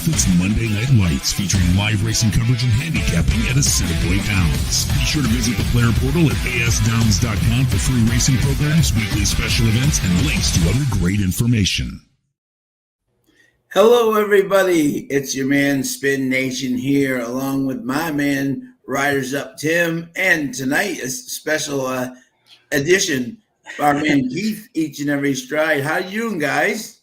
It's Monday Night Lights, featuring live racing coverage and handicapping at Assiniboia Downs. Be sure to visit the player portal at asdowns.com for free racing programs, weekly special events, and links to other great information. Hello, everybody. It's your man, Spin Nation, here, along with my man, Riders Up Tim, and tonight a special edition, our man Keith, Each and Every Stride. How you doing, guys?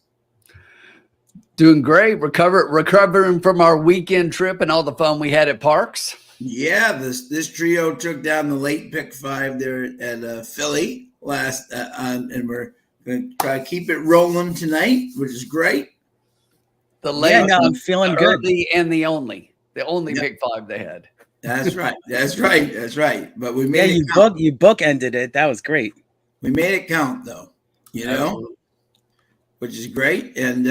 Doing great. Recovering from our weekend trip and all the fun we had at Parks. Yeah, this trio took down the late pick 5 there at Philly last, and we're going to try to keep it rolling tonight, which is great. The late, I'm feeling good. And the only pick 5 they had. That's right. That's right. But we made you bookended it. That was great. We made it count, though. Which is great. And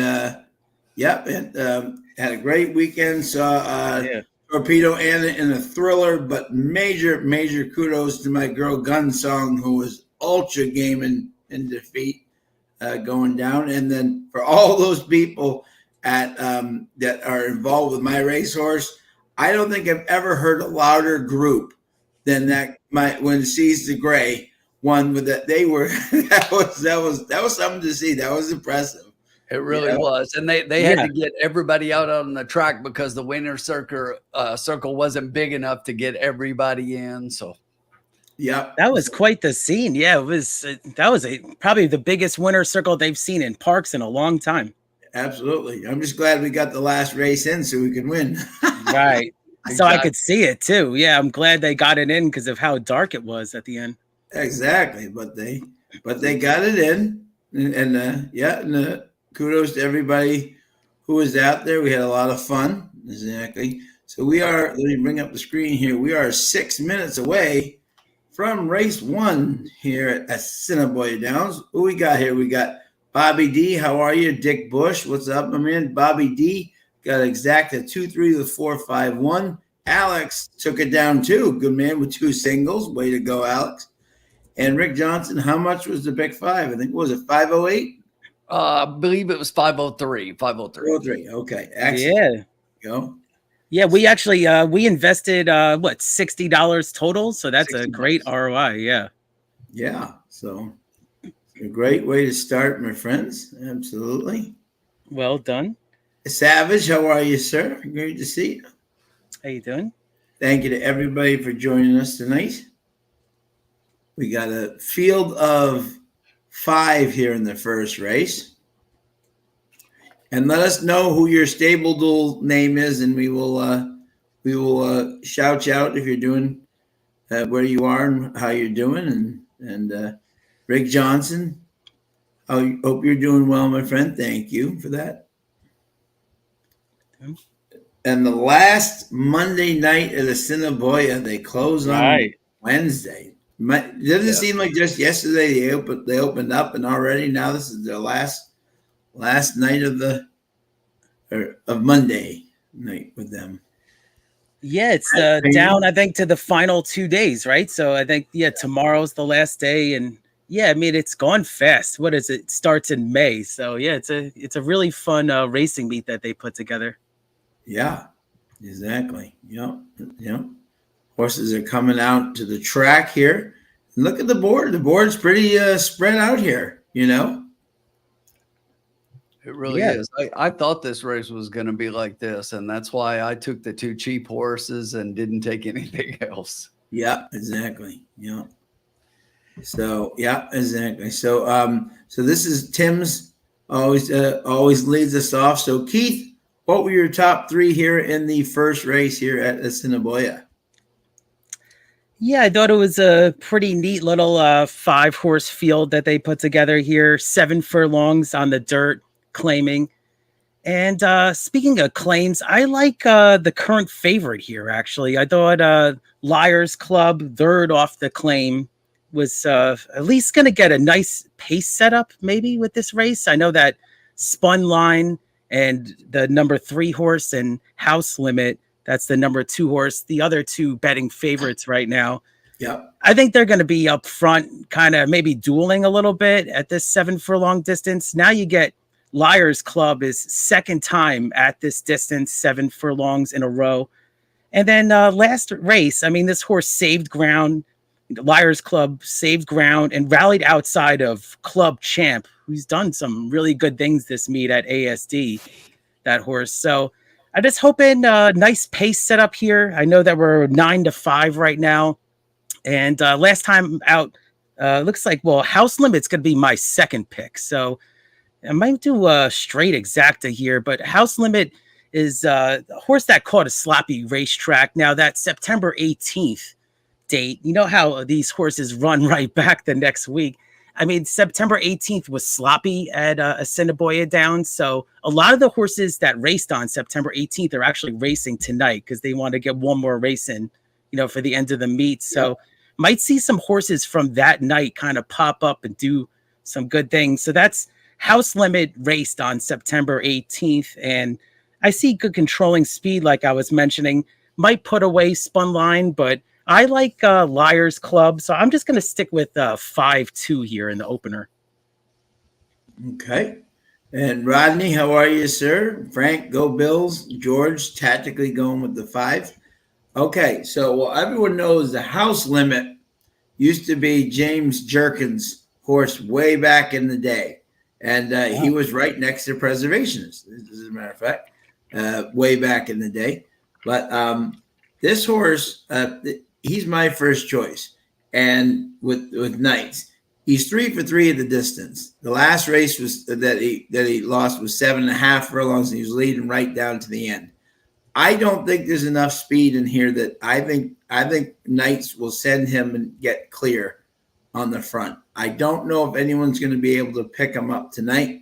had a great weekend. Saw Torpedo Anna in a thriller, but major kudos to my girl Gunsong, who was ultra gaming in defeat going down. And then for all those people at that are involved with my racehorse, I don't think I've ever heard a louder group than that. When Sees the Gray won with that, they were that was something to see. That was impressive. It really was, and they had to get everybody out on the track because the winner's circle wasn't big enough to get everybody in. So, yeah, that was quite the scene. Yeah, it was. That was probably the biggest winner's circle they've seen in Parks in a long time. Absolutely. I'm just glad we got the last race in so we can win. Right. Exactly. So I could see it too. Yeah, I'm glad they got it in because of how dark it was at the end. Exactly, but they got it in, and kudos to everybody who was out there. We had a lot of fun. Exactly. So let me bring up the screen here. We are 6 minutes away from race 1 here at Assiniboia Downs. Who we got here? We got Bobby D. How are you? Dick Bush. What's up, my man? Bobby D got exacta 2-3 with 4-5-1. Alex took it down too. Good man with 2 singles. Way to go, Alex. And Rick Johnson, how much was the pick 5? I think, what was it, 508? I believe it was 503. 503. Okay. Excellent. Yeah. Go. Yeah, we actually we invested $60 total, so that's $60. A great ROI. Yeah. Yeah. So a great way to start, my friends. Absolutely. Well done. Savage, how are you, sir? Great to see you. How you doing? Thank you to everybody for joining us tonight. We got a field of 5 here in the first race. And let us know who your stable duel name is, and we will shout you out if you're doing where you are and how you're doing. And Rick Johnson, I hope you're doing well, my friend. Thank you for that. And the last Monday night at Assiniboia, they close on Wednesday. Doesn't seem like just yesterday they opened up, and already now this is their last night of Monday night with them. Yeah, it's down, I think, to the final 2 days, right? So I think tomorrow's the last day, and I mean it's gone fast. What is it? It starts in May, so it's a really fun racing meet that they put together. Yeah, exactly. Yep. Horses are coming out to the track here. And look at the board. The board's pretty spread out here, It really is. I thought this race was going to be like this, and that's why I took the 2 cheap horses and didn't take anything else. Yeah, exactly. Yeah. So, exactly. So this is Tim's always leads us off. So, Keith, what were your top 3 here in the first race here at Assiniboia? Yeah, I thought it was a pretty neat little 5-horse field that they put together here. 7 furlongs on the dirt, claiming. And speaking of claims, I like the current favorite here, actually. I thought Liars Club, third off the claim, was at least going to get a nice pace setup maybe with this race. I know that Spun Line and the number 3 horse and House Limit, that's the number 2 horse, the other 2 betting favorites right now. Yeah, I think they're going to be up front, kind of maybe dueling a little bit at this 7 furlong distance. Now you get Liars Club is second time at this distance, 7 furlongs in a row. And then last race, I mean, this horse saved ground. Liars Club saved ground and rallied outside of Club Champ, who's done some really good things this meet at ASD, that horse. So I'm just hoping nice pace set up here. I know that we're 9-5 right now. And last time out, looks like, well, House Limit's going to be my second pick. So I might do a straight exacta here, but House Limit is a horse that caught a sloppy racetrack. Now that September 18th date, you know how these horses run right back the next week. I mean, September 18th was sloppy at Assiniboia Downs. So a lot of the horses that raced on September 18th are actually racing tonight because they want to get one more race in, for the end of the meet. So might see some horses from that night kind of pop up and do some good things. So that's House Limit raced on September 18th. And I see good controlling speed, like I was mentioning, might put away Spun Line, but I like Liars Club. So I'm just going to stick with 5-2 here in the opener. Okay. And Rodney, how are you, sir? Frank, go Bills. George, tactically going with the 5. Okay. So everyone knows the House Limit used to be James Jerkin's horse way back in the day. And he was right next to Preservationist, as a matter of fact, way back in the day. But this horse, he's my first choice. And with Knights, he's 3 for 3 at the distance. The last race was that he lost was 7.5 furlongs, and he was leading right down to the end. I don't think there's enough speed in here that I think Knights will send him and get clear on the front. I don't know if anyone's going to be able to pick him up tonight.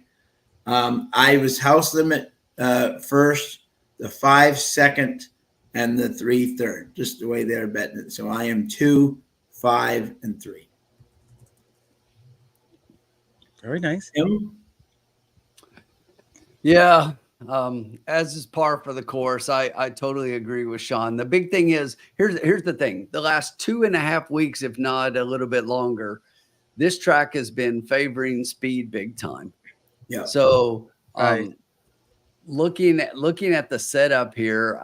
I was House Limit first, the 5 second, and the 3 third, just the way they're betting it. So I am 2, 5, and 3. Very nice. Yeah. As is par for the course, I totally agree with Sean. The big thing is, here's the thing. The last 2.5 weeks, if not a little bit longer, this track has been favoring speed big time. Yeah. So looking at the setup here,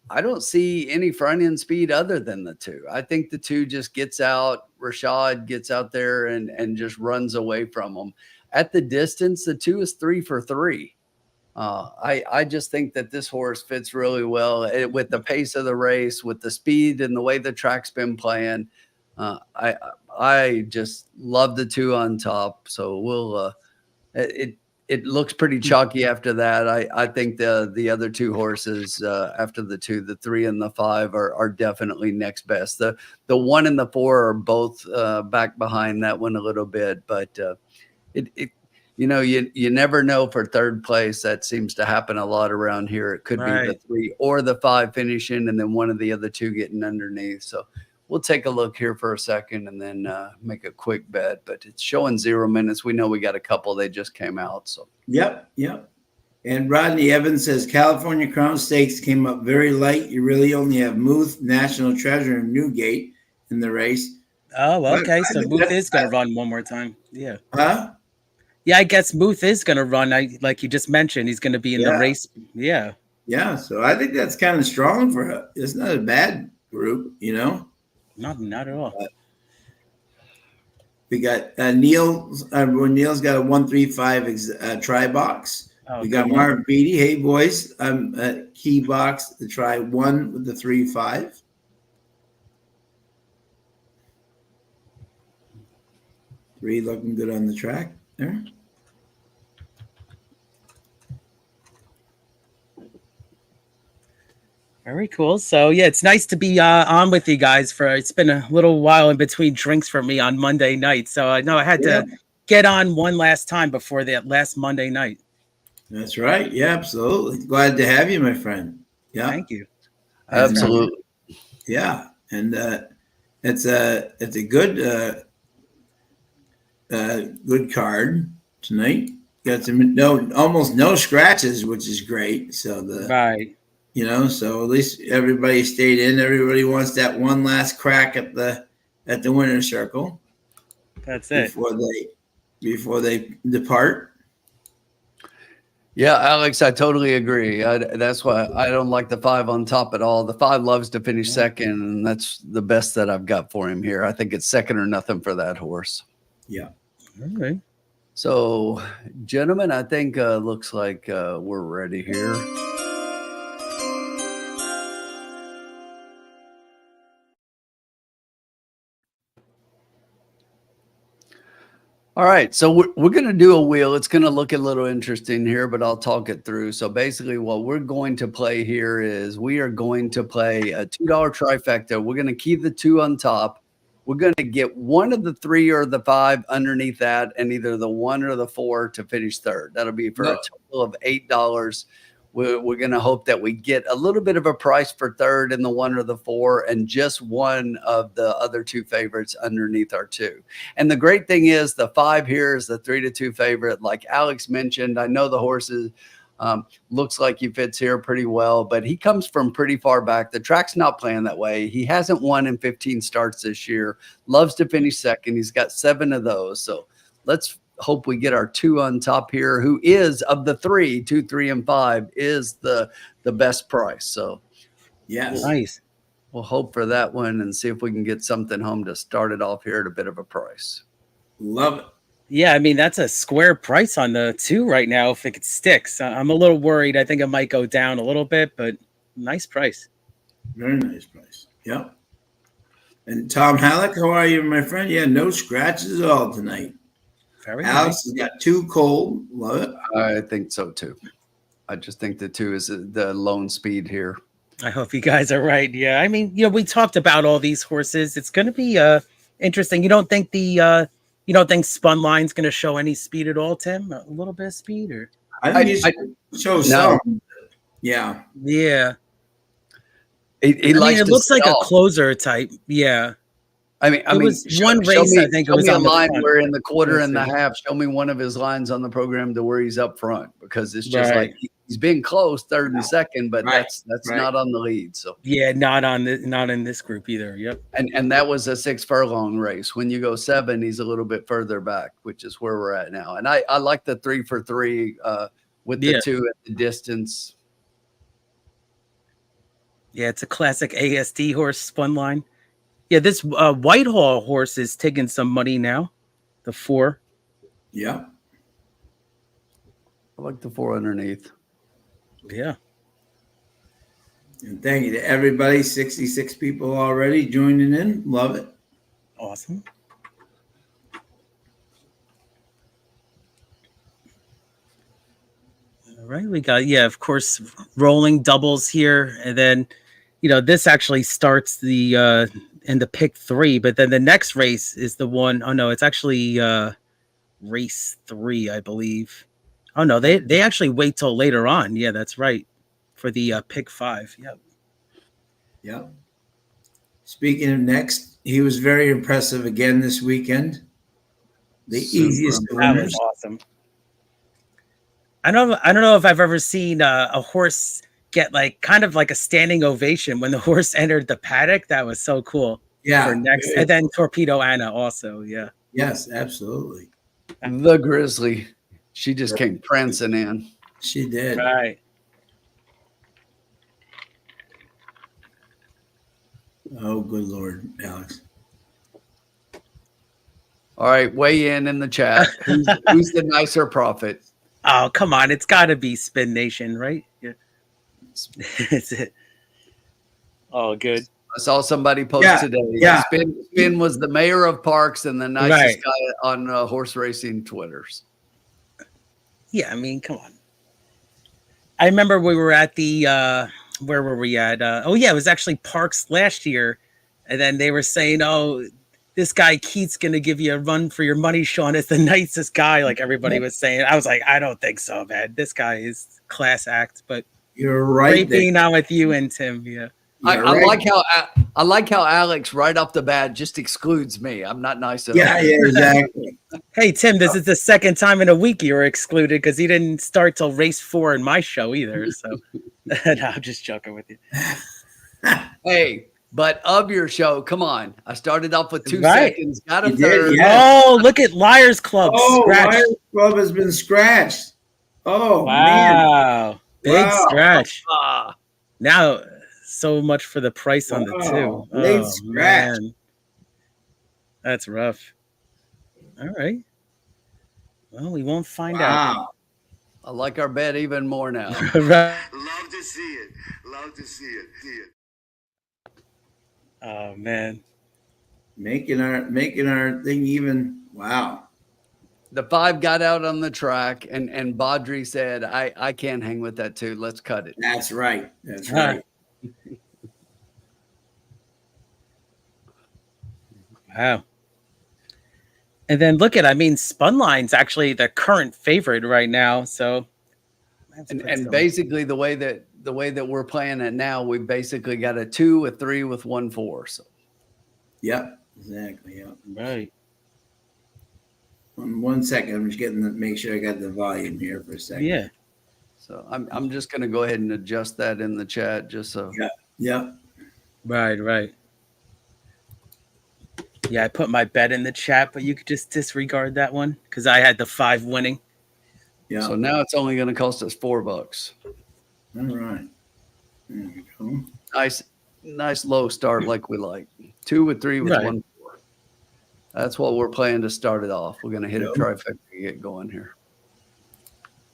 I don't see any front end speed other than the 2. I think the 2 just gets out. Rashad gets out there and just runs away from them. At the distance, the 2 is 3 for 3. I just think that this horse fits really well with the pace of the race, with the speed and the way the track's been playing. I just love the 2 on top. So we'll it looks pretty chalky after that. I think the other 2 horses after the 2, the 3 and the 5 are definitely next best. The 1 and the 4 are both back behind that one a little bit, but you never know for third place. That seems to happen a lot around here. It could be the 3 or the 5 finishing, and then one of the other 2 getting underneath. So we'll take a look here for a second and then make a quick bet. But it's showing 0 minutes. We know we got a couple. They just came out. So Yep. And Rodney Evans says California Crown Stakes came up very light. You really only have Muth, National Treasure, and Newgate in the race. Oh, okay. So Muth is going to run one more time. Yeah. Huh? Yeah, I guess Muth is going to run. Like you just mentioned, he's going to be in the race. Yeah. Yeah. So I think that's kind of strong for her. It's not a bad group, Not at all. We got Neil's got a 135 try box. Oh, we got Marv Beatty. Hey boys, key box to try 1 with the 3-5. Three looking good on the track there. Very cool. So yeah, it's nice to be on with you guys. It's been a little while in between drinks for me on Monday night. So I know I had to get on one last time before that last Monday night. That's right. Yeah, absolutely. Glad to have you, my friend. Yeah. Thank you. Absolutely. Yeah. And it's a good good card tonight. Got some almost no scratches, which is great. So so at least everybody stayed in. Everybody wants that one last crack at the winner's circle. That's it. Before they depart. Yeah, Alex, I totally agree. That's why I don't like the 5 on top at all. The 5 loves to finish second, and that's the best that I've got for him here. I think it's second or nothing for that horse. Yeah. All right. So, gentlemen, I think looks like we're ready here. All right, so we're going to do a wheel. It's going to look a little interesting here, but I'll talk it through. So basically what we're going to play here is we are going to play a $2 trifecta. We're going to keep the 2 on top. We're going to get one of the 3 or the 5 underneath that, and either the 1 or the 4 to finish third. That'll be for a total of $8. We're going to hope that we get a little bit of a price for third in the 1 or the 4 and just one of the other 2 favorites underneath our 2. And the great thing is the 5 here is the 3-2 favorite. Like Alex mentioned, I know the horses looks like he fits here pretty well, but he comes from pretty far back. The track's not playing that way. He hasn't won in 15 starts this year, loves to finish second. He's got 7 of those. So let's hope we get our 2 on top here, who is of the 3, 2, 3, and 5 is the best price. So Yes. Nice. we'll hope for that one and see if we can get something home to start it off here at a bit of a price. Love it. Yeah, I mean, that's a square price on the 2 right now if it sticks. I'm a little worried. I think it might go down a little bit, but nice price. Very nice price. Yep. And Tom Halleck, how are you, my friend? Yeah, no scratches at all tonight. Very Alex has got 2 cold. Love it. I think so too. I just think the 2 is the lone speed here. I hope you guys are right. Yeah, I mean, we talked about all these horses. It's going to be interesting. You don't think Spun Line's going to show any speed at all, Tim? A little bit of speed, or I think he's show some. Yeah. Yeah. He likes. It looks like a closer type. Yeah. I mean, one race. I think it was on the line front. where in the quarter and the half. Show me one of his lines on the program to where he's up front, because it's just like he's been close third and second, but that's not on the lead. So yeah, not in this group either. Yep. And that was a 6 furlong race. When you go 7, he's a little bit further back, which is where we're at now. And I like the 3 for 3 with the 2 at the distance. Yeah, it's a classic ASD horse, Spun Line. Yeah, this Whitehall horse is taking some money now. The 4. Yeah. I like the 4 underneath. Yeah. And thank you to everybody. 66 people already joining in. Love it. Awesome. All right, we got, of course, rolling doubles here. And then, this actually starts the in the pick 3, but then the next race is the one. Oh no, it's actually race 3, I believe. Oh no, they actually wait till later on. Yeah, that's right. For the pick 5. Yep. Yep. Speaking of next, he was very impressive again this weekend. The easiest That was awesome. I don't know if I've ever seen a horse get kind of like a standing ovation when the horse entered the paddock. That was so cool. Yeah. For next, and then Torpedo Anna also. Yeah. Yes, absolutely. The Grizzly. She just came prancing in. She did. Right. Oh, good Lord, Alex. All right, weigh in the chat. Who's the nicer prophet? Oh, come on. It's got to be Spin Nation, right? Yeah. It's it. Oh, good. I saw somebody post today. Yeah. Spin was the mayor of parks and the nicest guy on horse racing Twitters. Yeah, I mean, come on. I remember we were at the where were we at? It was actually Parks last year, and then they were saying, "Oh, this guy Keith's gonna give you a run for your money. Sean is the nicest guy." Like everybody was saying. I was like, I don't think so, man. This guy is class act. But you're right. Great being on with you and Tim. Yeah. I like how Alex right off the bat just excludes me. I'm not nice at all. Yeah, exactly. Hey Tim, this is the second time in a week you were excluded because he didn't start till race 4 in my show either. So no, I'm just joking with you. Hey, but of your show, come on. I started off with 2 seconds, got a third. Yeah. Oh, look at Liars Club. Oh, Liars Club has been scratched. Oh man! Wow. Big Wow! scratch. Ah, Now, so much for the price on the Wow! 2. Late Oh, scratch. man. That's rough. All right. Well, we won't find out. Wow! I like our bet even more now. Right. Love to see it. Love to see it. See it. Oh, man. Making our thing even. Wow! The 5 got out on the track, and Baudry said, I can't hang with that 2. Let's cut it. That's right. That's Huh. right. Wow. And then look at, I mean, Spunline's actually the current favorite right now. So, And basically the way that we're playing it now, we basically got a 2, a 3 with 1 4. So Yep. Exactly. Yep. right. 1 second. I'm just make sure I got the volume here for a second. Yeah. so I'm just gonna go ahead and adjust that in the chat just so. Yeah. Yep. Right, right. Yeah, I put my bet in the chat, but you could just disregard that one because I had the 5 winning. Yeah. So now it's only going to cost us $4. All right. There we go. Nice low start like we like. 2 with 3 with Right. 1 4. That's what we're playing to start it off. We're going to hit a Yep. trifecta to get going here.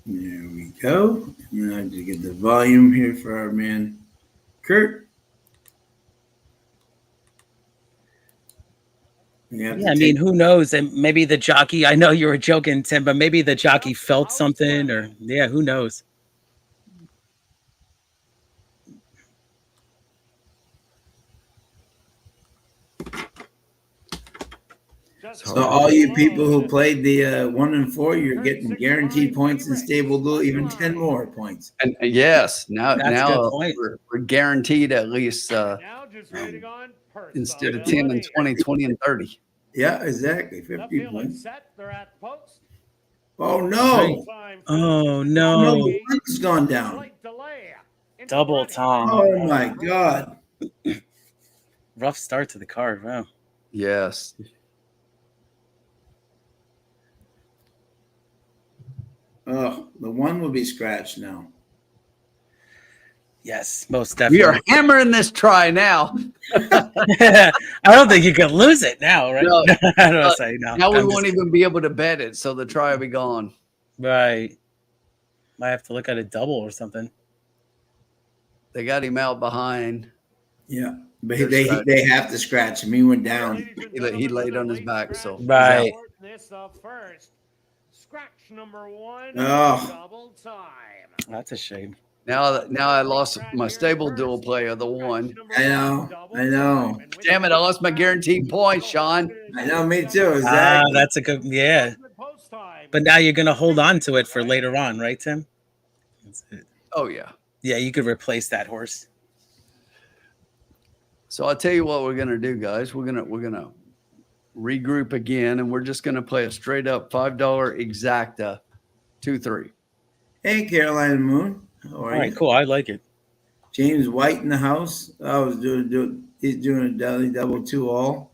There we go. And I have to get the volume here for our man, Kurt. Yeah, I mean, who knows? And maybe the jockey, I know you were joking, Tim, but maybe the jockey felt something or, yeah, who knows? So all you people who played the 1 and 4, you're getting guaranteed points and stable duel, even 10 more points. And yes, now That's a good point. we're guaranteed at least instead of 10 and 20, 20 and 30. Yeah, exactly. 50 points. They're at the post. Oh no! Oh, No, no. the one's gone down. Double time. Oh my god! Rough start to the card. Wow. Yes. Oh, the 1 will be scratched now. Yes, most We definitely. are hammering this try now. I don't think you could lose it now, right? No. I don't say no. Now we I'm won't just- even be able to bet it, so the try will be gone. Right. Might have to look at a double or something. They got him out behind. Yeah, but They're they scratched. have to scratch him. He went down. He laid on his back, so Right. Scratch number 1. Oh. Double time. That's a shame. now I lost my stable dual player, the 1. I know. Damn it, I lost my guaranteed points, Sean. I know, me too. Ah, Exactly. that's a good, yeah. But now you're going to hold on to it for later on, right, Tim? That's it. Oh yeah. Yeah, you could replace that horse. So I'll tell you what we're gonna do, guys. We're gonna regroup again, and we're just gonna play a straight up $5 exacta 2-3. Hey, Caroline Moon. How are All right, you? cool. I like it. James White in the house. He's doing a daily double 2 all.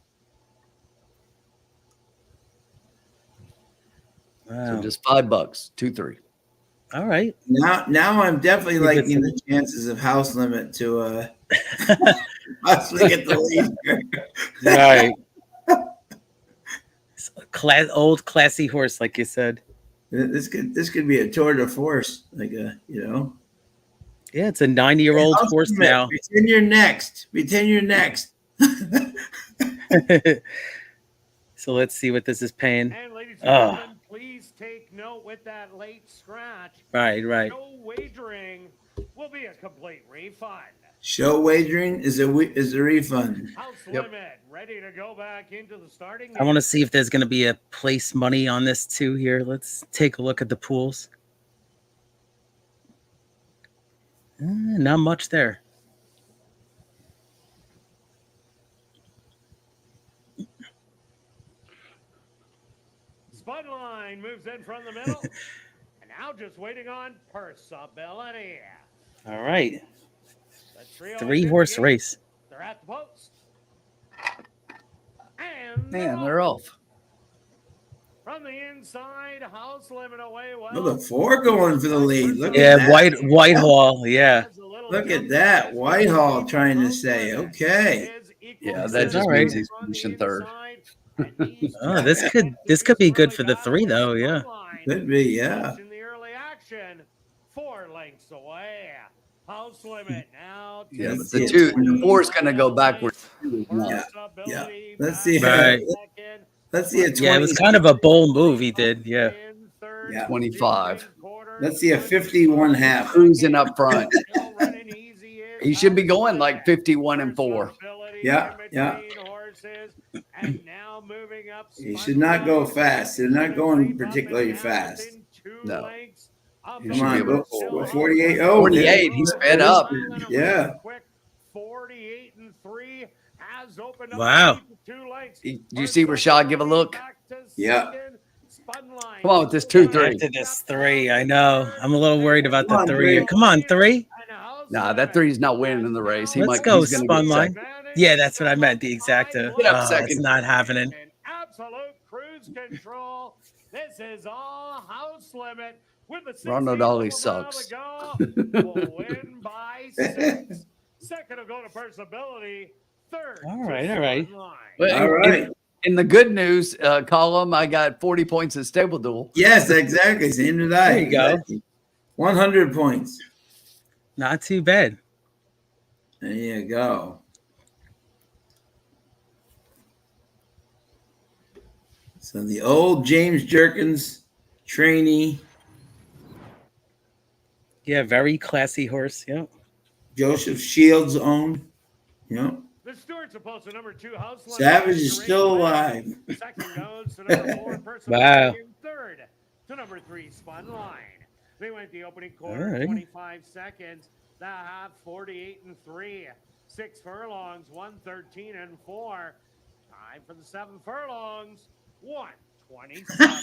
Wow. So just $5, 2-3. All right. Now I'm definitely Keep it liking the chances of house limit to possibly get the lead. Right. Old classy horse, like you said. This could be a tour de force, like Yeah, it's a 90-year-old House horse limit, now. Pretend you're next. Pretend you're next. So let's see what this is paying. And ladies and gentlemen, please take note with that late scratch. Right. No wagering will be a complete refund. Show wagering is a refund. House Yep. limit ready to go back into the starting. I want to see if there's going to be a place money on this too here. Let's take a look at the pools. Not much there. Spud line moves in from the middle. And now just waiting on purseability. All right. The trio 3-horse is race. They're at the post. And Man, they're off. From the inside, House Limit away well. Oh, the 4 going for the lead. Look Yeah, at that. Whitehall. Yeah. Look at that. Whitehall trying to say, okay. Yeah, that That's just all means right. he's finishing third. Oh, this could be good for the 3 though. Yeah. Could be, yeah. In the early action, 4 lengths away. House Limit now. Yeah, But the 4 is going to go backwards. Yeah. Yeah. Let's see. Right. Let's see a 20. Yeah, it was kind of a bold move he did. Yeah. Yeah. 25. Let's see a 51 half. Cruising up front. He should be going like 51 and 4. Yeah, yeah. And now moving up. He should not go fast. They're not going particularly fast. No. Come on, go 48. Oh, 48. He sped up. Yeah. 48 and 3 has opened up. Wow. Do you see Rashad give a look? Yeah. Come on with this 2-3. Back to this 3. I know. I'm a little worried about the Come on, 3. three. Come on, 3. Nah, that 3 is not winning in the race. Let's go, he's gonna spun get line. second. Yeah, that's what I meant. The exacta. Get up second. It's not happening. Absolute cruise control. This is all House Limit with the Ronald Ollie sucks. Will win by 6. Second will go to Personability. Third. All right. Well, All right. In the good news column, I got 40 points in Stable Duel. Yes, exactly. Same did I. There you go. 100 points. Not too bad. There you go. So the old James Jerkins trainee, Yeah, very classy horse. Yep. Joseph Shields' own. Yep. The Stewart's opposed to number 2 House Limit. Savage is still alive. Second goes to number 4 Personability. Wow. Third to number 3 Spun Line. They went the opening quarter, All right. 25 seconds. The half, 48 and 3. 6 furlongs, 113 and 4. Time for the 7 furlongs, 127.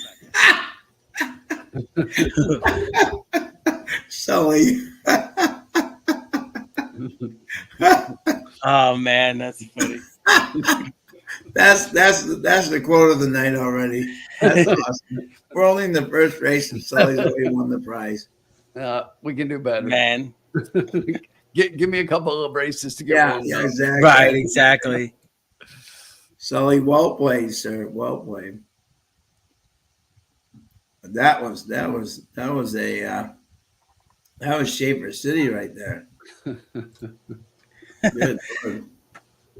Sully. Oh man, that's funny. That's the quote of the night already. That's awesome. We're only in the first race and Sully's already won the prize. We can do better. Man. Give me a couple of races to get Yeah, one. yeah, exactly. Right, exactly. Sully, well played, sir. Well played. But that was Shaper City right there. Good.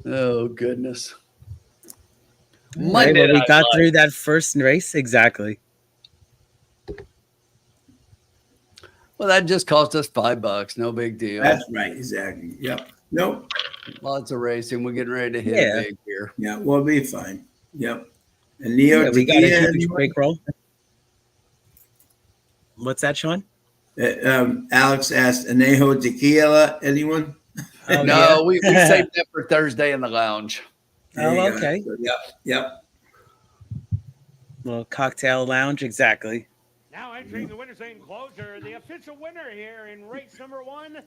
Oh goodness. Right, well, we got through that first race. Exactly. Well, that just cost us $5. No big deal. That's right. Exactly. Yep. Nope. Lots of racing. We're getting ready to hit Yeah. it big here. Yeah, we'll be fine. Yep. And Neo, Yeah, we got a Tequila, huge break roll. What's that, Sean? Alex asked, Anejo Tequila, anyone? Oh, No, we saved that for Thursday in the lounge. There you Oh, go. okay. So, yep. Little cocktail lounge. Exactly. Now entering the winner's enclosure, the official winner here in race number 1.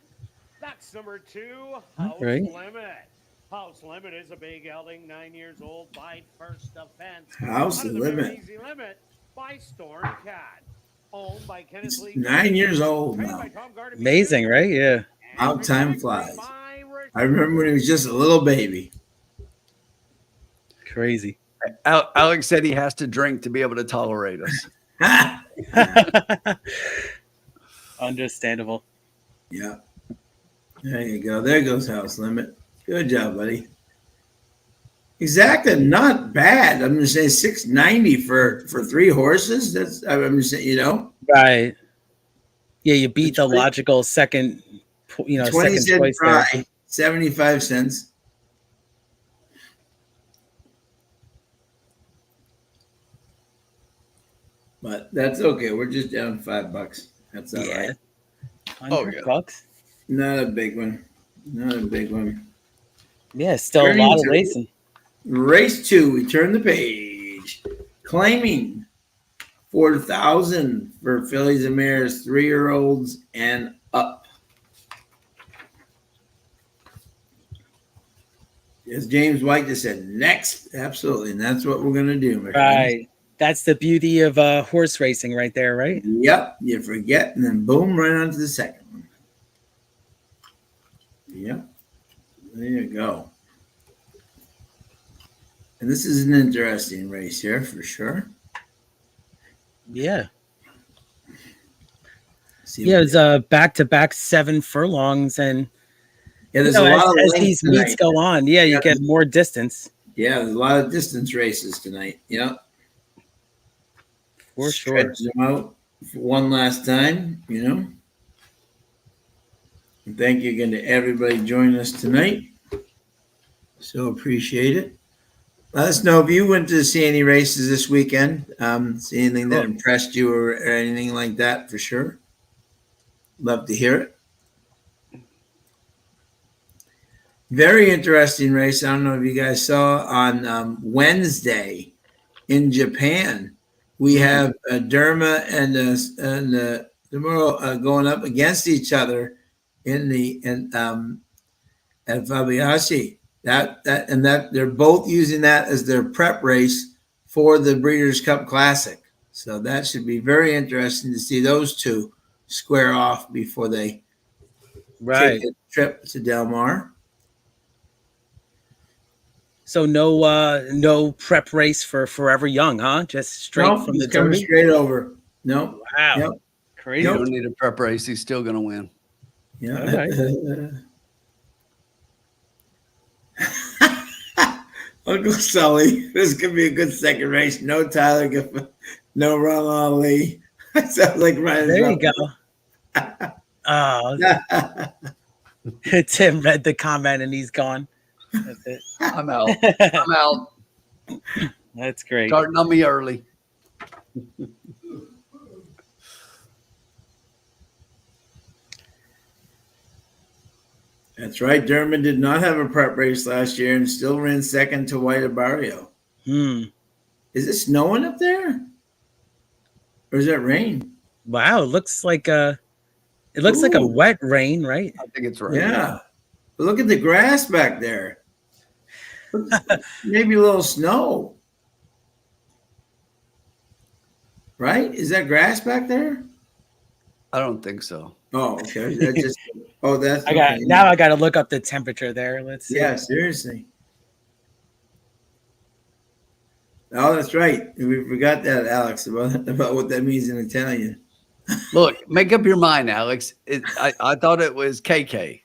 That's number 2, House right. Limit. House Limit is a big gelding, 9 years old by first offense. House Out of the Limit. Very Easy Limit by Storm Cat. Owned by Kenneth It's Lee. 9 years old Trained now. by Tom Gardner. Amazing, right? Yeah. How time flies. I remember when he was just a little baby. Crazy. Alex said he has to drink to be able to tolerate us. Understandable. Yeah. There you go. There goes House Limit. Good job, buddy. Exactly. Not bad. I'm going to say $690 for 3 horses. I'm just saying, Right. Yeah, you beat the That's right. logical second, 20 second cent choice there. fry, 75 cents. But that's okay. We're just down $5. That's all right. $100. Not a big one. Not a big one. Yeah, still a lot of racing. Race 2. We turn the page. Claiming 4,000 for fillies and mares, 3-year-olds and up. As James White just said, next. Absolutely. And that's what we're going to do, my friends. Right. That's the beauty of horse racing right there, right? Yep, you forget, and then boom, right onto the second one. Yep, there you go. And this is an interesting race here for sure. Yeah. See Yeah, what it was back-to-back 7 furlongs, and yeah, there's you know, a lot of as length these meets tonight. go on, yeah, you get more distance. Yeah, there's a lot of distance races tonight. Yep. For Stretch sure. them out for one last time, you know. And thank you again to everybody joining us tonight. So appreciate it. Let us know if you went to see any races this weekend. See anything that impressed you or anything like that for sure. Love to hear it. Very interesting race. I don't know if you guys saw on Wednesday in Japan. We have Derma and Demuro going up against each other at Fabiashi. That they're both using that as their prep race for the Breeders' Cup Classic. So that should be very interesting to see those two square off before they take a trip to Del Mar. So no prep race for Forever Young, huh? Just straight from the coming Derby? straight over. No. Wow. Yep. Crazy. You don't need a prep race. He's still going to win. Yeah. Okay. Uncle Sully, this could be a good second race. No Tyler, no Ron Ali. Sounds like Ryan. There you go. Oh, Tim read the comment and he's gone. That's it. I'm out. I'm out. That's great. Starting on me early. That's right. Derman did not have a prep race last year and still ran second to White Barrio. Is it snowing up there? Or is that rain? Wow, it looks like a wet rain, right? I think it's rain. Yeah. But look at the grass back there. Maybe a little snow. Right? Is that grass back there? I don't think so. Oh, okay. That's I got to look up the temperature there. Let's see. Yeah, seriously. Oh, that's right. We forgot that, Alex, about what that means in Italian. Look, make up your mind, Alex. I thought it was KK.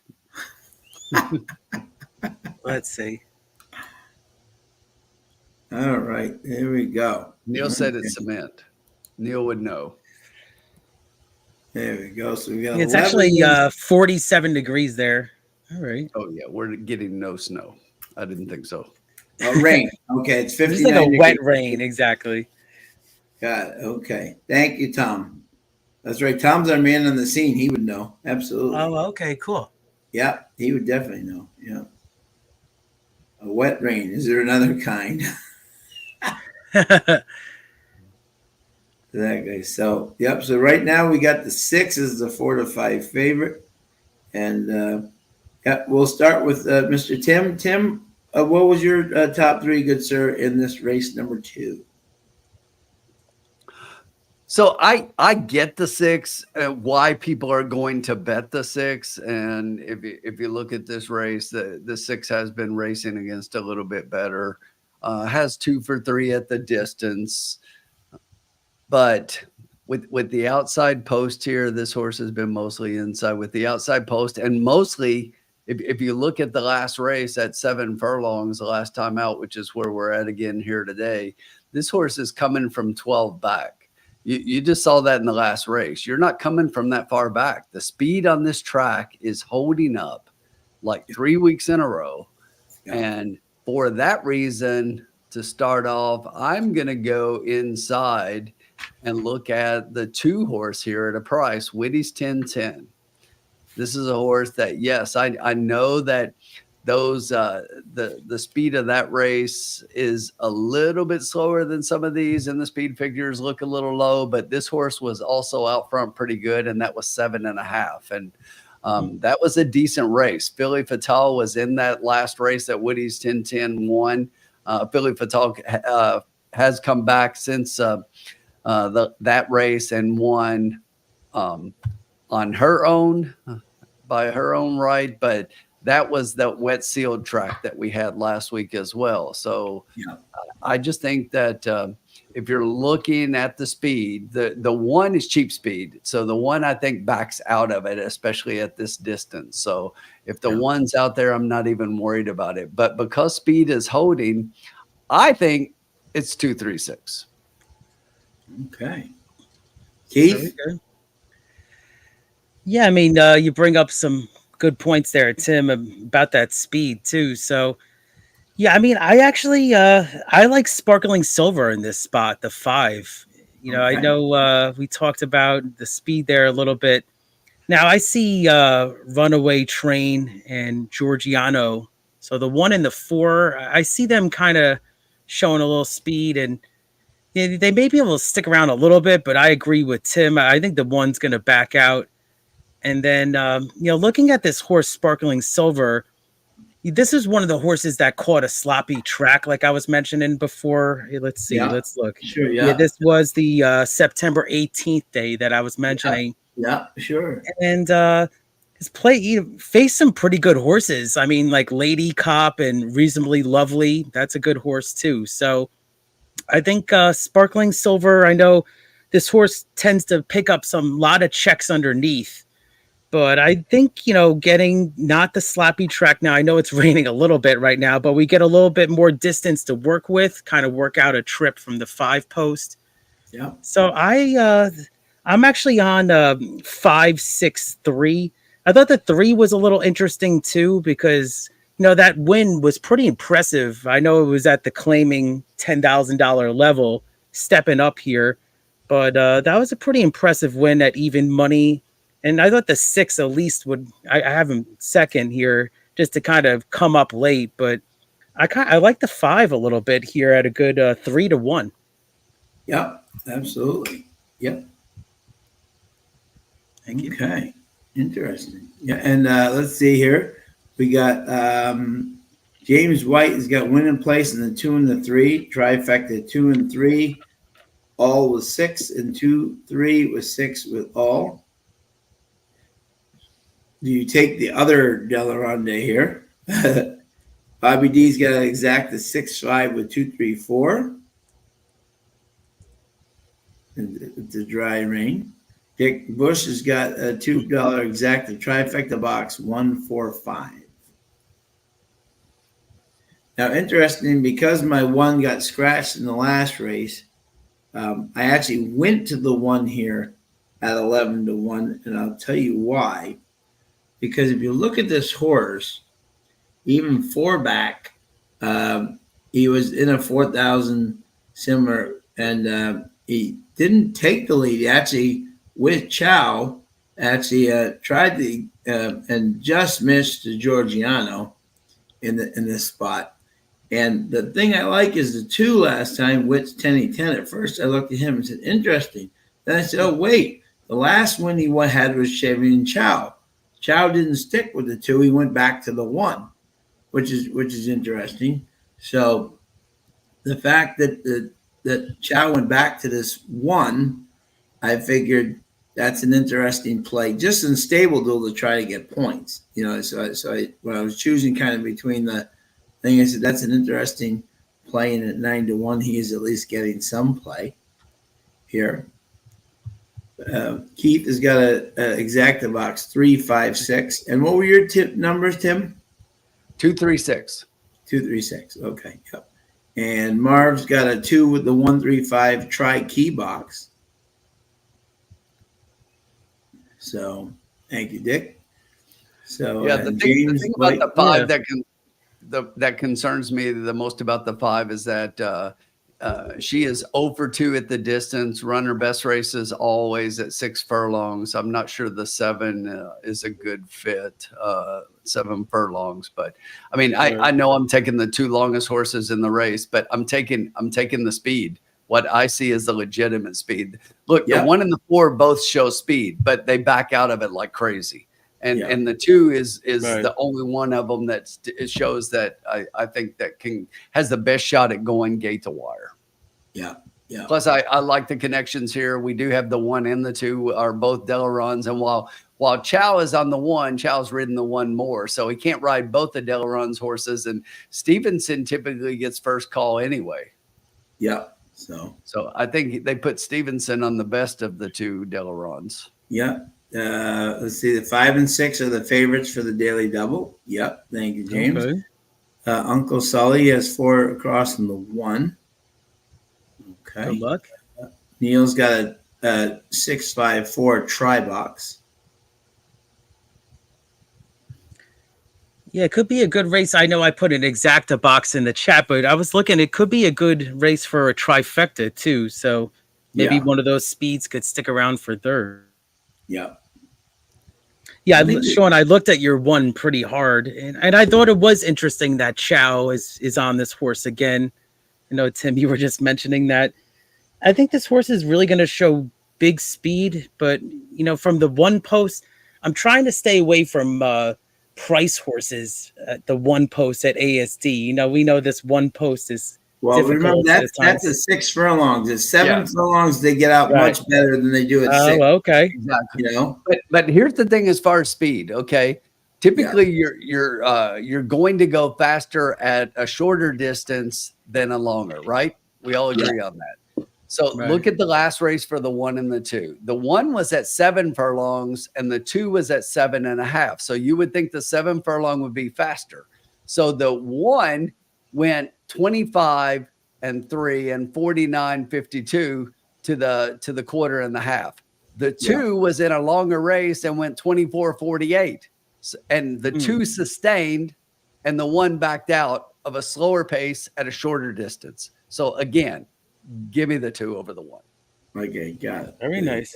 Let's see. All right, here we go. Neil said it's cement. Neil would know. There we go. So we got. It's actually 47 degrees there. All right. Oh yeah, we're getting no snow. I didn't think so. Oh, rain. Okay, it's 59 It's like a wet degrees. rain, exactly. Got it. Okay. Thank you, Tom. That's right. Tom's our man on the scene. He would know. Absolutely. Oh, okay, cool. Yeah, he would definitely know. Yeah. A wet rain. Is there another kind? That guy. So, yep. So right now we got the 6 as the 4 to 5 favorite. And yeah, we'll start with Mr. Tim. Tim, what was your top 3, good sir, in this race number 2? So I get the 6, why people are going to bet the 6. And if you look at this race, the 6 has been racing against a little bit better, has 2 for 3 at the distance. But with the outside post here, this horse has been mostly inside with the outside post. And mostly, if you look at the last race at 7 furlongs, the last time out, which is where we're at again here today, this horse is coming from 12 back. You just saw that in the last race. You're not coming from that far back. The speed on this track is holding up like 3 weeks in a row. Yeah. And for that reason, to start off, I'm going to go inside and look at the 2 horse here at a price, Whitty's 1010. This is a horse that, yes, I know that those the speed of that race is a little bit slower than some of these, and the speed figures look a little low, but this horse was also out front pretty good, and that was 7.5. And that was a decent race. Philly Fatal was in that last race that Woody's 10-10 won. Philly Fatal has come back since that race and won on her own by her own right, but that was the wet sealed track that we had last week as well. So Yeah. I just think that if you're looking at the speed, the one is cheap speed. So the one I think backs out of it, especially at this distance. So if the one's out there, I'm not even worried about it. But because speed is holding, I think it's 236. Okay. Very Keith? good. Yeah, I mean, you bring up some good points there, Tim, about that speed too. So, yeah, I mean, I actually I like Sparkling Silver in this spot, the 5. I Okay. know we talked about the speed there a little bit. Now I see Runaway Train and Georgiano. So the 1 and the 4, I see them kind of showing a little speed, and they may be able to stick around a little bit, but I agree with Tim. I think the 1's going to back out. And then, looking at this horse, Sparkling Silver, this is one of the horses that caught a sloppy track, like I was mentioning before. Hey, let's see. Yeah. Let's look. Sure. Yeah. This was the September 18th day that I was mentioning. Yeah. Sure. And his faced some pretty good horses. I mean, like Lady Cop and Reasonably Lovely. That's a good horse, too. So I think Sparkling Silver, I know this horse tends to pick up some lot of checks underneath. But I think, getting not the sloppy track now, I know it's raining a little bit right now, but we get a little bit more distance to work with, kind of work out a trip from the 5 post. Yeah. So I'm actually on 5, 6, 3. I thought the 3 was a little interesting too, because, that win was pretty impressive. I know it was at the claiming $10,000 level, stepping up here, but that was a pretty impressive win at even money. And I thought the 6 at least I have him second here just to kind of come up late, but I like the 5 a little bit here at a good 3-1. Yep. Absolutely. Yep. Thank you. Okay. Interesting. Yeah. And let's see here. We got James White has got win in place in the 2 and the 3. Trifecta 2 and 3. All with 6 and 2, 3 with 6 with all. Do you take the other Delarande here? Bobby D's got an exact 6-5 with 2, 3, 4. It's a dry rain. Dick Bush has got a $2 exacta trifecta box 1, 4, 5. Now, interesting, because my 1 got scratched in the last race, I actually went to the 1 here at 11-1, and I'll tell you why. Because if you look at this horse, even 4 back, he was in a 4,000 similar, and he didn't take the lead. He actually, with Chow, tried to and just missed to Georgiano in this spot. And the thing I like is the 2 last time, Witt's 10-10. At first, I looked at him and said, interesting. Then I said, oh, wait, the last one he had was Chevy and Chow. Chow didn't stick with the 2. He went back to the 1, which is interesting. So the fact that Chow went back to this 1, I figured that's an interesting play, just in stable duel to try to get points. So when I was choosing kind of between the thing, I said that's an interesting play, and at 9-1, he is at least getting some play here. Keith has got a exacta box 3, 5, 6. And what were your numbers, Tim? 236. 236. Okay. Yep. And Marv's got a 2 with the 135 tri-key box. So thank you, Dick. So yeah, the thing about the 5 that concerns me the most about the 5 is that she is 0-2 at the distance. Run her best races always at 6 furlongs. I'm not sure the 7 is a good fit. 7 furlongs, but I mean, I know I'm taking the 2 longest horses in the race, but I'm taking the speed. What I see is the legitimate speed. Look, the 1 and the 4 both show speed, but they back out of it like crazy. And the 2 is right. The only one of them it shows that I think that has the best shot at going gate to wire. Yeah. Yeah. Plus, I like the connections here. We do have the 1 and the 2 are both Delarons. And while Chow is on the 1, Chow's ridden the 1 more. So he can't ride both the Delarons horses. And Stevenson typically gets first call anyway. Yeah. So I think they put Stevenson on the best of the 2 Delarons. yeah. Let's see. The 5 and 6 are the favorites for the daily double. Yep. Thank you, James. Okay. Uncle Sully has 4 across in the 1. Okay. Good luck. Neil's got a 6-5-4 try box. Yeah, it could be a good race. I know I put an exacta box in the chat, but I was looking. It could be a good race for a trifecta too. So maybe one of those speeds could stick around for third. Yeah. Yeah, Sean, I looked at your 1 pretty hard, and I thought it was interesting that Chow is on this horse again. You know, Tim, you were just mentioning that. I think this horse is really going to show big speed, but, you know, from the 1 post, I'm trying to stay away from price horses at the 1 post at ASD. You know, we know this 1 post is remember that's a 6 furlongs. At 7 furlongs, they get out much better than they do at 6. Oh, okay. Exactly. You know, but here's the thing as far as speed. Okay, typically you're going to go faster at a shorter distance than a longer, right? We all agree on that. So look at the last race for the 1 and the 2. The 1 was at 7 furlongs and the 2 was at 7.5. So you would think the 7 furlong would be faster. So the 1 went 25 and 3 and 49.52 to the quarter and the half. The 2 was in a longer race and went 24.48. And the 2 sustained and the 1 backed out of a slower pace at a shorter distance. So again, give me the 2 over the 1. Okay, got it. Very nice.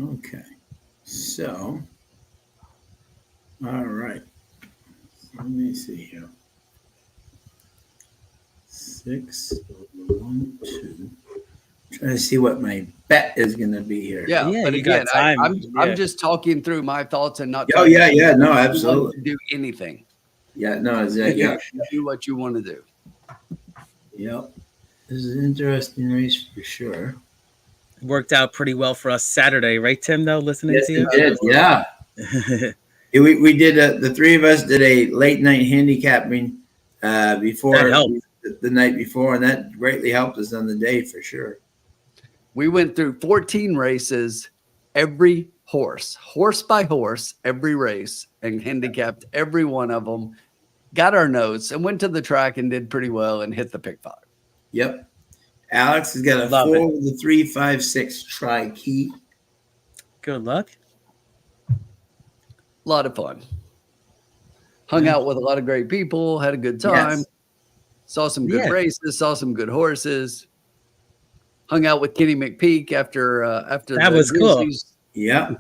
Okay. So, all right. Let me see here. 6, 1, 2. Trying to see what my bet is going to be here. Yeah, but again, I'm just talking through my thoughts and not. Oh yeah, no, absolutely. To do anything. Yeah, no, yeah. Do what you want to do. Yep. This is an interesting race for sure. It worked out pretty well for us Saturday, right, Tim? Though listening to you, it did. Yeah. we did the 3 of us did a late night handicapping before the night before, and that greatly helped us on the day for sure. We went through 14 races, every horse by horse, every race, and handicapped every one of them. Got our notes and went to the track and did pretty well and hit the pick 5. Yep. Alex has got a 4 with a 3, 5, 6 try key. Good luck. A lot of fun. Hung out with a lot of great people, had a good time. Yes. Saw some good races, saw some good horses. Hung out with Kenny McPeak after that was cool. Yeah.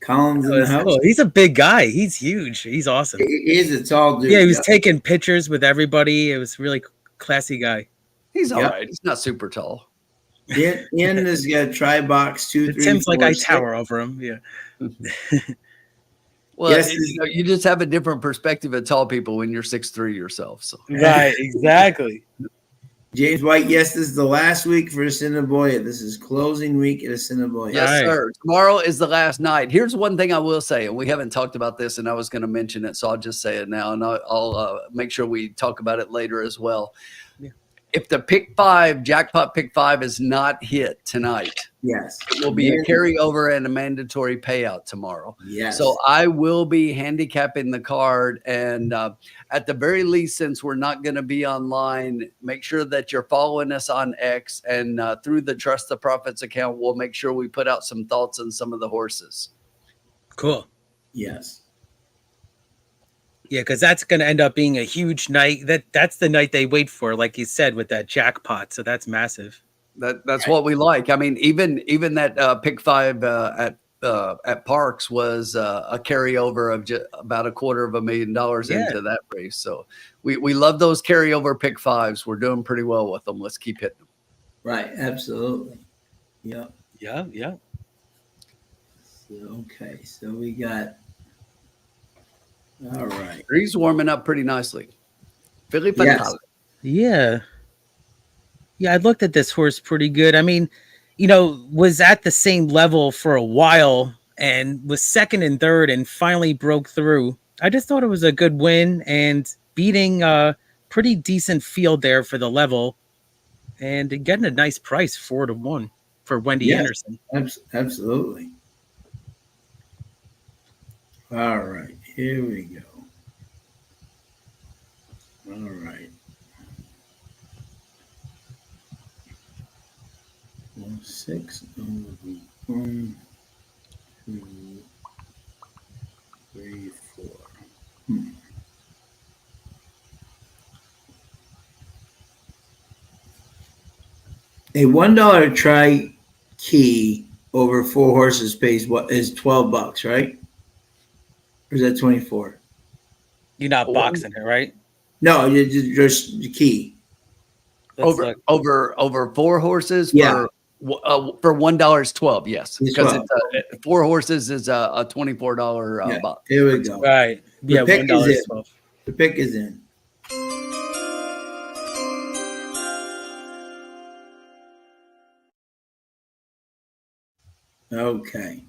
Collins in the house. Cool. He's a big guy. He's huge. He's awesome. He is a tall dude. Yeah, he was taking pictures with everybody. It was really classy guy. He's all right. He's not super tall. Ian has got a try box 2, 3, Tim's 4, like 6. I tower over him. Yeah. Well, yes, you just have a different perspective of tall people when you're 6'3" yourself. So right, exactly. James White, yes, this is the last week for Assiniboia. This is closing week at Assiniboia. Yes, sir. Tomorrow is the last night. Here's one thing I will say, and we haven't talked about this, and I was going to mention it, so I'll just say it now, and I'll make sure we talk about it later as well. Yeah. If the pick 5, jackpot pick 5 is not hit tonight, yes, it will be a carryover and a mandatory payout tomorrow. Yes. So I will be handicapping the card, and at the very least, since we're not going to be online, make sure that you're following us on X, and through the Trust the Profits account, we'll make sure we put out some thoughts on some of the horses. Cool. Yes. Yeah, because that's going to end up being a huge night. That's the night they wait for, like you said, with that jackpot. So that's massive. That's what we like. I mean, even that pick 5 at Parks was a carryover of just about $250,000 into that race. So we love those carryover pick 5s. We're doing pretty well with them. Let's keep hitting them. Right. Absolutely. Yep. Yeah. Okay. So we got. All right. He's warming up pretty nicely. Philly Yes. Yeah. Yeah, I looked at this horse pretty good. I mean, was at the same level for a while and was second and third and finally broke through. I just thought it was a good win and beating a pretty decent field there for the level and getting a nice price, 4-1 for Wendy Yes, Anderson. absolutely. All right, here we go. All right. 6 over 1, 2, 3, 4. A $1 try key over 4 horses pays what is $12, right? Or is that 24? You're not boxing her, right? No, just the key. Let's Over look. over 4 horses Yeah. for $1 is 12. Yes, It's because 12. it's 4 horses is a $24 Yeah, box. here we go. Right. Yeah, The pick is $1 is in. 12. The pick is in. Okay.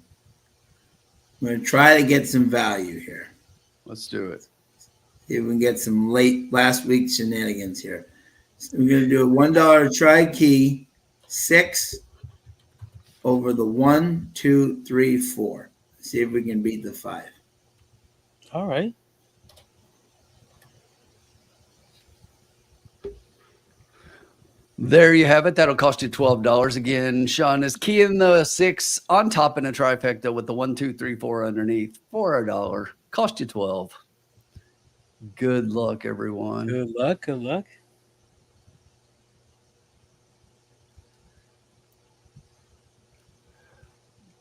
I'm going to try to get some value here. Let's do it. See if we can get some last week's shenanigans here. So we're going to do a $1 try key, 6 over the 1, 2, 3, 4. See if we can beat the 5. All right. There you have it. That'll cost you $12 again. Sean is keying the 6 on top in a trifecta with the 1, 2, 3, 4 underneath for $1. Cost you 12. Good luck, everyone. Good luck. Good luck.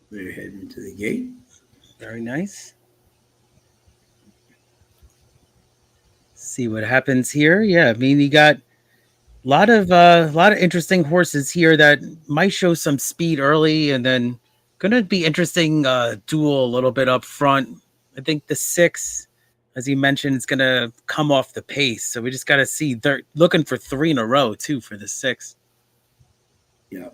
We're heading to the gate. Very nice. See what happens here. Yeah, I mean, you got a lot of interesting horses here that might show some speed early, and then gonna be interesting duel a little bit up front. I think the 6, as you mentioned, is gonna come off the pace. So we just gotta see. They're looking for 3 in a row too for the 6. Yeah.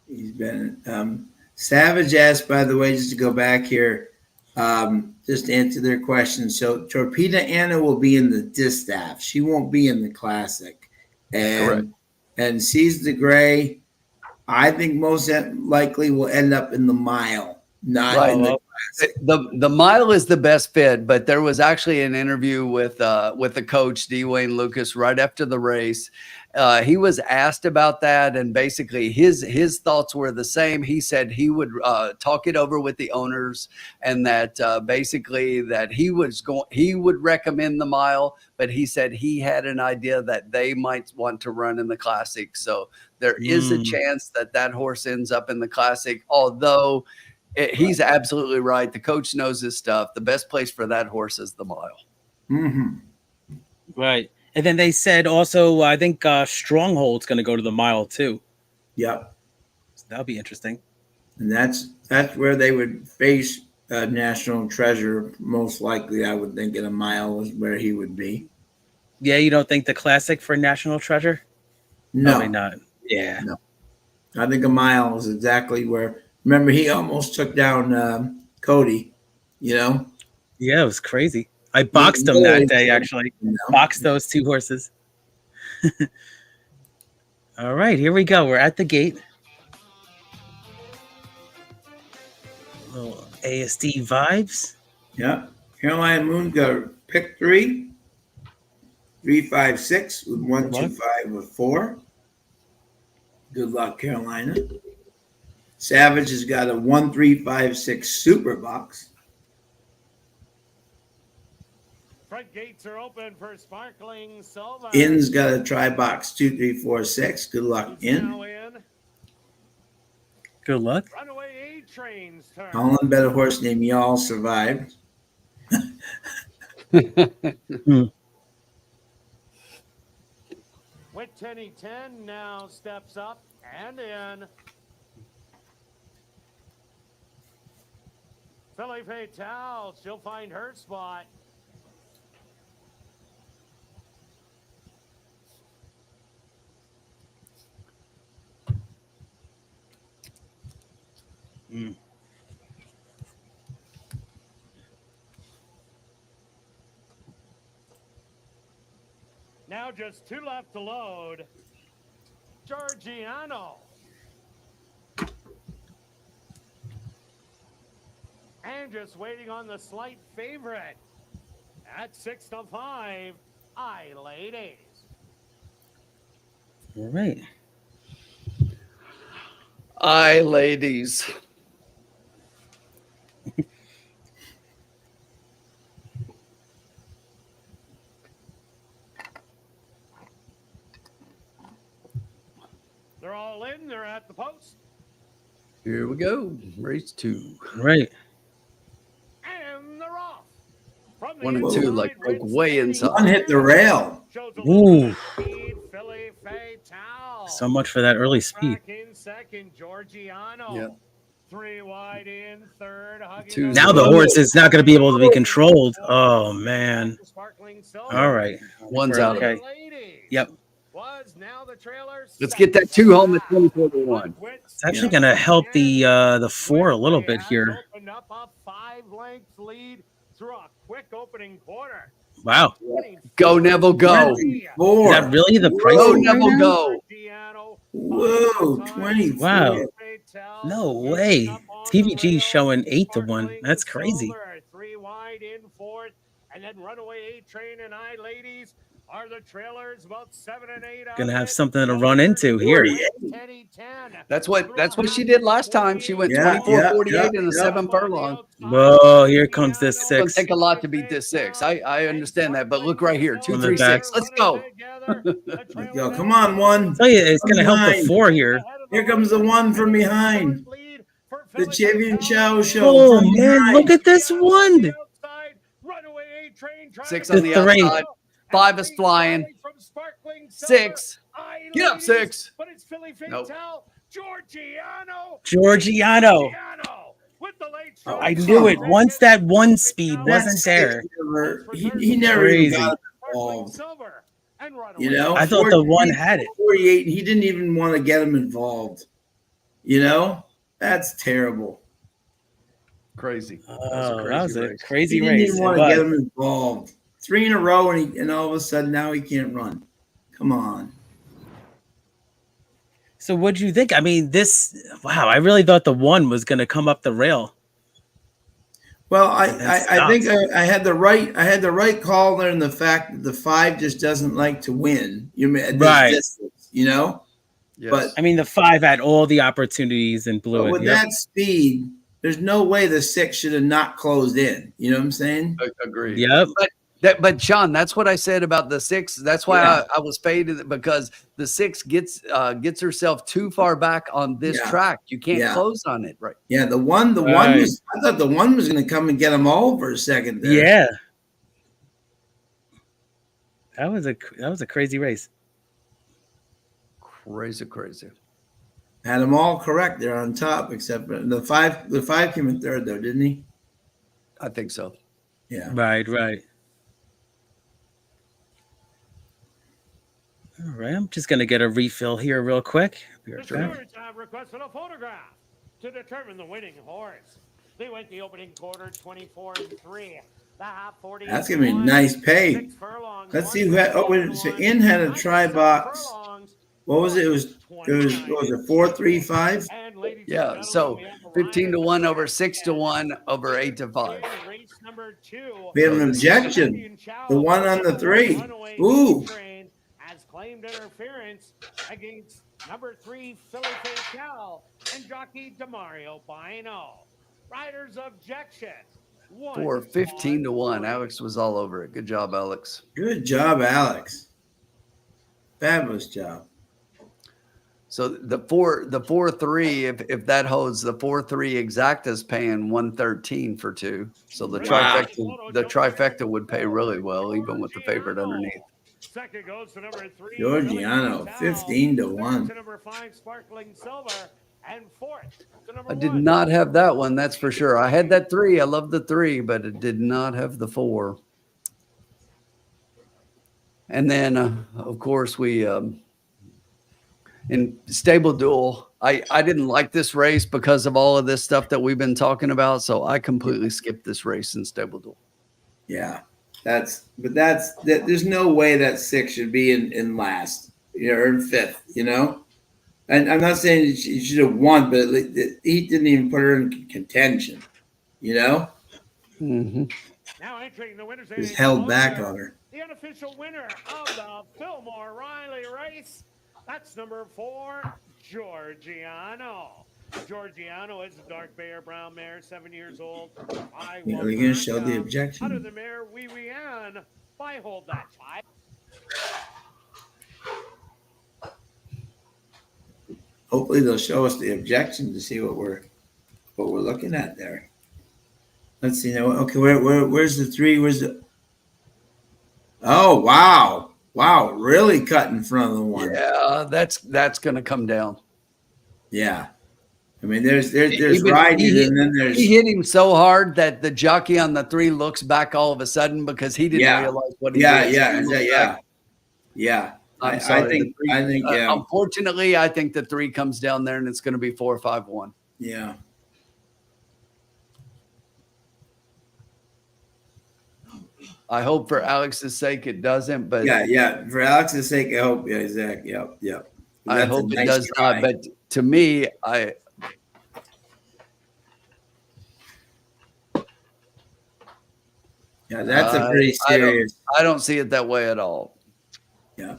He's been Savage asked, by the way, just to go back here, just to answer their question. So Torpedo Anna will be in the distaff. She won't be in the classic. And Seize the Gray, I think most likely will end up in the mile, not in the classic. The mile is the best fit, but there was actually an interview with the coach, D. Wayne Lucas, right after the race. He was asked about that, and basically his thoughts were the same. He said he would talk it over with the owners, and that basically that he would recommend the mile, but he said he had an idea that they might want to run in the classic. So there is a chance that horse ends up in the classic, although he's absolutely right. The coach knows his stuff. The best place for that horse is the mile. Mm-hmm. Right. And then they said also, I think Stronghold's going to go to the mile too. Yep. So that'll be interesting. And that's where they would face National Treasure. Most likely, I would think in a mile is where he would be. Yeah, you don't think the classic for National Treasure? No. Probably not. Yeah. No. I think a mile is exactly where. Remember, he almost took down Cody, Yeah, it was crazy. I boxed him that day, actually. Boxed those 2 horses. All right, here we go. We're at the gate. Little ASD vibes. Yeah. Carolina Moon got pick 3, 3, 5, 6 with 1, 2, 5 with 4. Good luck, Carolina. Savage has got a 1, 3, 5, 6 super box. Front gates are open for Sparkling Silver. In's got a try box 2, 3, 4, 6. Good luck, In. Good luck. Runaway A-Train's turn. Holland bet a horse named Y'all survived. With Tenny 10 now steps up and in. Philly Fatale, she'll find her spot. Now just 2 left to load. Georgiano. And just waiting on the slight favorite. At 6-5, ladies. All right. Ladies. They're all in. They're at the post. Here we go. Race 2. Right. And they're off. From the 1 and inside, 2 like Red way Standing inside. One hit the rail. shows a little Ooh. bit of speed, Philly Fatal. So much for that early speed. Back in second, Georgiano. Yeah. 3 wide in third. Hugging Two. Now the horse is not going to be able to be controlled. Oh, man. Sparkling Silver. All right. One's out of Okay. it. Ladies Yep. was now the trailer. Let's get that 2 home at 24-1. It's actually going to help the 4 a little bit here. Opened up a 5-length lead through a quick opening quarter. Wow. Go, Neville, go. 24. Is that really the price? Go, right Neville, now? go. Whoa, 24. Wow. No way. TVG showing 8-1. That's crazy. 3 wide in fourth, and then runaway 8 train and ladies are the trailers about 7 and 8. Gonna have something to run into here. That's what she did last time. She went Yeah, 24-48 in the yeah. 7 furlong. Whoa, here comes this It's gonna 6. take a lot to beat this 6. I understand that, but look right here, 2, On the 3, back. 6. Let's go. Let's go. Come on, 1. Tell you, it's gonna help the 4 here. Here comes the 1 from behind. The Chivian Chow show. Oh from man, behind. look at this one. 6 on the The 3. outside. 5 is flying. 6. Get up, 6. But it's Philly Nope. Fatal. Georgiano. With the late Oh, I knew it. Once that 1 speed wasn't there. He never even Crazy. got involved. You know, I thought the 1 had it. 48. He didn't even want to get him involved. You know, that's terrible. Crazy. Oh, that was a race. crazy He didn't race. even It want to get was. him involved. 3 in a row, and all of a sudden now he can't run. Come on. So what'd you think? I mean, wow, I really thought the 1 was gonna come up the rail. Well, And I think I had the right call there in the fact that the 5 just doesn't like to win. Right. Distance, you know. Yes. But I mean, the 5 had all the opportunities and blew But it. with Yep. that speed, there's no way the 6 should have not closed in. You know what I'm saying? Agreed. Yep. But Sean, that's what I said about the 6. That's why Yeah. I was faded, because the 6 gets herself too far back on this Yeah. track. You can't Yeah. close on it, right? Yeah, the one Right. was. I thought the 1 was going to come and get them all for a second there. Yeah. That was a crazy race. Crazy. Had them all correct there on top, except for the 5. The 5 came in third, though, didn't he? I think so. Yeah. Right. All right, I'm just gonna get a refill here real quick. Be The right back. stewards have requested a photograph to determine the winning horse. They went the opening quarter 24-3. The half 40. That's gonna be a nice pay. Let's see who had. Oh, wait, so In had a try box. What was it? It was what was it 4-3-5? Yeah. So 15-1 over 6-1 over 8-5. We have an objection. The 1 on the 3. Ooh. Has claimed interference against number 3 Philly Fatal and jockey Demario Bino. Riders objection. 15-1. Alex was all over it. Good job, Alex. Good job, Alex. Fabulous job. So the 4-3, if that holds, the 4-3 exacta's paying 113 for 2. So the trifecta would pay really well, even with the favorite underneath. Second goes to number 3. Georgiano, 15-1. To number 5, Sparkling Silver, and fourth to number I did 1. not have that one, that's for sure. I had that 3. I love the 3, but it did not have the 4. And then, of course, we in Stable Duel, I didn't like this race because of all of this stuff that we've been talking about, so I completely skipped this race in Stable Duel. Yeah. There's no way that 6 should be in last, or in 5th, And I'm not saying he should have won, but he didn't even put her in contention, Mm-hmm. Now entering the winners' Just held back on her. The unofficial winner of the Fillmore Riley race. That's number 4, Georgiano. Georgiano is a dark bear brown mare, 7 years old. Are you going to show the objection? Out of the mare, Wee Ann. By hold that 5. Hopefully they'll show us the objection to see what we're looking at there. Let's see now. Okay, where's the 3? Where's the? Oh wow! Really cut in front of the 1. Yeah, that's going to come down. Yeah, I mean there's riding, and then there's he hit him so hard that the jockey on the 3 looks back all of a sudden because he didn't realize what he did. Yeah. I think unfortunately, I think the 3 comes down there and it's going to be 4-5-1. Yeah. I hope for Alex's sake it doesn't, but yeah. For Alex's sake, I hope. Yeah, Zach. Yep. I hope it does not. But to me, that's a pretty serious. I don't see it that way at all. Yeah.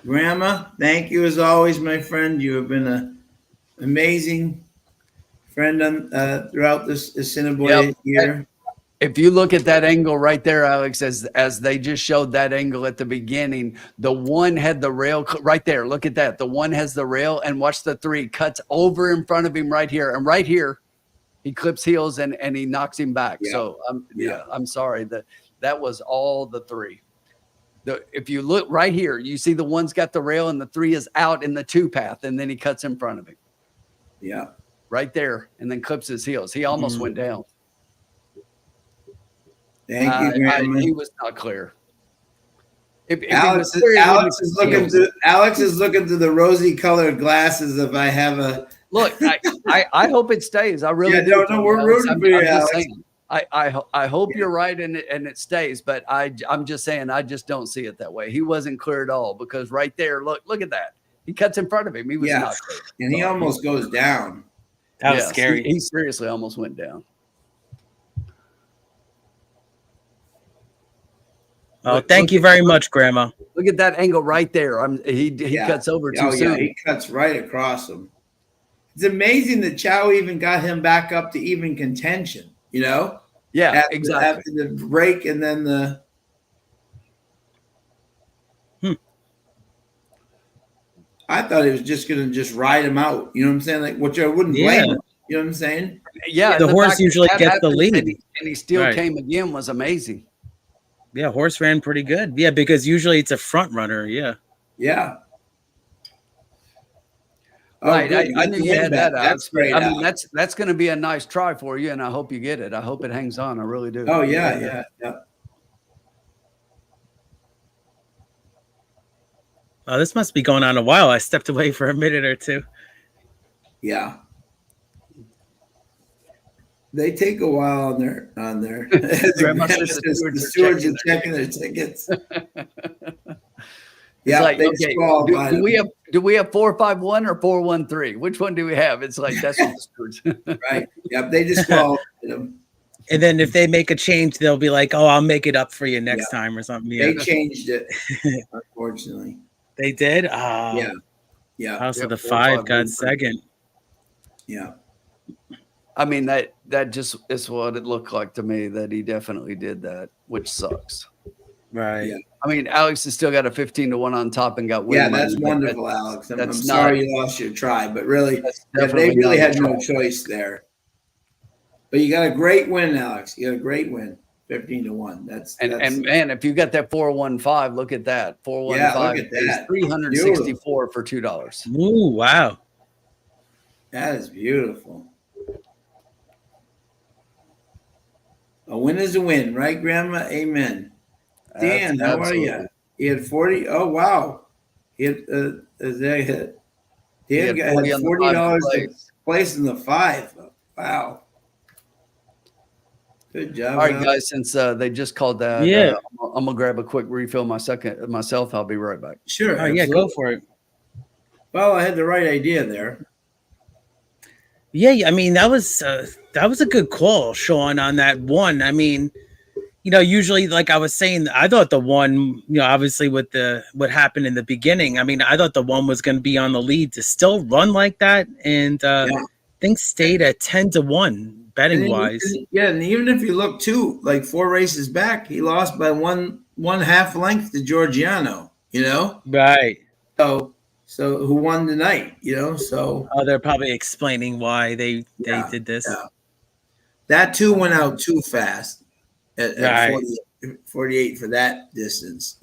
Grandma, thank you as always, my friend. You have been an amazing friend throughout this Assiniboia year. If you look at that angle right there, Alex, as they just showed that angle at the beginning, the 1 had the rail right there. Look at that. The 1 has the rail, and watch the 3 cuts over in front of him right here. And right here, he clips heels and he knocks him back. Yeah. So I'm sorry that was all the 3. If you look right here, you see the 1's got the rail and the 3 is out in the 2 path, and then he cuts in front of him. Yeah. Right there, and then clips his heels. He almost went down. Thank you, Grandma. He was not clear. Alex is looking through the rosy colored glasses. If I have a look, I hope it stays. I really do. No, we're rooting for you, Alex. Saying, I hope you're right and it stays, but I'm just saying I just don't see it that way. He wasn't clear at all because right there, look at that. He cuts in front of him. He was not clear. And he almost goes down. That was scary. He seriously almost went down. Oh, thank you very much, Grandma. Look at that angle right there. He cuts over too soon. He cuts right across him. It's amazing that Chow even got him back up to even contention, Yeah, exactly. After the break and then the I thought he was just going to just ride him out. You know what I'm saying? Like, which I wouldn't blame him. You know what I'm saying? Yeah. The horse usually gets the lead. And he still came again was amazing. Yeah, horse ran pretty good. Yeah, because usually it's a front runner. Yeah. Yeah. Right. I knew you had that. That's great. I mean, that's going to be a nice try for you, and I hope you get it. I hope it hangs on. I really do. Oh, yeah. Oh, this must be going on a while. I stepped away for a minute or two. Yeah. They take a while on their the stewards are checking their tickets. Yeah, like, do we have 451 or 413? Which one do we have? It's like that's what the stewards. Right. Yep. They disqualified them. And then if they make a change, they'll be like, "Oh, I'll make it up for you next time" or something. Yeah. They changed it, unfortunately. They did. Yeah. So the 5 got second. Yeah. I mean, that just is what it looked like to me, that he definitely did that, which sucks. Right. Yeah. I mean, Alex has still got a 15-1 on top and got win. Yeah, that's wonderful, Alex. I'm sorry you lost your try, but really, they really had no choice there. But you got a great win, Alex. You got a great win. 15-1. That's man, if you got that 415, look at that. 415 is 364 for $2. Ooh, wow. That is beautiful. A win is a win, right, Grandma? Amen. Dan, how are you? He had 40. Oh, wow. He had, Dan He He had had 40 on the $40 5 to place. place in the 5. Wow. Good job. All right, Al. guys, since they just called that, Yeah. I'm gonna grab a quick refill myself. I'll be right back. Sure. Oh yeah, absolutely. go for it. Well, I had the right idea there. Yeah, I mean that was a good call, Sean, on that one. I mean, usually, like I was saying, I thought the one, obviously with what happened in the beginning, I mean, I thought the one was going to be on the lead to still run like that, and things stayed at 10-1 betting wise. And even if you look too, like 4 races back, he lost by one half length to Giorgiano. Right. So who won the night? So They're probably explaining why they did this. yeah. That too went out too fast at Right. 48 for that distance.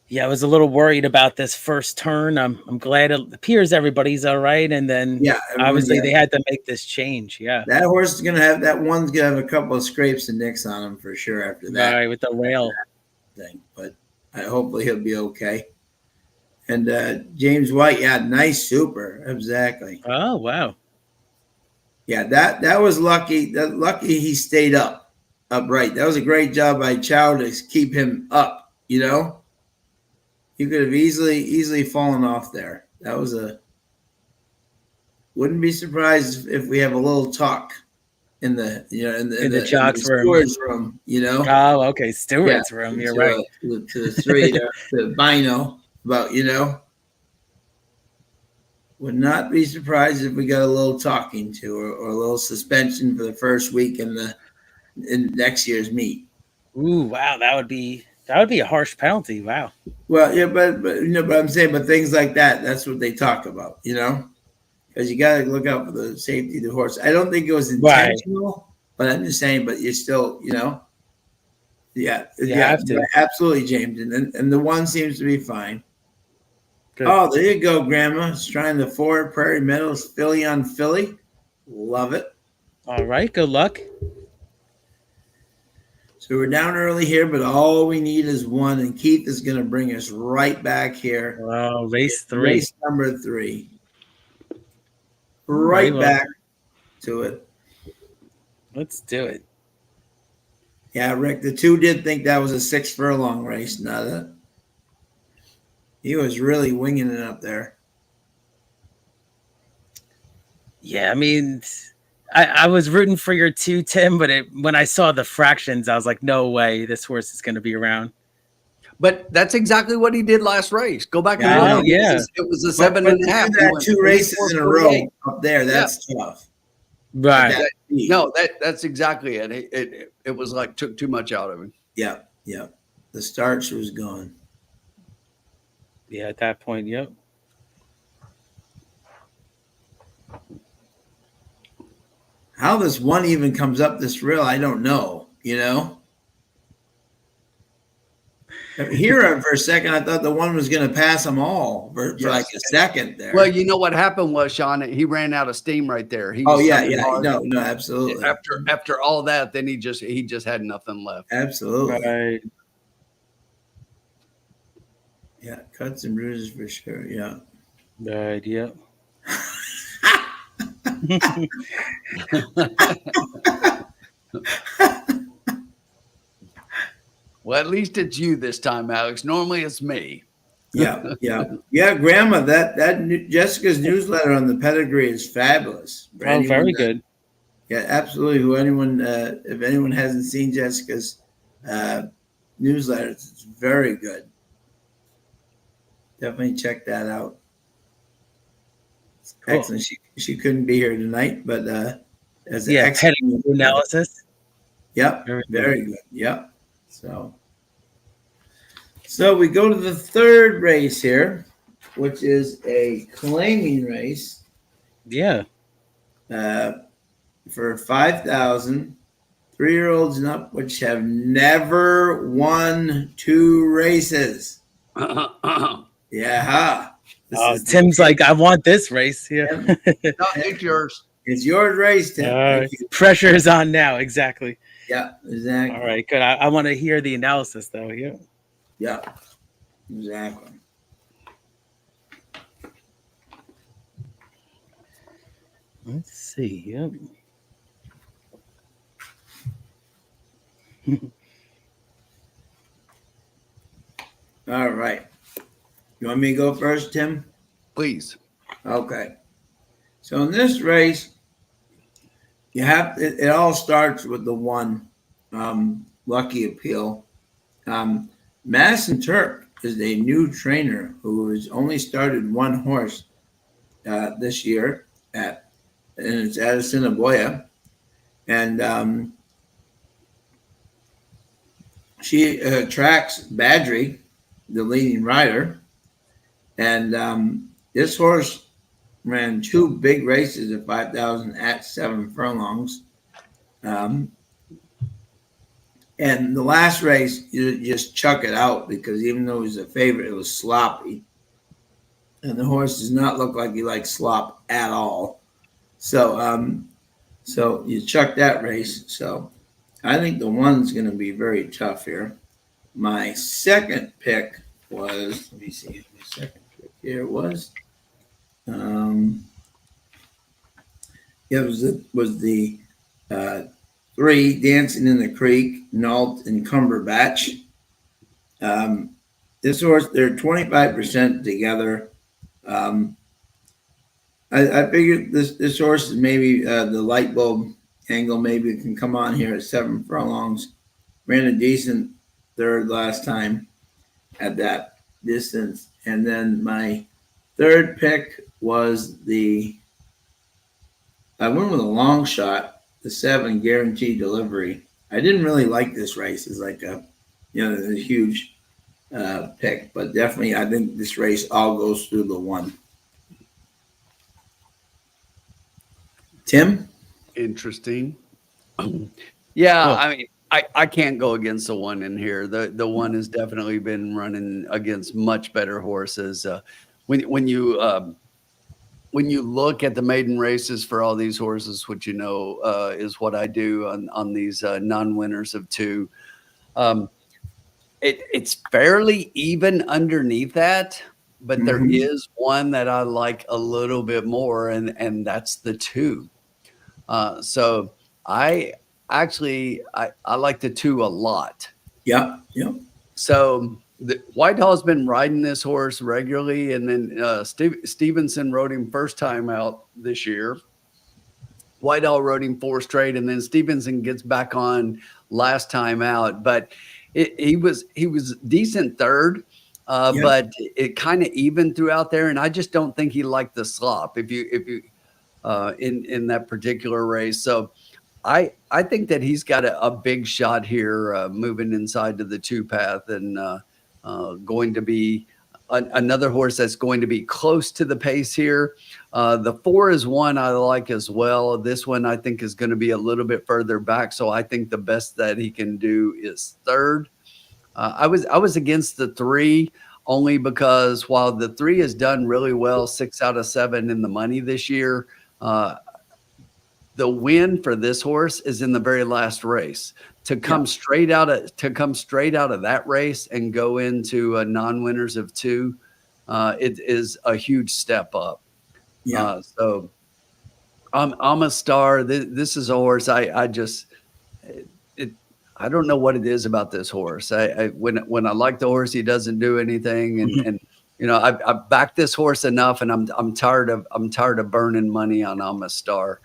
Yeah, I was a little worried about this first turn. I'm glad it appears everybody's all right, and then obviously they had to make this change. Yeah, that horse is gonna have a couple of scrapes and nicks on him for sure after that. Right, with the rail thing, but hopefully he'll be okay. And James White, nice super, exactly. Oh wow, yeah, that was lucky. Lucky he stayed upright. That was a great job by Chow to keep him up. You could have easily fallen off there. That was wouldn't be surprised if we have a little talk in the Chalk's room. Stewards room. Oh, okay, Stewards room. You're right. To the 3 to Bino about would not be surprised if we got a little talking to or a little suspension for the first week in next year's meet. Ooh, wow, that would be a harsh penalty. Wow. Well, yeah, but I'm saying, but things like that's what they talk about, because you got to look out for the safety of the horse. I don't think it was intentional, but I'm just saying, but you're still, yeah, have to. Absolutely, James, and the one seems to be fine. Good. Oh, there you go, Grandma. It's trying the 4 Prairie Meadows filly on filly. Love it. All right, good luck. So we're down early here, but all we need is 1, and Keith is going to bring us right back here. Oh, race 3. Race number 3. Right back to it. Let's do it. Yeah, Rick, the 2 did think that was a 6 furlong race. Not he was really winging it up there. Yeah, I mean, I was rooting for your 2, Tim, but when I saw the fractions, I was like, no way, this horse is going to be around. But that's exactly what he did last race. Go back and look. It was a 7.5. That 2 races in a row up there. That's tough. Right. No, that's exactly it. It was like took too much out of him. Yeah. The starch was gone. Yeah, at that point, yep. How this one even comes up this rail, I don't know. Here for a second, I thought the one was going to pass them all for like a second there. Well, you know what happened was, Sean, he ran out of steam right there. No, absolutely. After all that, then he just had nothing left. Absolutely. Right. Yeah, cuts and bruises for sure. Yeah. Right. Yep. Well, at least it's you this time, Alex. Normally it's me. Yeah. Grandma, that Jessica's newsletter on the pedigree is fabulous. Very good. Yeah, absolutely. If anyone hasn't seen Jessica's newsletter, it's very good. Definitely check that out. Cool. Excellent. She couldn't be here tonight, but as an excellent analysis. Yep, very good. Yep. So we go to the 3rd race here, which is a claiming race. Yeah. For 5,000, 3-year-olds and up, which have never won 2 races. Yeah. Tim's like, I want this race. Yeah. No, it's yours. It's your race, Tim. Pressure is on now. Exactly. Yeah, exactly. All right, good. I want to hear the analysis, though. Yeah. Yeah, exactly. Let's see. Yep. All right. You want me to go first, Tim? Please. Okay. So in this race, you have it all starts with the one Lucky Appeal. Madison Turk is a new trainer who has only started one horse this year and it's at Assiniboia, and she tracks Badri, the leading rider, and this horse ran two big races at 5,000 at 7 furlongs. And the last race, you just chuck it out because even though it was a favorite, it was sloppy. And the horse does not look like he likes slop at all. So so you chuck that race. So I think the one's going to be very tough here. My second pick was, let me see, my second pick here was, it was the 3 Dancing in the Creek, Nault and Cumberbatch. This horse, they're 25% together. I figured this horse is maybe the light bulb angle maybe can come on here at 7 furlongs. Ran a decent third last time at that distance. And then my third pick was I went with a long shot, the 7 Guaranteed Delivery. I didn't really like this race. It's like a huge pick, but definitely I think this race all goes through the 1. Tim? Interesting. Yeah, Oh. I mean, I can't go against the 1 in here. The 1 has definitely been running against much better horses. When you look at the maiden races for all these horses, which is what I do on these non-winners of 2, it's fairly even underneath that, but there is one that I like a little bit more, and that's the 2. So I like the 2 a lot. Yeah. So Whitehall's been riding this horse regularly, and then Stevenson rode him first time out this year. Whitehall rode him 4 straight, and then Stevenson gets back on last time out. But he was decent third, but it kind of evened throughout there, and I just don't think he liked the slop. If you in that particular race. So I think that he's got a big shot here moving inside to the 2 path and going to be another horse that's going to be close to the pace here. The 4 is one I like as well. This one I think is going to be a little bit further back. So I think the best that he can do is third. I was against the 3 only because while the 3 has done really well, 6 out of 7 in the money this year, the win for this horse is in the very last race. To come straight out of that race and go into non-winners of 2, it is a huge step up. So I'm a star. This is a horse. I don't know what it is about this horse. When I like the horse, he doesn't do anything, and I've backed this horse enough, and I'm tired of burning money on I'm a star.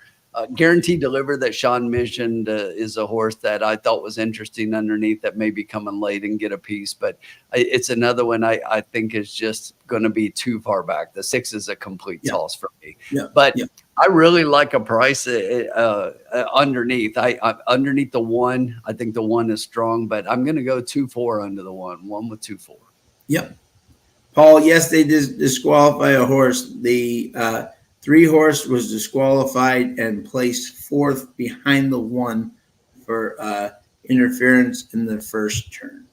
Guaranteed Deliver that Sean mentioned is a horse that I thought was interesting underneath that may be coming late and get a piece, but it's another one I think is just going to be too far back. The 6 is a complete toss for me. But I really like a price underneath. Underneath the 1, I think the 1 is strong, but I'm going to go 2-4 under the 1 with 2-4. Yep. Paul, yes, they did disqualify a horse. The 3 horse was disqualified and placed 4th behind the 1 for interference in the first turn.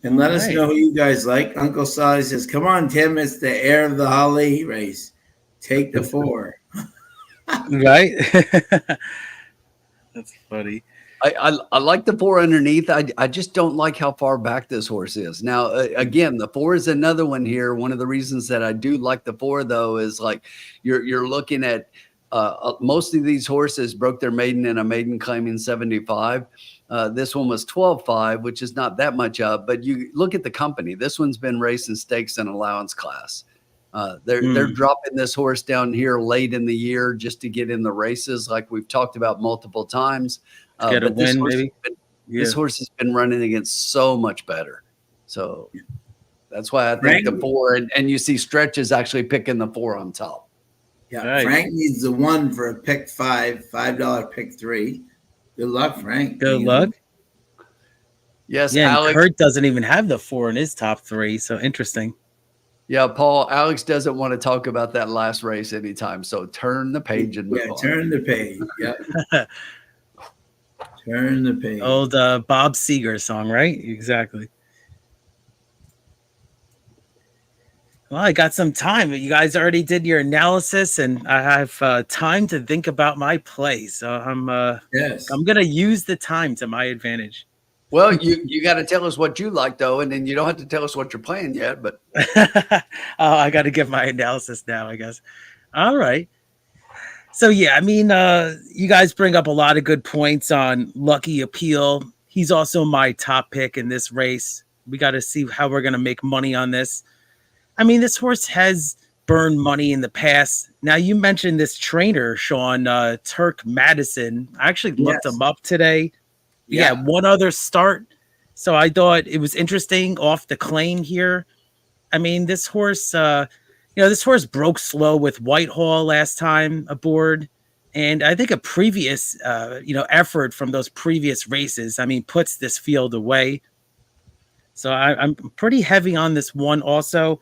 And let us know who you guys like. Uncle Sally says, come on, Tim, it's the heir of the Holly race. Take the 4. Right? That's funny. I like the 4 underneath. I just don't like how far back this horse is. Now, again, the 4 is another one here. One of the reasons that I do like the 4, though, is like you're looking at most of these horses broke their maiden in a maiden claiming 75. This one was 12.5, which is not that much up. But you look at the company. This one's been racing stakes and allowance class. They're dropping this horse down here late in the year just to get in the races, like we've talked about multiple times. Get a win, maybe. This horse has been running against so much better. So that's why I think the 4, and you see Stretch is actually picking the 4 on top. Yeah, Right. Frank needs the 1 for a pick $5 pick 3. Good luck, Frank. Good luck. Yes, Yeah, Alex. Kurt doesn't even have the 4 in his top 3, so interesting. Yeah, Paul, Alex doesn't want to talk about that last race anytime. So turn the page and move on. Turn the page. Yeah. Turn the page. Old Bob Seger song, right? Exactly. Well, I got some time. You guys already did your analysis, and I have time to think about my play. So I'm going to use the time to my advantage. Well, you got to tell us what you like, though, and then you don't have to tell us what you're playing yet. But I got to give my analysis now, I guess. All right. So, yeah, I mean, you guys bring up a lot of good points on Lucky Appeal. He's also my top pick in this race. We got to see how we're going to make money on this. I mean, this horse has burned money in the past. Now, you mentioned this trainer, Sean, Turk Madison. I actually looked him up today. Yeah, one other start. So I thought it was interesting off the claim here. I mean, this horse, this horse broke slow with Whitehall last time aboard. And I think a previous, effort from those previous races, I mean, puts this field away. So I'm pretty heavy on this one also.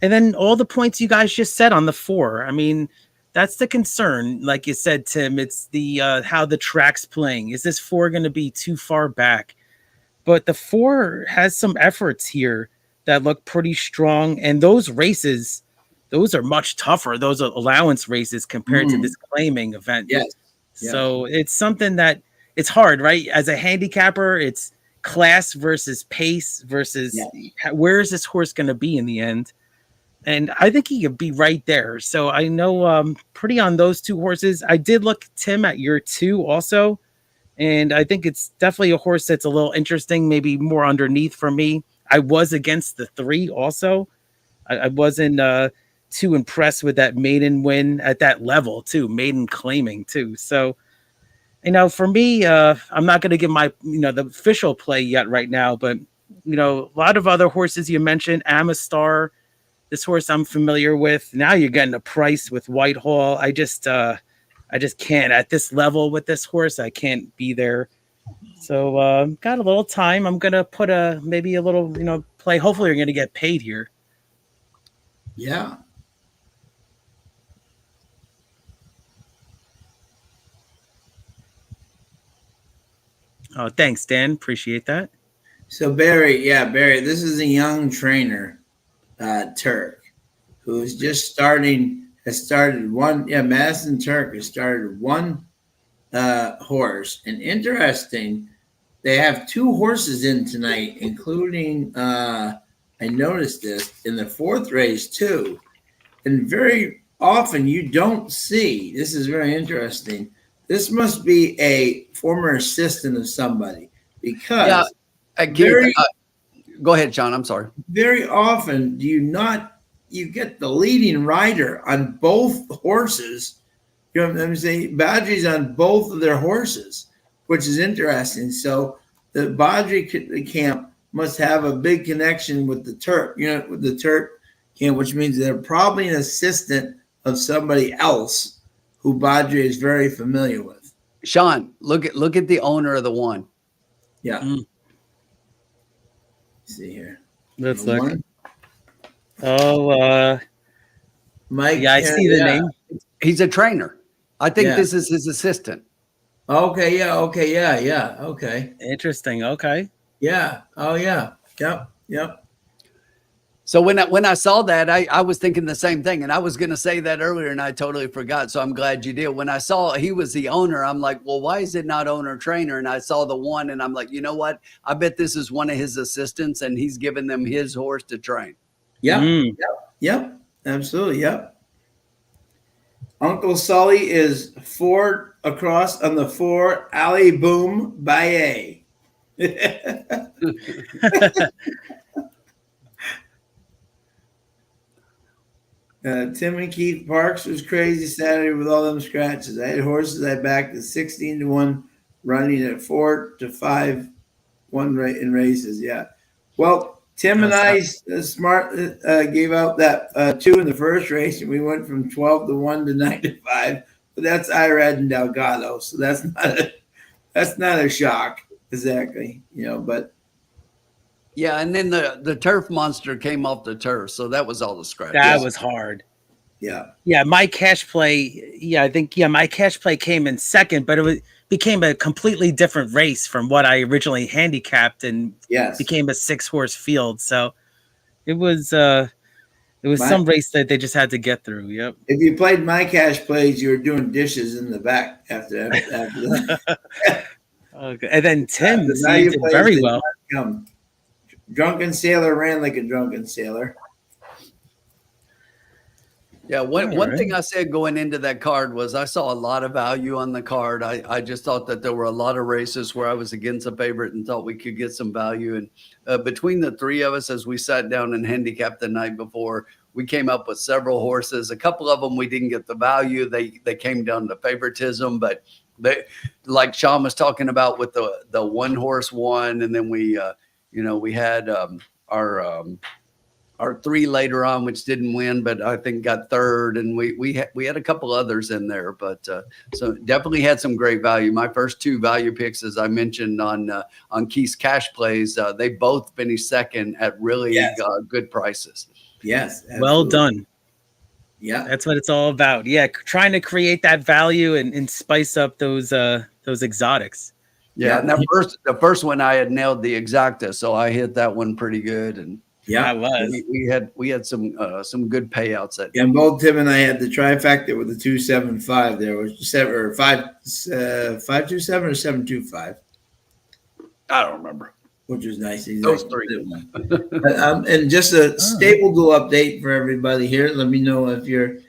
And then all the points you guys just said on the 4. I mean, that's the concern. Like you said, Tim, it's the how the track's playing. Is this 4 going to be too far back? But the 4 has some efforts here that look pretty strong. And those races, those are much tougher. Those are allowance races compared to this claiming event. Yes. So it's something that it's hard, right? As a handicapper, it's class versus pace versus where is this horse going to be in the end? And I think he could be right there. So I know pretty on those 2 horses. I did look, Tim, at your 2 also. And I think it's definitely a horse that's a little interesting, maybe more underneath for me. I was against the 3 also. I wasn't too impressed with that maiden win at that level, too. Maiden claiming, too. So, for me, I'm not going to give my, the official play yet right now. But, a lot of other horses you mentioned, Amistar, this horse I'm familiar with. Now you're getting a price with Whitehall. I just can't at this level with this horse. I can't be there. So got a little time. I'm gonna put maybe a little play. Hopefully you're gonna get paid here. Yeah. Oh, thanks, Dan. Appreciate that. So Barry, this is a young trainer. Turk, who's just has started one. Yeah, Madison Turk has started one horse. And interesting, they have 2 horses in tonight, including, I noticed this, in the 4th race too. And very often you don't see, this is very interesting, this must be a former assistant of somebody because go ahead, Sean. I'm sorry. Very often you get the leading rider on both horses. You know what I'm saying? Badgie's on both of their horses, which is interesting. So the Badgie camp must have a big connection with the Turk, with the Turk camp, which means they're probably an assistant of somebody else who Badgie is very familiar with. Sean, look at the owner of the 1. Yeah. See here. Let's look. Oh, Mike. Yeah, I see the name. He's a trainer. I think this is his assistant. Okay. Yeah. Okay. Yeah. Okay. Interesting. Okay. Yeah. Oh, yeah. Yep. So when I saw that, I was thinking the same thing, and I was going to say that earlier, and I totally forgot. So I'm glad you did. When I saw he was the owner, I'm like, well, why is it not owner trainer? And I saw the one, and I'm like, you know what? I bet this is one of his assistants, and he's giving them his horse to train. Yep, yep, absolutely, yep. Uncle Sully is 4 across on the 4 Alley Boom Baye. Tim and Keith Parks was crazy Saturday with all them scratches. I had horses I backed at 16-1, running at 4-5, one in races. Yeah. Well, Tim and I smart gave out that 2 in the first race, and we went from 12-1 to 9-5. But that's Irad and Delgado, so that's not a shock exactly, but. Yeah, and then the turf monster came off the turf, so that was all the scratch. That was hard. Yeah, my cash play. Yeah, I think my cash play came in second, but became a completely different race from what I originally handicapped, and became a 6-horse field. So it was some race that they just had to get through. Yep. If you played my cash plays, you were doing dishes in the back after that. Okay, and then Tim did very well. Drunken Sailor ran like a drunken sailor. Yeah, one thing I said going into that card was I saw a lot of value on the card. I just thought that there were a lot of races where I was against a favorite and thought we could get some value. And between the three of us, as we sat down and handicapped the night before, we came up with several horses. A couple of them we didn't get the value. They came down to favoritism, but they, like Sean was talking about with the one horse one, and then we had our 3 later on, which didn't win, but I think got third, and we had a couple others in there, but so definitely had some great value. My first 2 value picks, as I mentioned on Keith's cash plays, they both finished second at really good prices. Yes, absolutely. Well done. Yeah, that's what it's all about. Yeah, trying to create that value and spice up those exotics. Yeah, and the first one I had nailed the exacta, so I hit that one pretty good, and I was. We had some good payouts that. Yeah, and both Tim and I had the trifecta with the 275 there, which 527 or 725. I don't remember. Which was nice. Those 3. And just a stable duel update for everybody here. Let me know if you're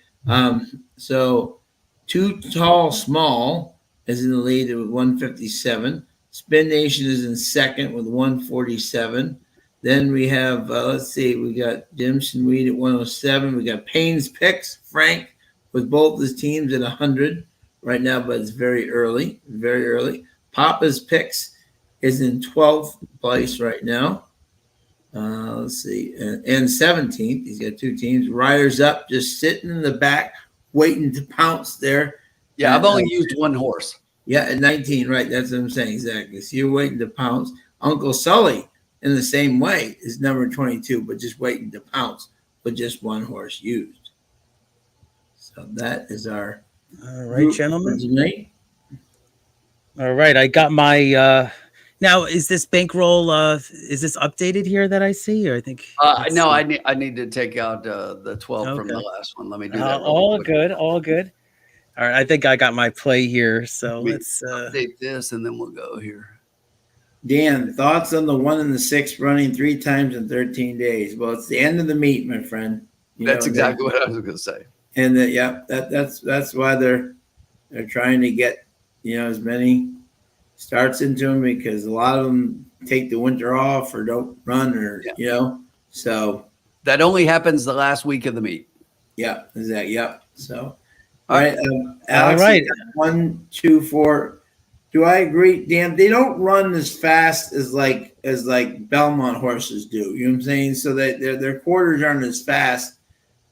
so Too Tall Small is in the lead with 157. Spin Nation is in second with 147. Then we have, we got Dimson Weed at 107. We got Payne's Picks, Frank, with both his teams at 100 right now, but it's very early. Papa's Picks is in 12th place right now. And 17th. He's got 2 teams. Riders Up just sitting in the back, waiting to pounce there. Yeah, I've only used 1 horse. Yeah, at 19, right. That's what I'm saying, exactly. So you're waiting to pounce. Uncle Sully, in the same way, is number 22, but just waiting to pounce with just 1 horse used. So that is our all right, gentlemen. Tonight. All right, I got my now is this bankroll is this updated here that I see, or I think no, I need to take out the 12 from the last one. Let me do that. All good. All right, I think I got my play here, so let's update this and then we'll go here. Dan, thoughts on the 1 and the 6 running 3 times in 13 days? Well, it's the end of the meet, my friend. That's exactly what I was going to say. And that's why they're trying to get as many starts into them, because a lot of them take the winter off or don't run so that only happens the last week of the meet. Yeah, exactly. Yep. So all right, Alex, all right. 1, 2, 4. Do I agree, Dan? They don't run as fast as like Belmont horses do. You know what I'm saying? So that their quarters aren't as fast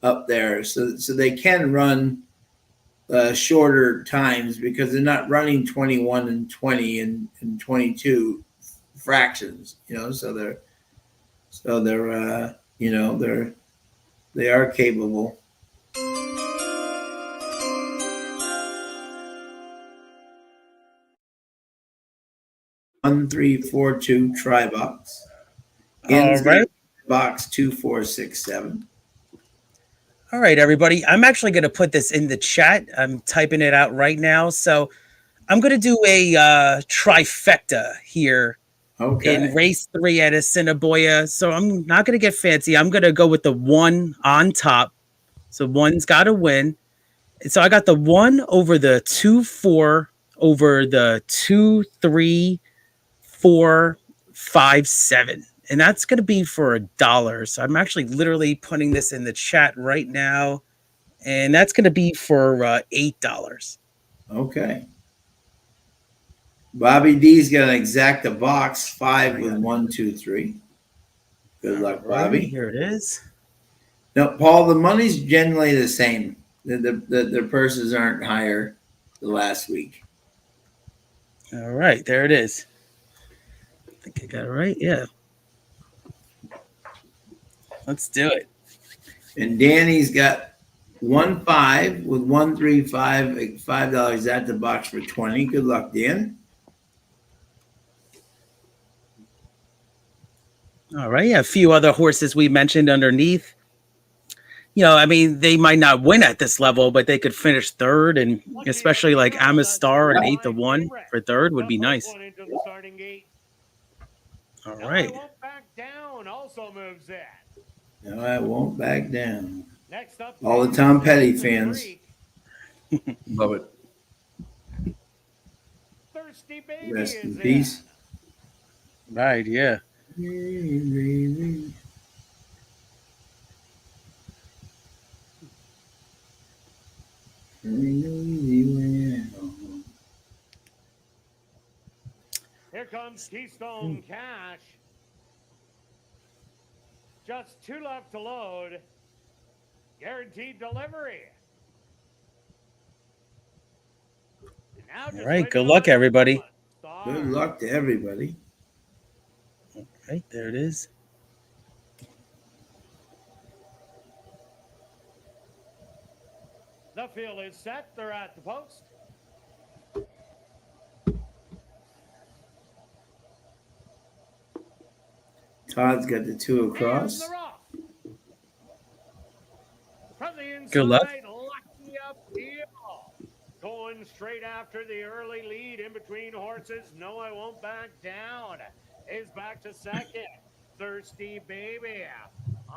up there. So they can run shorter times because they're not running 21 and 20 and 22 fractions. So they are capable. 1, 3, 4, 2 try box. All right. box 2467. All right, everybody. I'm actually going to put this in the chat. I'm typing it out right now. So I'm going to do a trifecta here Okay. in race 3 at Assiniboia. So I'm not going to get fancy. I'm going to go with the 1 on top. So 1's got to win. And so I got the 1 over the 2-4 over the 2-3-4-5-7. And that's going to be for $1. So I'm actually literally putting this in the chat right now. And that's going to be for $8. Okay. Bobby D's going to exact a box 5 with 1, 2, 3. Good luck, Bobby. Here it is. Now, Paul, the money's generally the same. The purses aren't higher the last week. All right, there it is. I think I got it right. Yeah. Let's do it. And Danny's got 1 5 with 1 3 5 $5 at the box for 20. Good luck, Dan. All right. Yeah, a few other horses we mentioned underneath. You know, I mean, they might not win at this level, but they could finish third, and especially like Amistar and 8-1 for third would be nice. All right. Back down also moves in. No, I won't back down. Next up, all the Tom Petty fans. Love it. Thirsty Baby Rest in peace. Right, yeah. Here comes Keystone Cash. Just 2 left to load. Guaranteed delivery. All right, good luck, everybody. Good luck to everybody. All right, there it is. The field is set. They're at the post. Todd's got the 2 across. Good luck. Lucky appeal. Going straight after the early lead in between horses. No, I won't back down. Is back to second. Thirsty Baby.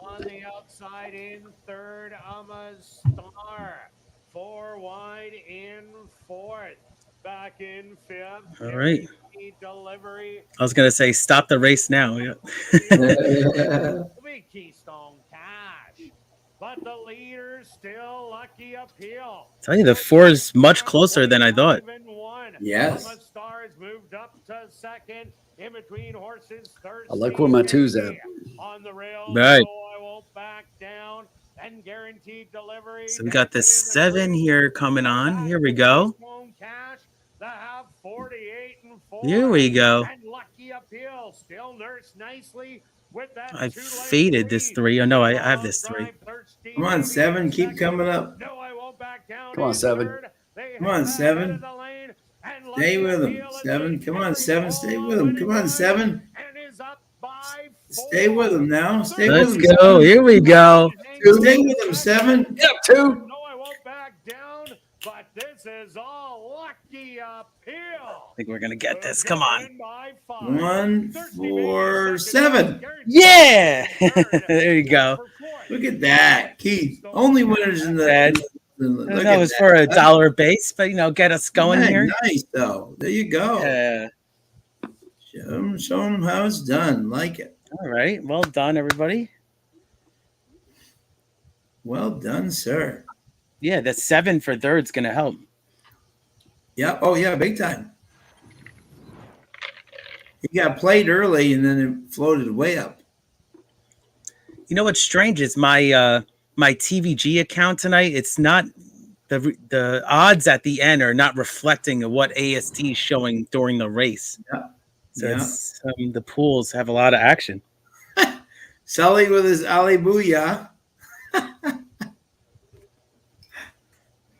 On the outside in third, Amistar. 4 wide in fourth. Back in fifth. All right. Delivery. I was going to say, stop the race now. Yeah. Keystone Cash. But the leader still Lucky Appeal. Tell you, the 4 is much closer than I thought. Yes. Stars moved up to second. In between horses, I like where my 2's at. On the rail, right. So I won't back down. And guaranteed delivery. So we got the 7 here coming on. Here we go. Cash, the half 48 and 4. Here we go. And Lucky Appeal still nursed nicely with that. I faded this 3. Oh, no, I have this 3. Come on, 7. Keep coming up. No, I won't back down. Come on, 7. Come on, 7. Stay with him, 7. Come on, 7. Stay with him. Come on, 7. Stay with him now. Stay with him. Let's go. Here we go. Stay with him, 7. Yep, 2. No, I won't back down, but this is all Lucky Appeal. I think we're going to get this. Come on. 1 4 7. Yeah. There you go. Look at that, Keith. Only winners in the. That was for $1 base, but, you know, get us going here. Nice, though. There you go. Yeah. Show them how it's done. Like it. All right. Well done, everybody. Well done, sir. Yeah, the 7 for third's going to help. Yeah. Oh, yeah, big time. He got played early, and then it floated way up. You know what's strange is my my TVG account tonight. It's not the odds at the end are not reflecting of what AST is showing during the race. Yeah. So it's, the pools have a lot of action. Sully with his Ali Booyah.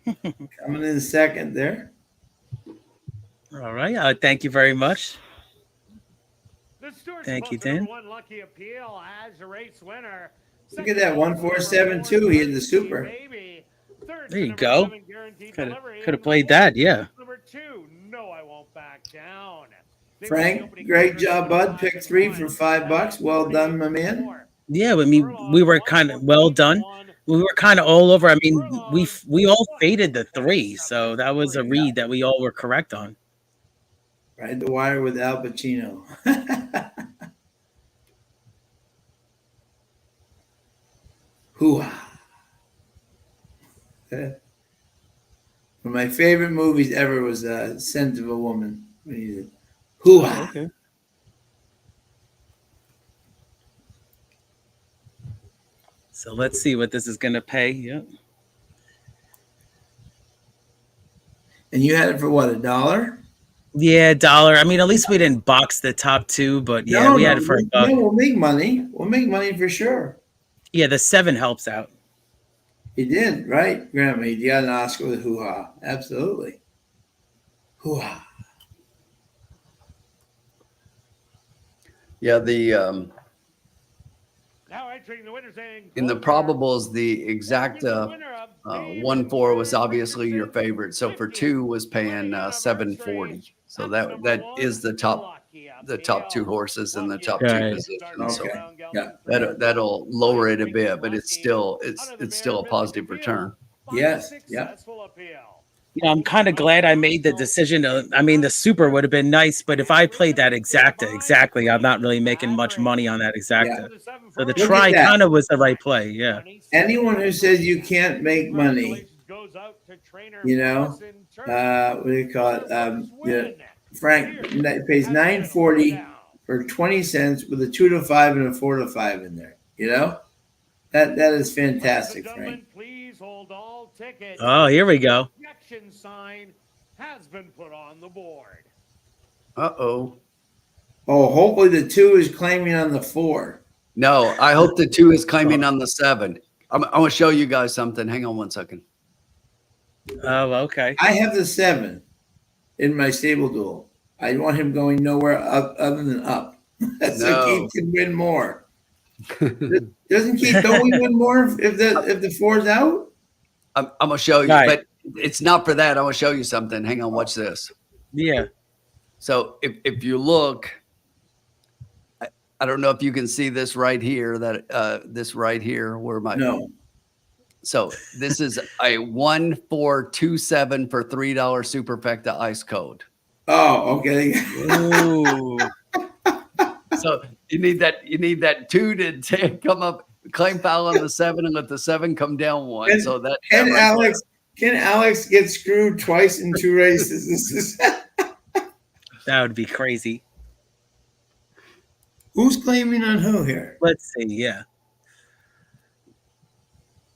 Coming in second there. All right. Thank you very much. The Stewart's Thank you, Club, the Dan. #1 lucky appeal as a race winner. Look at that 147-2. He had the super. Baby. Third There to you number go. 7, guaranteed Could delivery. have And played fourth, that, yeah. Number 2, No, I Won't Back Down. They were the Frank, opening great quarters job, of bud. 5 Pick and 3 1. for $5. Well done, my man. Yeah, I mean, we were kind of well done. We were kind of all over. I mean, we all faded the 3, so that was a read that we all were correct on. Ride the wire with Al Pacino. Hoo-ha. One of my favorite movies ever was Scent of a Woman. When he did hoo-ha. Okay. So let's see what this is going to pay. Yep. And you had it for what, $1? Yeah, $1. I mean, at least we didn't box the top 2, but yeah, we had it for $1. No, we'll make money. We'll make money for sure. Yeah, the 7 helps out. He did, right, Grandma? He got an Oscar with hoo-ha. Absolutely. Hoo-ha. Yeah, the Now entering the winners in the probables, the exact 1-4 was obviously your favorite. So for 2 was paying 740. So that is the top 2 horses in the top 2 Right. positions. So Okay. Yeah. that'll lower it a bit, but it's still a positive return. Yes. Yeah. You know, I'm kind of glad I made the decision. I mean, the super would have been nice, but if I played that exactly, I'm not really making much money on that exacta. So the Look try at that. kind of was the right play. Yeah. Anyone who says you can't make money, you know, what do you call it? Yeah, Frank pays $9.40 for 20 cents with a 2 to 5 and a 4 to 5 in there. You know, that is fantastic, Frank. Please hold all tickets. Oh, here we go. Objection sign has been put on the board. Uh-oh. Oh, hopefully the 2 is claiming on the 4. No, I hope the 2 is claiming on the 7. I'm going to show you guys something. Hang on one second. Oh, okay. I have the 7 in my stable duel. I want him going nowhere other than up. So Keith can win more. Doesn't Keith? Don't we win more if the 4's out? I'm going to show you, Right. but it's not for that. I'm going to show you something. Hang on, watch this. Yeah. So if you look, I don't know if you can see this right here. This right here, where my No. So this is a 1427 for $3 superfecta ice code. Oh, okay. Ooh. So you need that 2 to come up, claim foul on the 7, and let the 7 come down 1. And- So that Can right Alex? Can Alex get screwed twice in 2 races? This is That would be crazy. who's claiming on who here? Let's see. Yeah.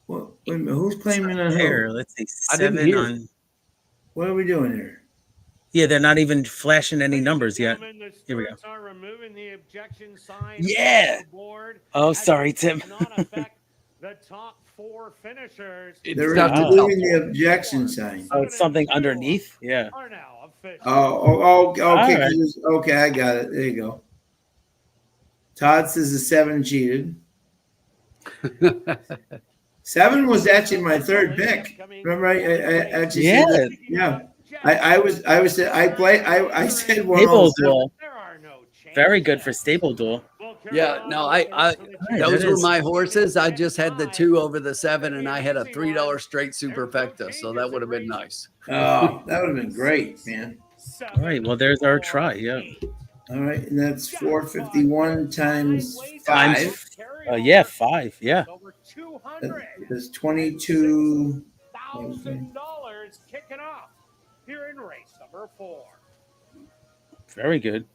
Well, wait a minute, who's claiming on Here, who? let's see. I didn't 7 hear. on. What are we doing here? Yeah, they're not even flashing any numbers yet. Gentlemen, the Here we go. Stewarts are removing the objection sign Yeah. off the board, Oh, as sorry, it does Tim. not affect the top 4 finishers. It's They're not the top removing the 4. objection sign. Oh, it's something underneath. Yeah. Are now official. Oh, okay. right. Okay, I got it. There you go. Todd says the 7 cheated. 7 was actually my 3rd pick. Remember, I actually said that. Yeah. I said one. Stable duel. There are no changes. Very good for stable duel. Yeah, no, those were my horses. I just had the 2 over the 7, and I had a $3 straight superfecta, so that would have been nice. Oh, that would have been great, man. All right. Well, there's our try. Yeah. All right, and that's 451 times 5. Times- Yeah, 5. Yeah. Over 200. That's 22. $1,000 kicking off here in race number 4. Very good.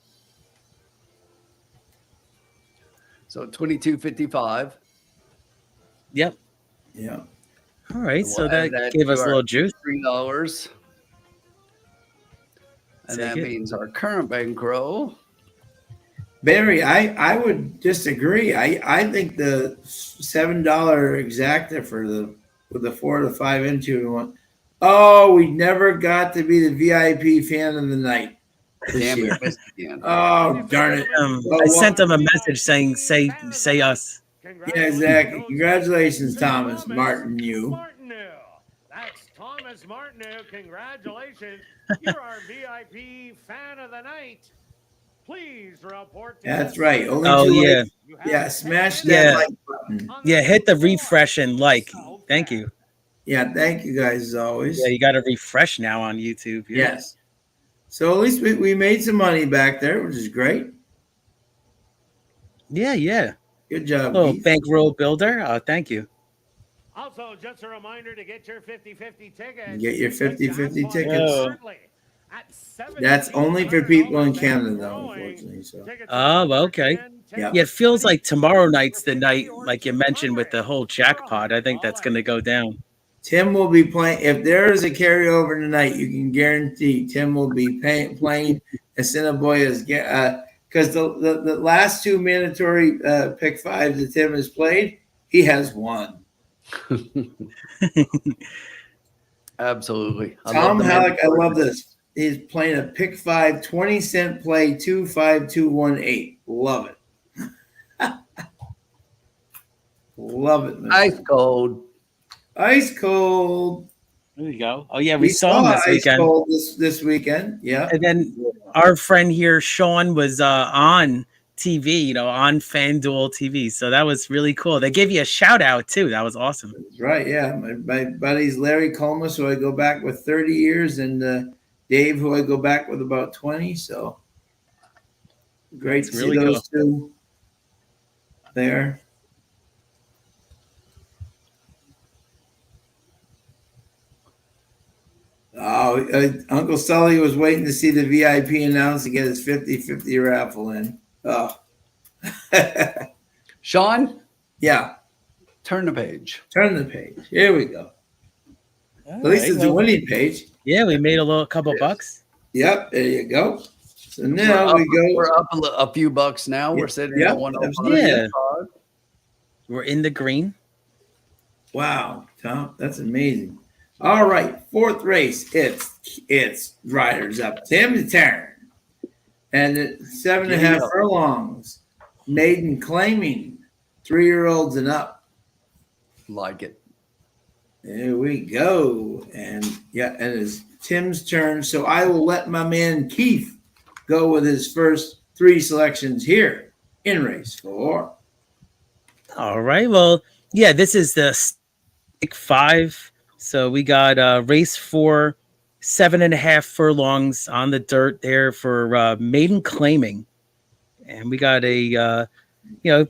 So 22.55. Yep. Yeah. All right. So We'll add that gave to us a our little juice. $3. And Take that it. means our current bankroll. Barry, I would disagree. I think the $7 exacta with the 4 to 5 into 1. Oh, we never got to be the VIP fan of the night. this Damn, year. it missed again. Oh, darn it. I sent him a message saying, say us. Yeah, exactly. Congratulations, Thomas Martineau. That's Thomas Martineau. Congratulations. You're our VIP fan of the night. Please report to That's right. Only Oh, two yeah. likes. Yeah, smash that Yeah. like button. Yeah, hit the refresh and like. Thank you. Yeah, thank you guys as always. Yeah, you got to refresh now on YouTube. Yeah. Yes. So at least we made some money back there, which is great. Yeah, yeah. Good job, Oh, Keith. bankroll builder. Oh, thank you. Also, just a reminder to get your 50-50 tickets. Get your 50-50 tickets. Oh. That's only for people in Canada, though, unfortunately. So. Oh, okay. Yeah. Yeah, it feels like tomorrow night's the night, like you mentioned, with the whole jackpot. I think that's going to go down. Tim will be playing. If there is a carryover tonight, you can guarantee Tim will be playing Assiniboia's. Because the last two mandatory pick fives that Tim has played, he has won. Absolutely. Tom Halleck, I love this. He's playing a pick five, 20-cent play, 25218. Love it. Love it. Ice cold. Ice cold. There you go. Oh, yeah, we saw him this Ice weekend. Cold this weekend. Yeah. And then our friend here, Sean, was on TV, on FanDuel TV. So that was really cool. They gave you a shout out, too. That was awesome. That's right. Yeah. My buddies, Larry Comas, who I go back with 30 years, and Dave, who I go back with about 20. So great to see those two there. Oh, Uncle Sully was waiting to see the VIP announced to get his 50-50 raffle in. Oh. Sean? Yeah. Turn the page. Turn the page. Here we go. At least it's a winning page. Yeah, we made a couple bucks. Yep, there you go. So now we're up a few bucks now. We're sitting at 105. Yeah. We're in the green. Wow, Tom, that's amazing. All right, fourth race. It's riders up. Tim's turn. And it's 7.5 furlongs. Maiden claiming 3-year-olds and up. Like it. There we go. And it's Tim's turn. So I will let my man Keith go with his first 3 selections here in race 4. All right. Well, yeah, this is the stick 5. So we got race 4, 7.5 furlongs on the dirt there for maiden claiming. And we got a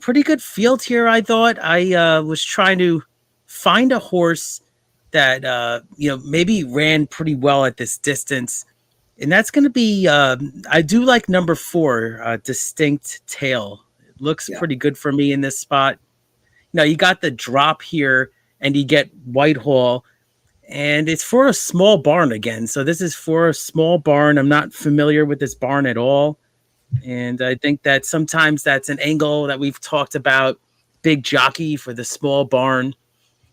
pretty good field here, I thought. I was trying to find a horse that, maybe ran pretty well at this distance. And that's going to be, I do like number 4, Distinct Tail. It looks pretty good for me in this spot. Now, you got the drop here, and you get Whitehall. And it's for a small barn again. So this is for a small barn. I'm not familiar with this barn at all. And I think that sometimes that's an angle that we've talked about. Big jockey for the small barn.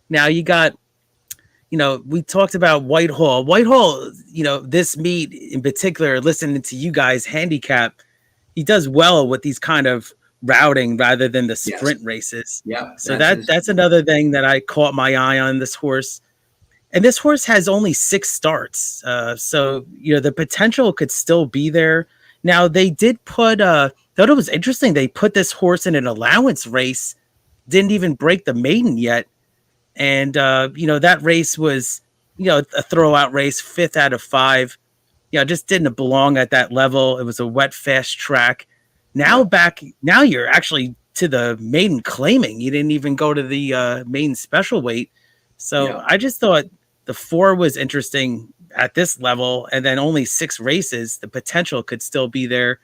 Now you got, we talked about Whitehall. Whitehall, this meet in particular, listening to you guys, handicap, he does well with these kind of routing rather than the sprint races. Yeah. So that's another thing that I caught my eye on this horse. And this horse has only 6 starts. So, the potential could still be there. Now, they did put, thought it was interesting, they put this horse in an allowance race, didn't even break the maiden yet. And, that race was, a throwout race, 5th out of 5. Just didn't belong at that level. It was a wet, fast track. Now you're actually to the maiden claiming. You didn't even go to the maiden special weight. So I just thought the 4 was interesting at this level, and then only 6 races. The potential could still be there.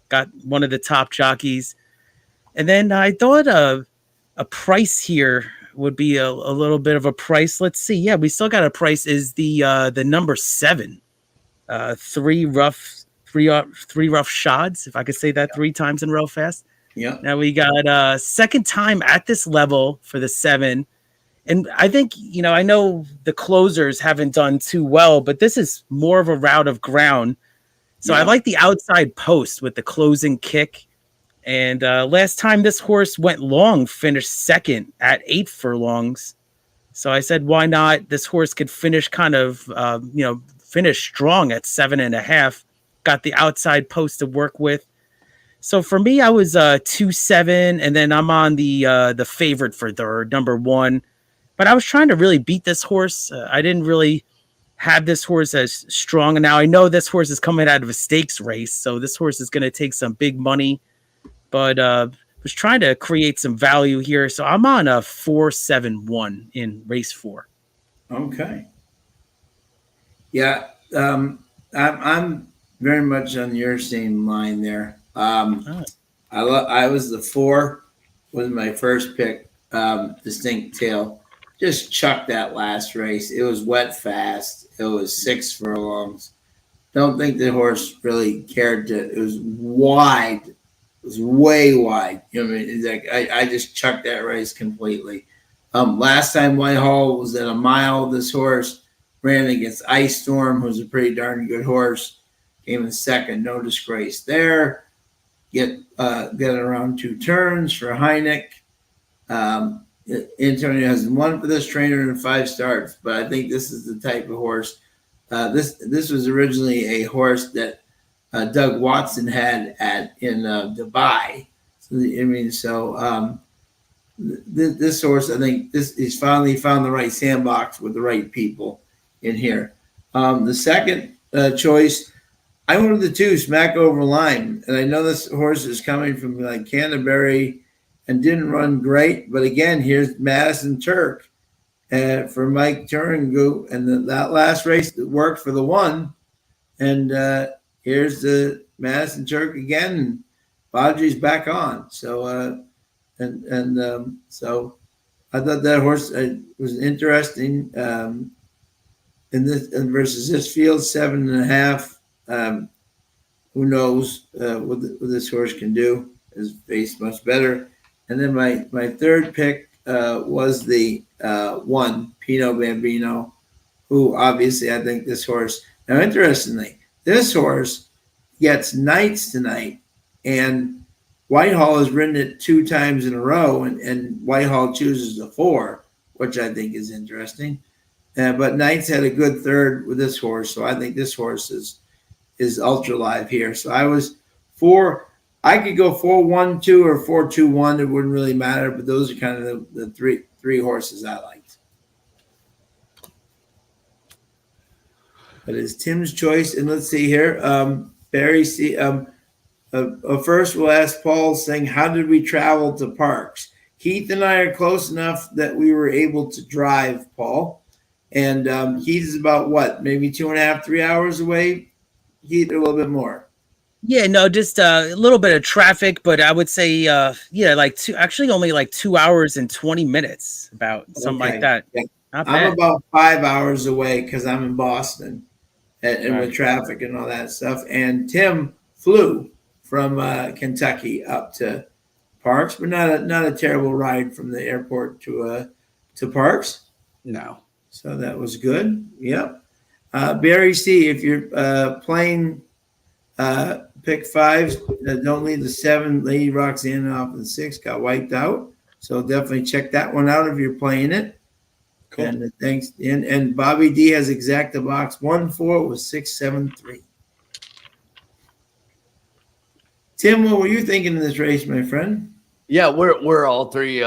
Got one of the top jockeys. And then I thought a price here would be a little bit of a price. Let's see. Yeah, we still got a price. Is the number 7. 3 rough shots, if I could say that 3 times in a row fast. Yeah. Now we got second time at this level for the 7. And I think, I know the closers haven't done too well, but this is more of a route of ground. So I like the outside post with the closing kick. And last time this horse went long, finished second at 8 furlongs. So I said, why not? This horse could finish finish strong at 7.5. Got the outside post to work with. So for me, I was 2-7, and then I'm on the favorite for third, number 1. But I was trying to really beat this horse. I didn't really have this horse as strong. And now I know this horse is coming out of a stakes race, so this horse is going to take some big money. But was trying to create some value here. So I'm on a 4-7-1 in race 4. Okay. Yeah. I'm very much on your same line there. I was the 4 was my first pick, Distinct Tail. Just chucked that last race. It was wet fast. It was 6 furlongs. Don't think the horse really cared to. It was wide. It was way wide. You know what I mean? It's like I just chucked that race completely. Last time Whitehall was at a mile. This horse ran against Ice Storm, who's a pretty darn good horse. Came in second. No disgrace there. Get around 2 turns for Heineck. Antonio has 1 for this trainer and 5 starts, but I think this is the type of horse. This was originally a horse that Doug Watson had in Dubai. This horse, I think he's finally found the right sandbox with the right people in here. The second choice, I went with the 2, Smack Over Lime, and I know this horse is coming from like Canterbury and didn't run great, but again, here's Madison Turk for Mike Turingu, and that last race that worked for the 1, and here's the Madison Turk again, and Baudry's back on. So so I thought that horse was interesting in this versus this field, 7.5. Who knows what this horse can do? His face much better. And then my third pick was the 1, Pino Bambino, who obviously I think this horse. Now, interestingly, this horse gets Knights tonight, and Whitehall has ridden it 2 times in a row, and Whitehall chooses the 4, which I think is interesting. But Knights had a good third with this horse, so I think this horse is ultra live here. So I was 4. I could go 4-1-2 or 4-2-1. It wouldn't really matter, but those are kind of the three horses I liked. But it's Tim's choice, and let's see here. Barry C. First, we'll ask Paul, saying, "How did we travel to Parks?" Keith and I are close enough that we were able to drive, Paul, and Keith is about what, maybe 2.5, 3 hours away. Keith, a little bit more. Yeah, no, just a little bit of traffic, but I would say, only like 2 hours and 20 minutes, about something like that. Yeah. Not I'm bad. about 5 hours away because I'm in Boston, and with traffic and all that stuff. And Tim flew from Kentucky up to Parks, but not a terrible ride from the airport to Parks. No. So that was good. Yep. Barry C., if you're playing pick 5s, don't leave the 7. Lady Roxanne off the 6 got wiped out. So definitely check that one out if you're playing it. Cool. And thanks. And Bobby D has exacta box 1-4 with 6-7-3. Tim, what were you thinking in this race, my friend? Yeah, we're all 3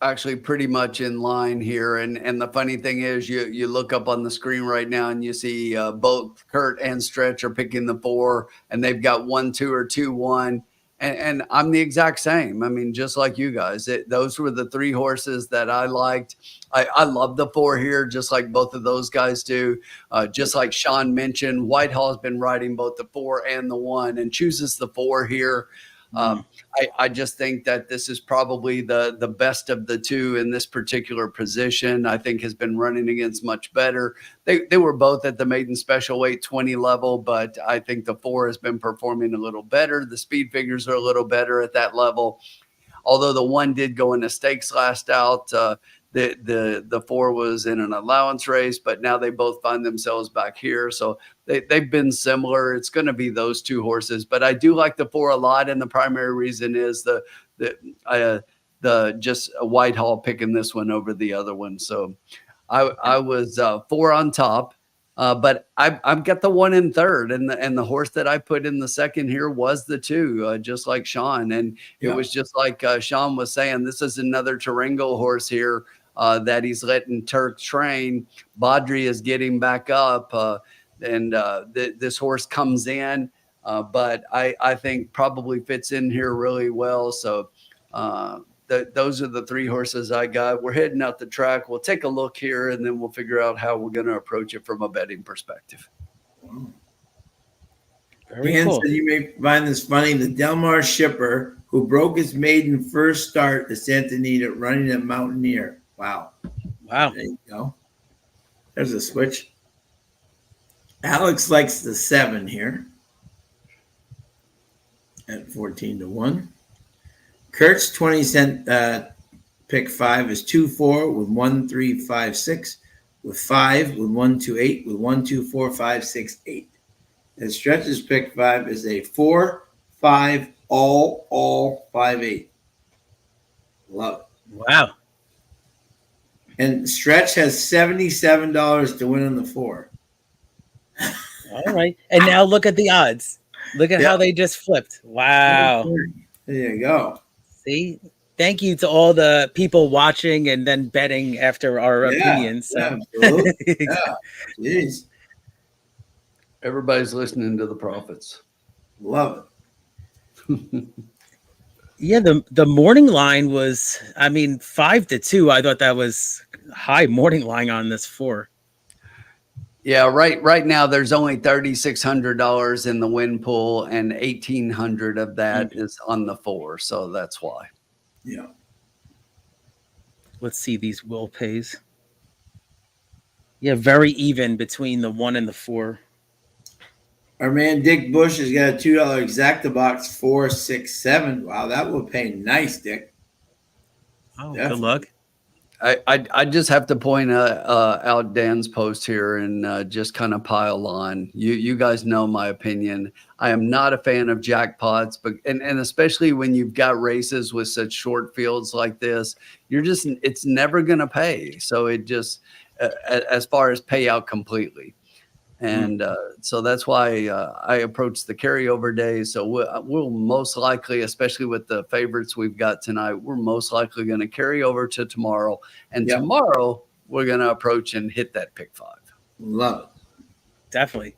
actually pretty much in line here. And the funny thing is, you look up on the screen right now and you see both Kurt and Stretch are picking the 4, and they've got 1-2 or 2-1. And I'm the exact same. I mean, just like you guys, those were the 3 horses that I liked. I love the 4 here, just like both of those guys do. Just like Sean mentioned, Whitehall has been riding both the 4 and the 1 and chooses the 4 here. I just think that this is probably the best of the 2 in this particular position. I think has been running against much better. They were both at the maiden special weight 20 level, but I think the 4 has been performing a little better. The speed figures are a little better at that level. Although the 1 did go into stakes last out, the 4 was in an allowance race, but now they both find themselves back here. So they've been similar. It's going to be those 2 horses, but I do like the 4 a lot. And the primary reason is the just a Whitehall picking this one over the other one. So I was 4 on top. But I've got the 1 in third, and the horse that I put in the second here was the 2, just like Sean. And it was just like Sean was saying, this is another Tarango horse here that he's letting Turk train. Baudry is getting back up, and this horse comes in, but I think probably fits in here really well. So those are the 3 horses I got. We're heading out the track. We'll take a look here, and then we'll figure out how we're going to approach it from a betting perspective. Dan said you may find this funny. The Del Mar shipper who broke his maiden first start to Santa Anita running at Mountaineer. Wow. There you go. There's a switch. Alex likes the 7 here at 14-1. Kurt's 20-cent pick 5 is 2-4 with 1, 3, 5, 6, with 5 with 1, 2, 8, with 1, 2, 4, 5, 6, 8. And Stretch's pick 5 is a 4, 5, all 5, 8. Love it. Wow. And Stretch has $77 to win on the 4. All right. And now look at the odds. Look at how they just flipped. Wow. There you go. See? Thank you to all the people watching and then betting after our opinions. So. Absolutely. Yeah. Jeez. Everybody's listening to the prophets. Love it. Yeah, the morning line was, 5-2. I thought that was high morning line on this 4. Yeah, right now there's only $3,600 in the win pool, and $1,800 of that is on the 4. So that's why. Yeah. Let's see these will pays. Yeah, very even between the 1 and the 4. Our man Dick Bush has got a $2 Exactabox 467. Wow, that will pay nice, Dick. Oh, Definitely. Good luck. I just have to point out Dan's post here and just kind of pile on. You guys know my opinion. I am not a fan of jackpots, but and especially when you've got races with such short fields like this, it's never going to pay. So it just as far as payout completely. And so that's why I approach the carryover days. So we'll most likely, especially with the favorites we've got tonight, we're most likely going to carry over to tomorrow. And tomorrow we're going to approach and hit that pick 5. Love it. Definitely.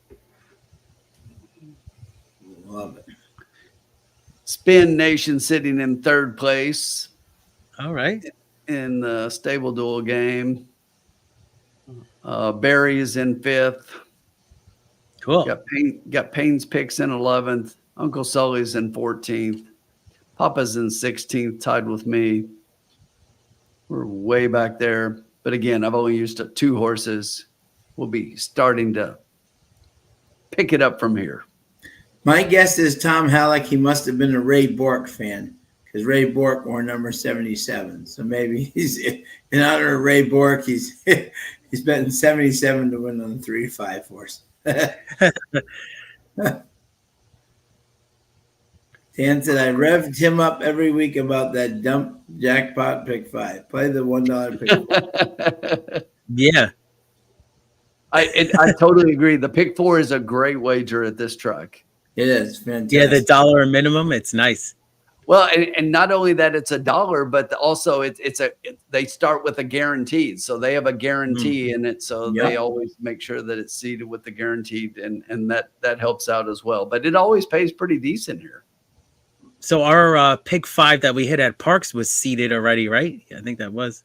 Love it. Spin Nation sitting in 3rd place. All right. In the stable duel game. Barry is in 5th. Cool. Got Payne's picks in 11th. Uncle Sully's in 14th. Papa's in 16th, tied with me. We're way back there. But again, I've only used 2 horses. We'll be starting to pick it up from here. My guess is Tom Halleck. He must have been a Ray Bork fan because Ray Bork wore number 77. So maybe he's in honor of Ray Bork. He's betting 77 to win on the 3-5 horse. Dan said I revved him up every week about that dump jackpot pick 5. Play the $1 pick 5. Yeah. I totally agree. The pick 4 is a great wager at this track. It is fantastic. Yeah, the $1 minimum. It's nice. Well, and not only that, it's $1, but also they start with a guaranteed, so they have a guarantee in it, so they always make sure that it's seated with the guaranteed, and that helps out as well. But it always pays pretty decent here. So our pick 5 that we hit at Parks was seated already, right? I think that was.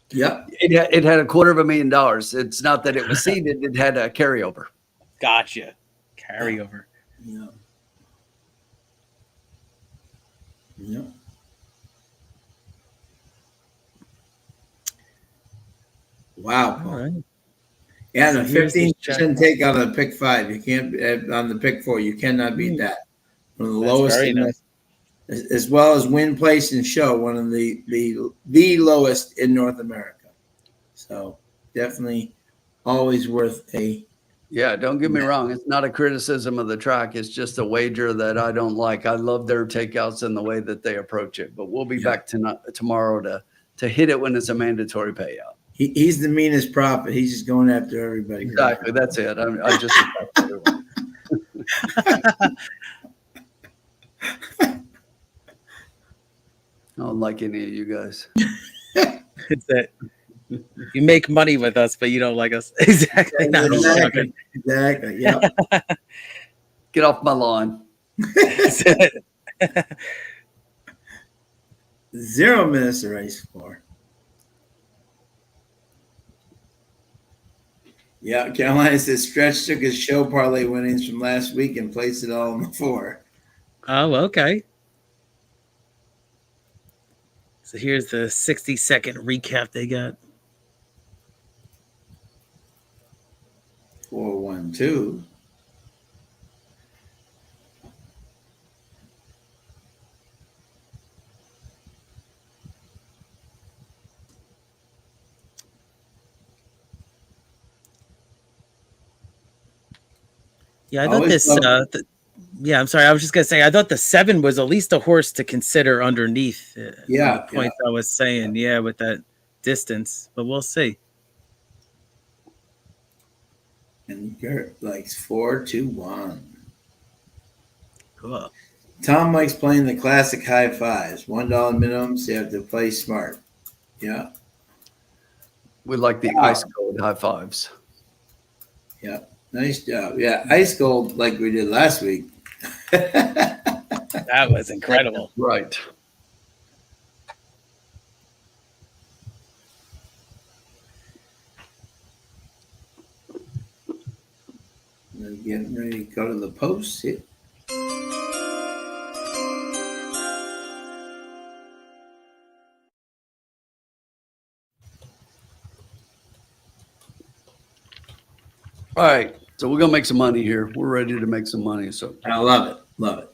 Yep. It had $250,000. It's not that it was seated; it had a carryover. Gotcha. Carryover. Yeah. Yeah. Wow. All right. Yeah, the So here's the 15% take on the pick 5. You can't on the pick 4. You cannot beat that. One of the lowest. Very nice. as well as win, place, and show, one of the lowest in North America. So definitely always worth a. Yeah, don't get me wrong. It's not a criticism of the track. It's just a wager that I don't like. I love their takeouts and the way that they approach it. But we'll be back tomorrow to hit it when it's a mandatory payout. He's the meanest prophet. He's just going after everybody. Exactly. That's it. I just I don't like any of you guys. It's that you make money with us, but you don't like us. Exactly. Exactly. Yeah. Get off my lawn. 0 minutes to race for. Yeah, Carolina says Stretch took his show parlay winnings from last week and placed it all on the 4. Oh, okay. So here's the 60-second recap they got. 4-1-2. Yeah, I thought this. Yeah, I'm sorry. I was just gonna say I thought the 7 was at least a horse to consider underneath. The points I was saying. Yeah, with that distance, but we'll see. And Gert likes 4-2-1. Cool. Tom likes playing the classic high fives. $1 minimum, so you have to play smart. Yeah. We like the ice cold high fives. Yeah. Nice job. Yeah. Ice cold like we did last week. That was incredible. Right. We're getting ready to go to the post here. All right. So we're gonna make some money here. We're ready to make some money. So I love it. Love it.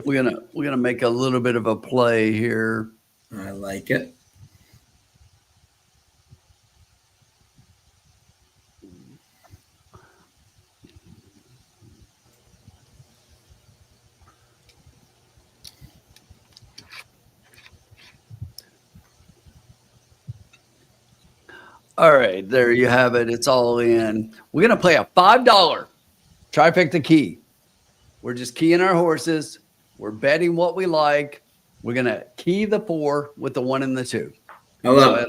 we're gonna make a little bit of a play here. I like it. All right, there you have it. It's all in. We're gonna play a $5 trifecta key. We're just keying our horses. We're betting what we like. We're gonna key the 4 with the 1 and the 2. I love So it.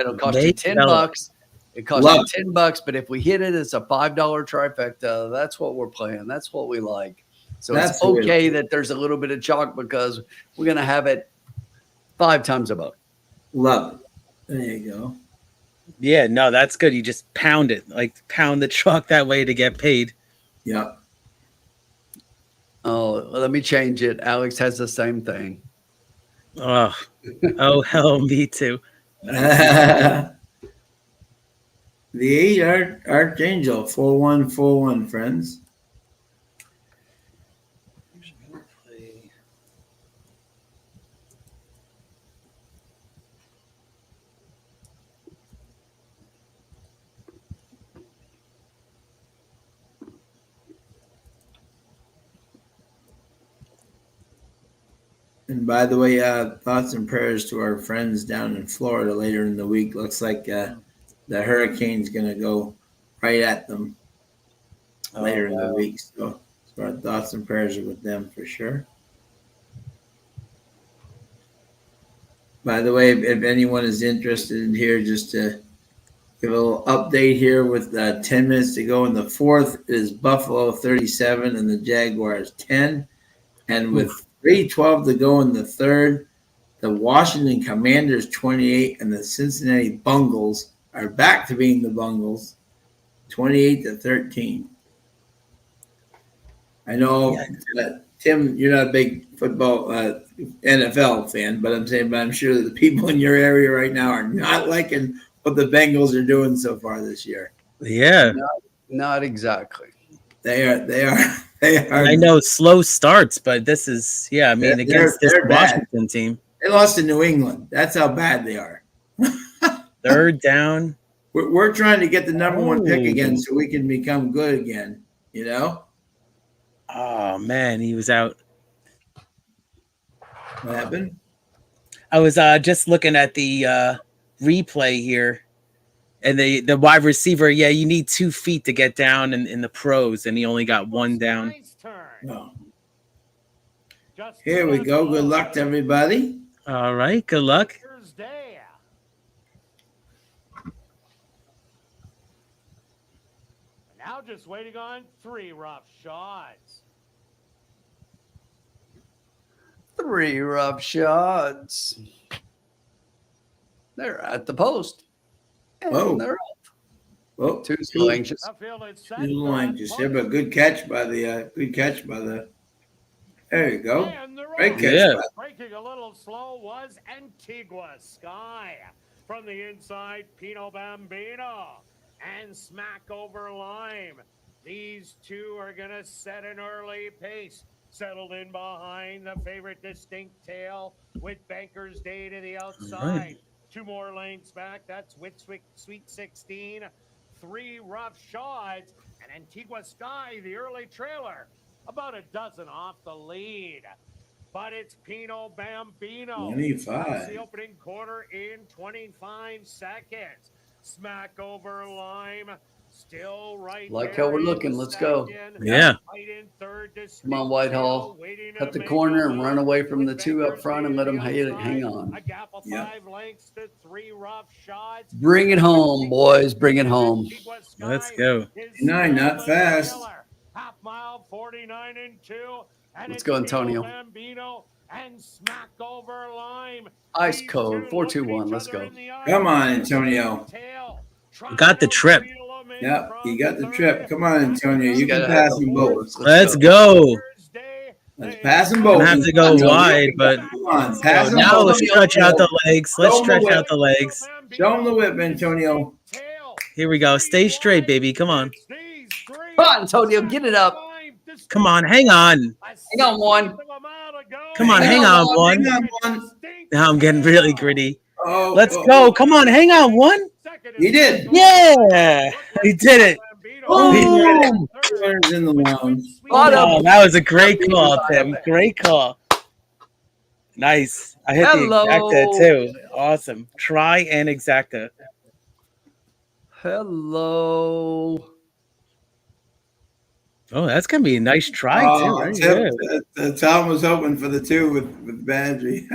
it'll cost you $10. It costs you $10, but if we hit it, it's a $5 trifecta. That's what we're playing. That's what we like. So it's okay that there's a little bit of chalk because we're gonna have it 5 times a buck. Love it. There you go. Yeah, no, that's good. You just pound it, like pound the chalk that way to get paid. Yeah. Oh, let me change it. Alex has the same thing. Oh, hell, me too. The 8 Archangel 4141, friends. And by the way, thoughts and prayers to our friends down in Florida later in the week. Looks like the hurricane's going to go right at them later in the week. So our thoughts and prayers are with them for sure. By the way, if anyone is interested in here, just to give a little update here with 10 minutes to go in the 4th is Buffalo 37 and the Jaguars 10. And with 3:12 to go in the 3rd, the Washington Commanders 28 and the Cincinnati Bungles are back to being the Bungles 28-13. I know, Tim, you're not a big football NFL fan, but I'm sure that the people in your area right now are not liking what the Bengals are doing so far this year. Yeah. Not exactly. They are. They are. I know slow starts, but this is I mean against this they're bad. Washington team. They lost to New England. That's how bad they are. Third down. We're trying to get the number one pick again, Oh. so we can become good again. You know Oh man, he was out. what happened? I was just looking at the replay here, and the wide receiver. Yeah, you need 2 feet to get down in the pros, and he only got 1 down. No. Here we go. Good luck to everybody. All right, good luck. Thursday. Now just waiting on 3 rough shots. 3 rough shots. They're at the post. And Whoa. they're Well, 2 still anxious. Upfield it's set. Too anxious here, but good catch by the. There you go. And the Great right. catch. Yeah. Breaking a little slow was Antigua Sky. From the inside, Pino Bambino and smack over Lime. These two are going to set an early pace. Settled in behind the favorite Distinct Tail with Banker's Day to the outside. Right. 2 more lanes back. That's with Sweet 16. 3 rough shots. And Antigua Sky, the early trailer, about a dozen off the lead. But it's Pino Bambino. 25. That's the opening quarter in 25 seconds. Smack over Lime. Still right Like there how we're in looking. Let's go. second. Yeah. Right in third, Come on, Whitehall. waiting Cut to the make corner a and move run away from the with 2 up Banker's front and Day let to them the hang outside. on. A gap of Yeah. 5 lengths to 3 rough shots. Bring it home, boys. Bring it home. Let's go. 9, not fast. Half mile, 49 and 2. And Let's it's go, Antonio. Pino Bambino and smack over Lime. Ice These code, two 4-2-1, look at let's each other go. in the eye. Come on, Antonio. Tail. Got the trip. Yep, you got the trip. Come on, Antonio. You can Gotta pass have them the both. force. Let's go. Let's pass them I'm both. gonna have to go wide, but Come on, so pass them now both. let's stretch out the legs. Let's Show 'em the stretch whip. out the legs. Show them the whip, Antonio. Here we go. Stay straight, baby. Come on. Come on, Antonio, get it up. Come on, hang on. Hang on, one. Come on, hang on, one. Hang on, one. Now I'm getting really gritty. Oh, Let's oh, go. Come on, hang on, one. He did. Yeah, he did it. Boom! Turns in the lounge. Oh, that was a great call, Tim. Great call. Nice. I hit Hello. the exacta too. Awesome. Try and exacta. Hello. Oh, that's gonna be a nice try too. Very good. Tom was hoping for the 2 with Badry.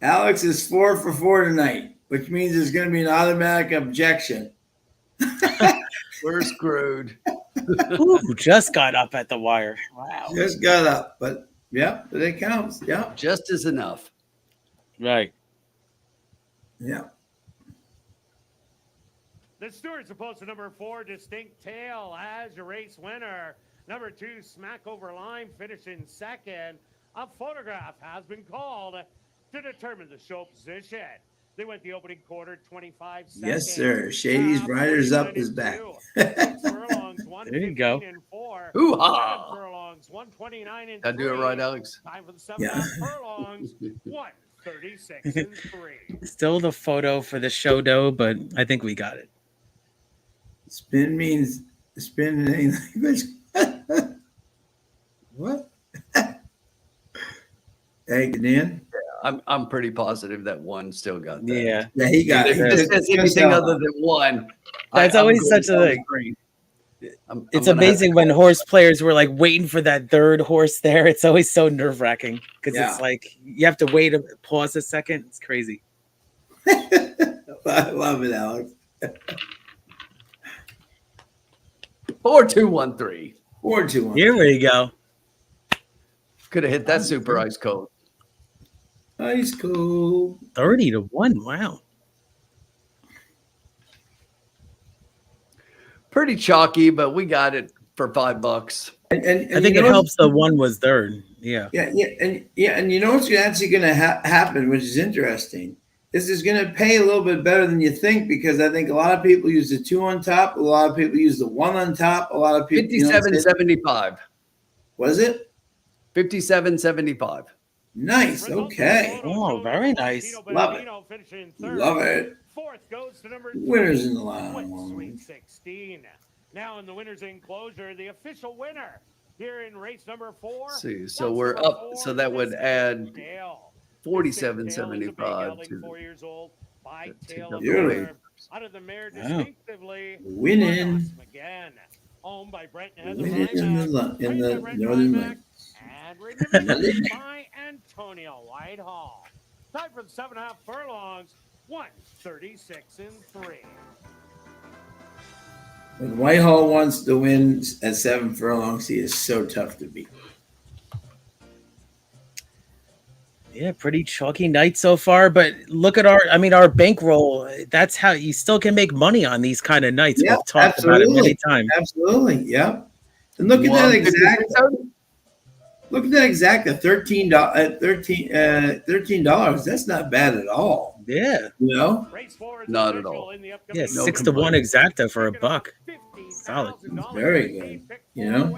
Alex is 4 for 4 tonight, which means there's going to be an automatic objection. We're screwed. Ooh, just got up at the wire. Wow. Just got up, but yeah, but it counts. Yeah, Just is enough. Right. yeah. The Stewards opposed to number 4, Distinct Tail, as your race winner. Number 2, Smack Over Lime, finishing second. A photograph has been called to determine the show position. They went the opening quarter 25 seconds. Yes, sir. Shady's Riders Up is back. There you go. Hoo-ha. Furlongs, 129 and Did I do it right, Alex? Time for the 7 Yeah. furlongs, 136 and 3. Still the photo for the show though, but I think we got it. Spin means spin in any language. What? Hey, Dan. I'm pretty positive that 1 still got that. Yeah. Yeah, he got it. If it says anything other than 1, That's I'm always going such a down the thing. screen. I'm It's gonna have amazing to when call. horse players were like waiting for that third horse there. It's always so nerve wracking because Yeah. it's like you have to wait, pause a second. It's crazy. I love it, Alex. 4-2-1-3. 4-2-1. Here we go. Could have hit that super ice cold. Ice cold. 30-1. Wow. Pretty chalky, but we got it for $5. And I think you it know- helps the 1 was third. Yeah. Yeah, and you know what's actually going to happen, which is interesting, this is going to pay a little bit better than you think, because I think a lot of people use the 2 on top. A lot of people use the 1 on top. A lot of people. 57.75. What is it? 57.75. Nice. Okay. Oh, very nice. Love it. Love it. Fourth goes to number Winners in the Sweet line. 16. Now in the winner's enclosure, the official winner here in race number 4. See, so we're up. So that would add 47.75 to 4 years old. By the tail Beautiful. out of the mare distinctively. Winning. Again, owned by Brett and Heather Winning in Ryback. the Northern Lights. And ridden by Antonio Whitehall. Time for the 7.5 furlongs. 1:36 and 3. When Whitehall wants to win at 7 furlongs, he is so tough to beat. Yeah, pretty chalky night so far. But look at our bankroll. That's how you still can make money on these kind of nights. Yeah, We've talked about it many times. Absolutely, yeah. And look at that exact. Look at that exact. $13. That's not bad at all. Yeah. You know. Not at all. Yeah, 6 to 1 exacta for $1. Solid. Very good. You know.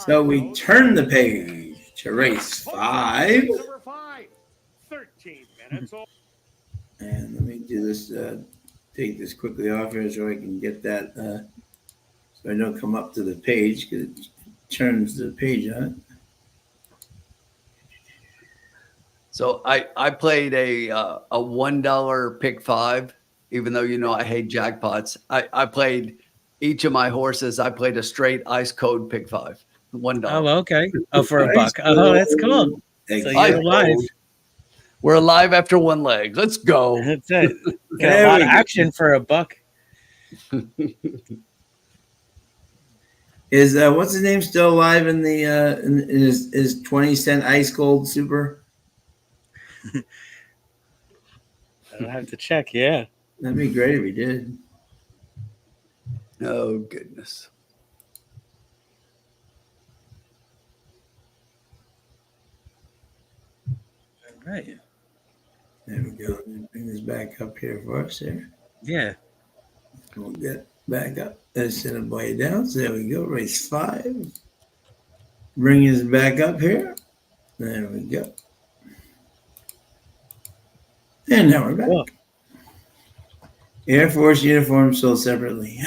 So we turn the page to race 5. 13 minutes old. And let me do this. Take this quickly off here so I can get that. So I don't come up to the page, because it turns the page on it. So I played a $1 pick 5, even though I hate jackpots. I played each of my horses. I played a straight ice code pick 5, $1. Oh, okay. Oh, for $1. Oh, that's cool. So you're alive. We're alive after one leg. Let's go. That's it. Got a lot of action for $1. Is what's his name still alive in the in his 20-cent ice cold super? I'll have to check. Yeah, That'd be great if he did. Oh goodness. all right. There we go. Let me bring this back up here for us here. Yeah. We'll get back up. Assiniboia Downs. There we go. Race 5. Bring us back up here. There we go. And now we're back. Cool. Air Force uniform sold separately.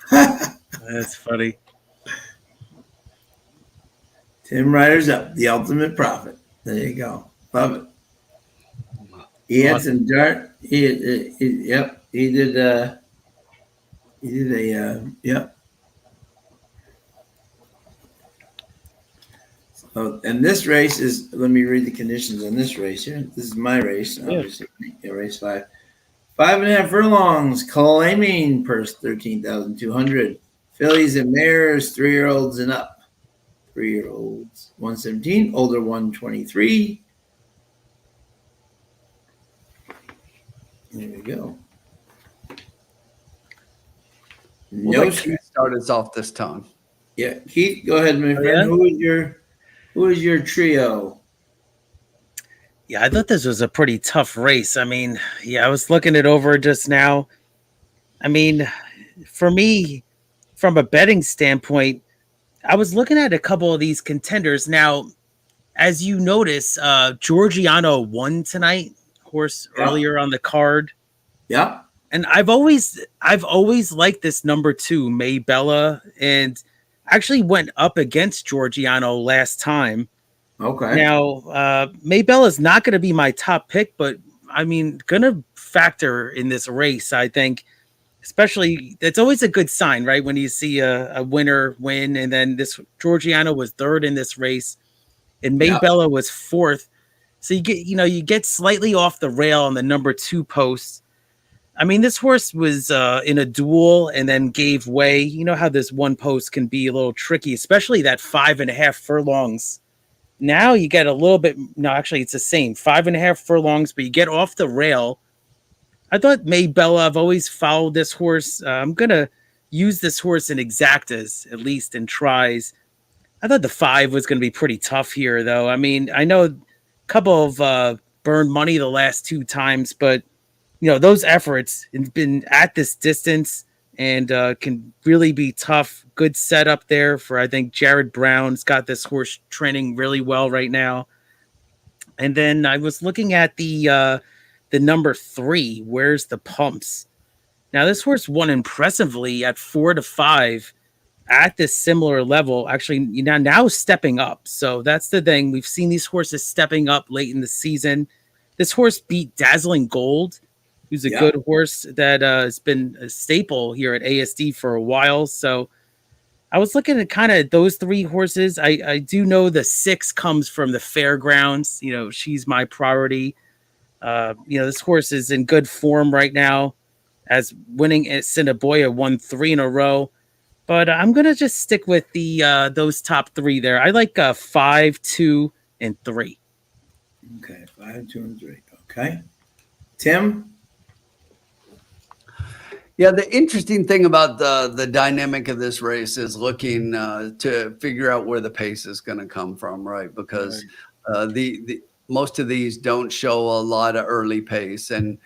That's funny. Tim Ryder's up. The ultimate prophet. There you go. Love it. He had some dart. He did. Yep. So, and this race is. Let me read the conditions on this race here. This is my race, obviously. Yeah, race 5. 5.5 furlongs. Claiming purse 13,200. Fillies and mares, 3-year-olds and up. 3-year-olds 117. Older 123. There we go. We'll let Keith start us off this time. Yeah, Keith, go ahead, my friend. Yeah? Who is your trio? Yeah, I thought this was a pretty tough race. I mean, yeah, I was looking it over just now. I mean, for me, from a betting standpoint, I was looking at a couple of these contenders. Now, as you notice, Georgiano won tonight, horse earlier on the card. Yeah. And I've always liked this number 2, Maybella, and actually went up against Georgiano last time. Okay. Now, Maybella is not going to be my top pick, but I mean, going to factor in this race, I think. Especially, it's always a good sign, right? When you see a winner win, and then this Georgiano was 3rd in this race, and Maybella was 4th. So you get slightly off the rail on the number 2 post. I mean, this horse was in a duel and then gave way. You know how this one post can be a little tricky, especially that 5.5 furlongs. Now you get a little bit. No, actually, it's the same 5.5 furlongs, but you get off the rail. I thought Maybella, I've always followed this horse. I'm going to use this horse in exactas, at least in tries. I thought the 5 was going to be pretty tough here, though. I mean, I know a couple of burned money the last 2 times, but those efforts have been at this distance and can really be tough. Good setup there for, I think, Jared Brown's got this horse training really well right now. And then I was looking at the number 3, Where's the Pumps. Now this horse won impressively at 4-5 at this similar level. Actually, now stepping up. So that's the thing. We've seen these horses stepping up late in the season. This horse beat Dazzling Gold, who's a good horse that has been a staple here at ASD for a while. So I was looking at kind of those 3 horses. I do know the 6 comes from the Fairgrounds. She's my priority. This horse is in good form right now, as winning at Assiniboia won 3 in a row. But I'm gonna just stick with the those top 3 there. I like 5, 2, and 3. Okay, 5, 2, and 3. Okay, Tim. Yeah, the interesting thing about the dynamic of this race is looking to figure out where the pace is going to come from, right? Because the most of these don't show a lot of early pace, and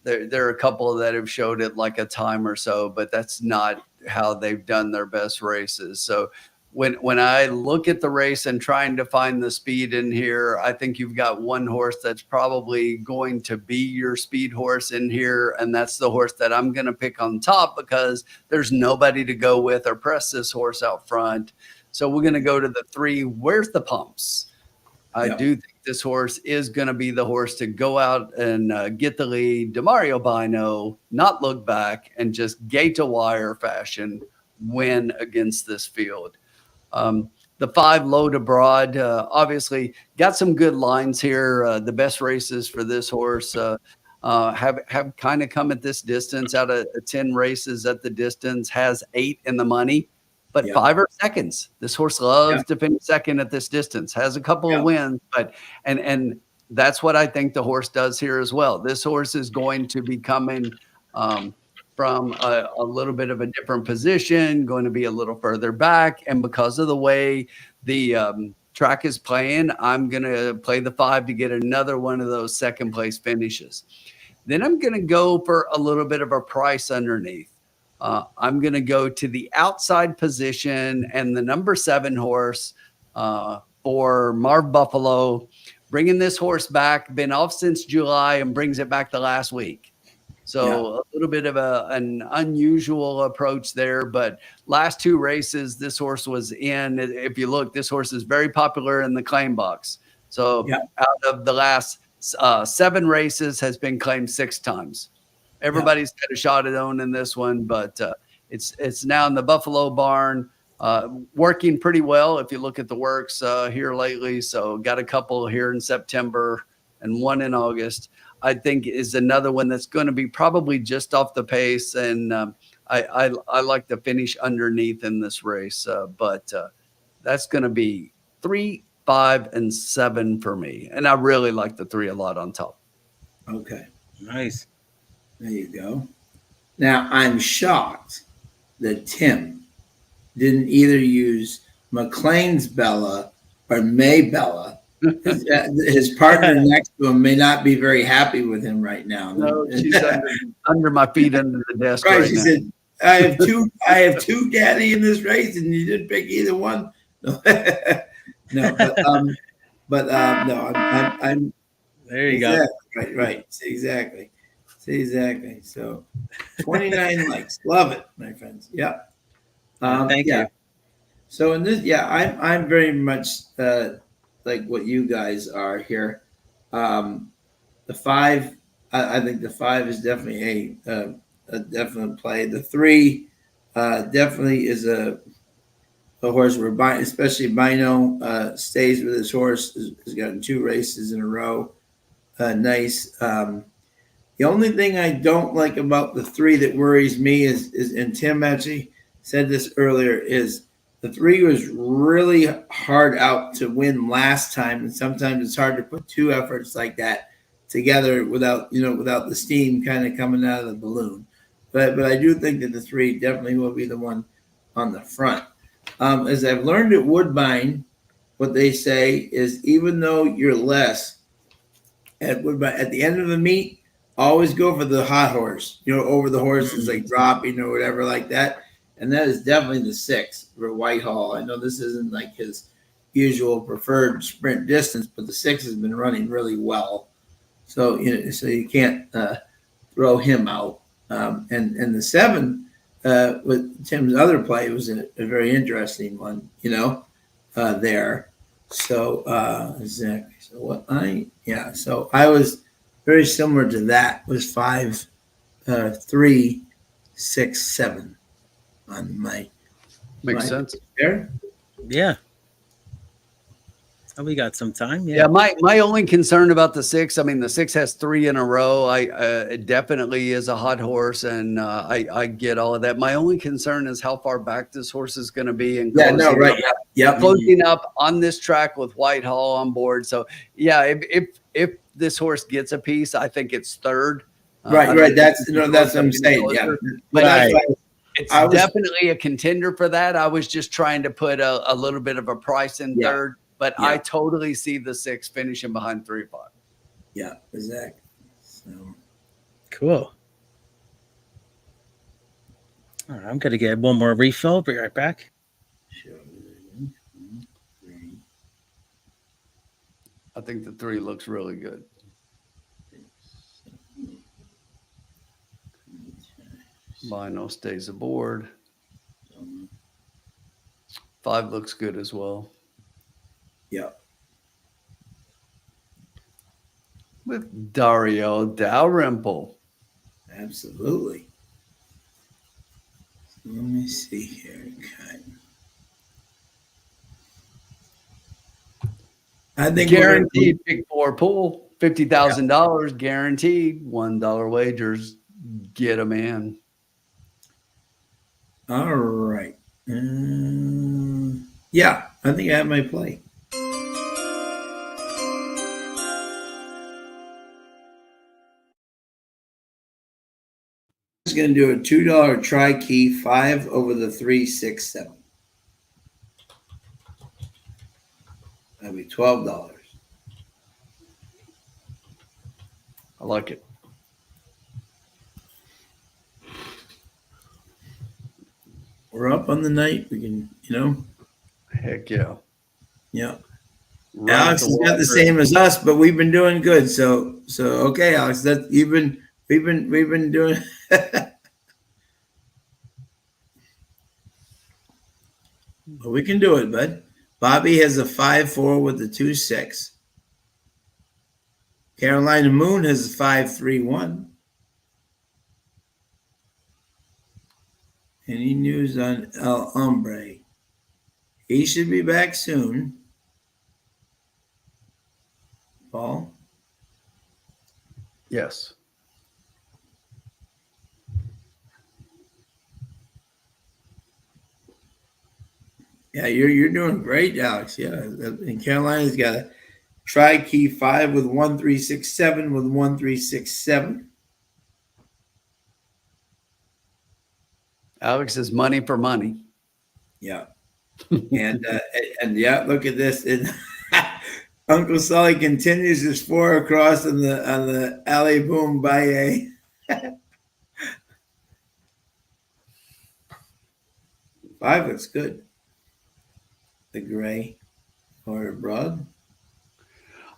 there are a couple that have showed it like a time or so, but that's not how they've done their best races. So when I look at the race and trying to find the speed in here, I think you've got one horse that's probably going to be your speed horse in here. And that's the horse that I'm going to pick on top because there's nobody to go with or press this horse out front. So we're going to go to the 3, Where's the Pumps. I do think this horse is going to be the horse to go out and get the lead. DeMario Bino, not look back, and just gate to wire fashion win against this field. The 5, Load Abroad, obviously got some good lines here. The best races for this horse have kind of come at this distance. Out of 10 races at the distance, has 8 in the money, but 5 are seconds. This horse loves to finish second at this distance, has a couple of wins, but and that's what I think the horse does here as well. This horse is going to be coming from a little bit of a different position, going to be a little further back. And because of the way the track is playing, I'm going to play the 5 to get another one of those second place finishes. Then I'm going to go for a little bit of a price underneath. I'm going to go to the outside position and the number 7 horse for Marv Buffalo, bringing this horse back, been off since July and brings it back the last week. So a little bit of an unusual approach there, but last 2 races, this horse was in. If you look, this horse is very popular in the claim box. So out of the last 7 races, has been claimed 6 times. Everybody's had a shot at owning this one, but it's now in the Buffalo barn, working pretty well. If you look at the works here lately, so got a couple here in September and 1 in August. I think is another one that's going to be probably just off the pace. And I like the finish underneath in this race. But that's going to be 3, 5, and 7 for me. And I really like the 3 a lot on top. Okay. Nice. There you go. Now, I'm shocked that Tim didn't either use McLean's Bella or May Bella. His partner next to him may not be very happy with him right now. No, she's under my feet under the desk. Right, she said, I have two daddy in this race, and you didn't pick either one. No, no, I'm there you go. Right. Exactly. So 29 likes. Love it, my friends. Yeah. Thank you. So in this, I'm very much like what you guys are here. The 5, I think the 5 is definitely a definite play. The 3 definitely is a horse where especially Bino stays with his horse. Has gotten 2 races in a row. Nice. The only thing I don't like about the 3 that worries me is and Tim actually said this earlier, is the 3 was really hard out to win last time, and sometimes it's hard to put 2 efforts like that together without the steam kind of coming out of the balloon. But I do think that the 3 definitely will be the one on the front. As I've learned at Woodbine, what they say is even though you're less at Woodbine, at the end of the meet, always go for the hot horse. Over the horse is like dropping or whatever like that. And that is definitely the 6 for Whitehall. I know this isn't like his usual preferred sprint distance, but the 6 has been running really well. So so you can't throw him out. And the 7 with Tim's other play was a very interesting one. There. So exactly. So So I was very similar to that. Was 5, 3, 6, 7 on my. Makes sense. There. Yeah. Oh, we got some time. Yeah, my only concern about the 6, I mean, the 6 has 3 in a row. It definitely is a hot horse, and I get all of that. My only concern is how far back this horse is going to be, and closing up on this track with Whitehall on board. So yeah, if this horse gets a piece, I think it's third. Right. That's what I'm saying. Yeah, but it's definitely a contender for that. I was just trying to put a little bit of a price in third. But I totally see the 6 finishing behind 3 or 5. Yeah, exactly. So cool. All right, I'm gonna get one more refill. Be right back. I think the 3 looks really good. Lionel stays aboard. 5 looks good as well. Yeah. With Dario Dalrymple. Absolutely. So let me see here. Okay. I think guaranteed pick 4 pool, $50,000 guaranteed. $1 wagers. Get them in. All right. Yeah, I think I have my play. I'm going to do a $2 try key 5 over the 3, 6, 7. That'll be $12. I like it. We're up on the night. We can, Heck yeah. Yeah. Alex has got the same as us, but we've been doing good. So okay, Alex, we've been doing. Well, we can do it, bud. Bobby has a 5-4 with the 2-6. Carolina Moon has a 5-3-1. Any news on El Hombre? He should be back soon. Paul? Yes. Yeah, you're doing great, Alex. Yeah, and Carolina's got a try key 5 with 1, 3, 6, 7 with 1, 3, 6, 7. Alex is money for money. Yeah, and yeah, look at this. And Uncle Sully continues his 4 across on the alley boom Baye. 5 looks good. The gray or broad.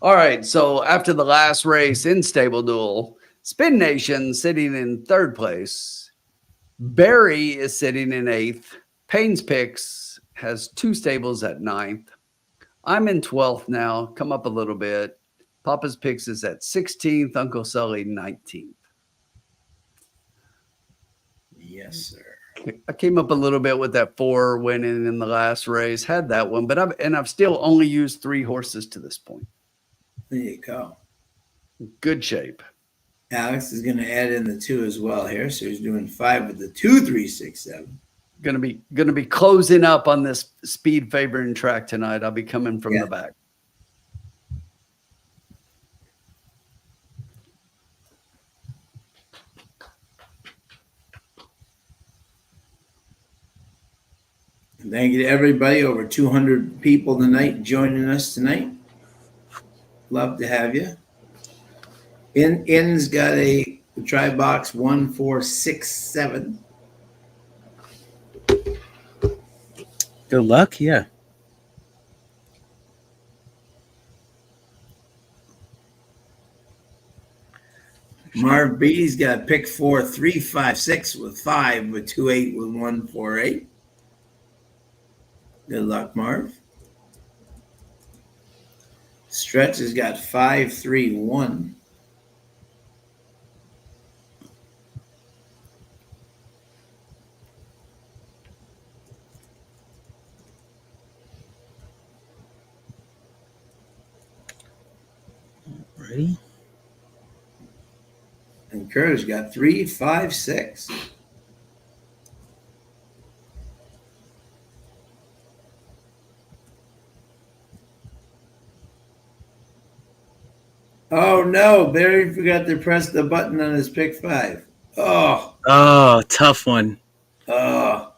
All right. So after the last race in Stable Duel, Spin Nation sitting in 3rd place. Barry is sitting in 8th. Payne's Picks has 2 stables at 9th. I'm in 12th now. Come up a little bit. Papa's Picks is at 16th. Uncle Sully 19th. Yes, sir. I came up a little bit with that 4 winning in the last race. Had that one, but I've still only used 3 horses to this point. There you go. Good shape. Alex is going to add in the 2 as well here, so he's doing 5 with the 2, 3, 6, 7. Gonna be closing up on this speed favoring track tonight. I'll be coming from the back. Thank you to everybody. Over 200 people tonight joining us tonight. Love to have you. In's got a try box 1467. Good luck. Yeah. Marv B's got a pick 4356 with 5 with 28 with 148. Good luck, Marv. Stretch has got 531. Ready? And Kurt's got 356. Oh no, Barry forgot to press the button on his pick 5. Oh, tough one. Oh,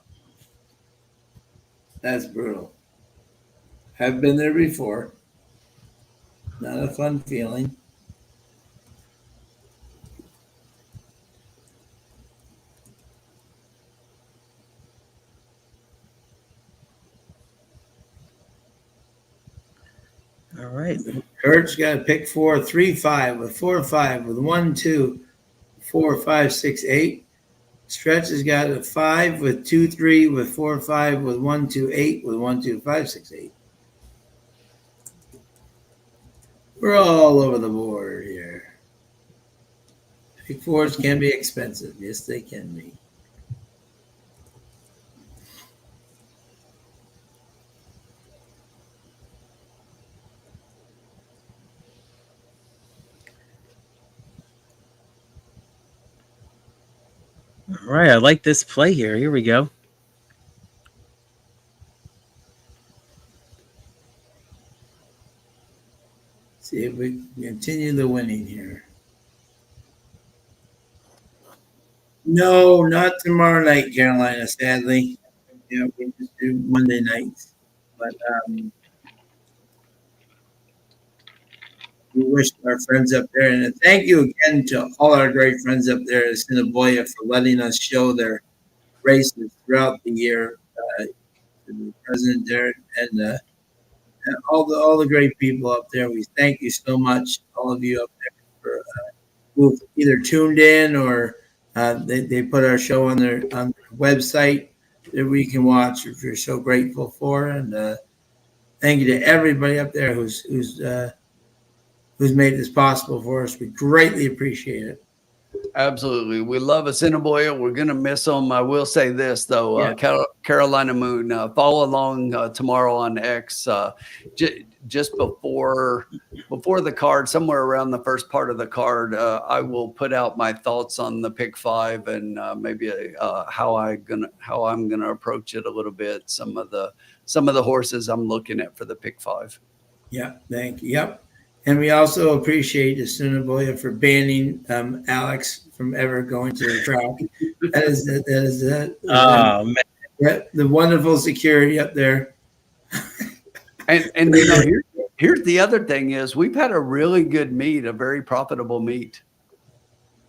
that's brutal. I've been there before. Not a fun feeling. All right. Kurt's got to pick 435 with 45 with 1, 2, 4, 5, 6, 8. Stretch has got a 5 with 2, 3 with 4, 5 with 1, 2, 8 with 1, 2, 5, 6, 8. We're all over the board here. Pick 4s can be expensive. Yes, they can be. All right. I like this play here. Here we go. See if we can continue the winning here. No, not tomorrow night, Carolina, sadly. We just do Monday nights. But we wish our friends up there. And thank you again to all our great friends up there at Assiniboia for letting us show their races throughout the year. The president there and all the great people up there. We thank you so much, all of you up there, for who've either tuned in or they put our show on their website that we can watch, which we're so grateful for. And thank you to everybody up there who's made this possible for us. We greatly appreciate it. Absolutely. We love Assiniboia. We're going to miss them. I will say this, though. Yeah. Carolina Moon, follow along tomorrow on X. Just before the card, somewhere around the first part of the card, I will put out my thoughts on the pick 5 and maybe how I'm gonna approach it a little bit. Some of the horses I'm looking at for the pick 5. Yeah, thank you. Yep. And we also appreciate Assiniboia for banning Alex from ever going to the track. That is the wonderful security up there. And here's the other thing is we've had a really good meet, a very profitable meet.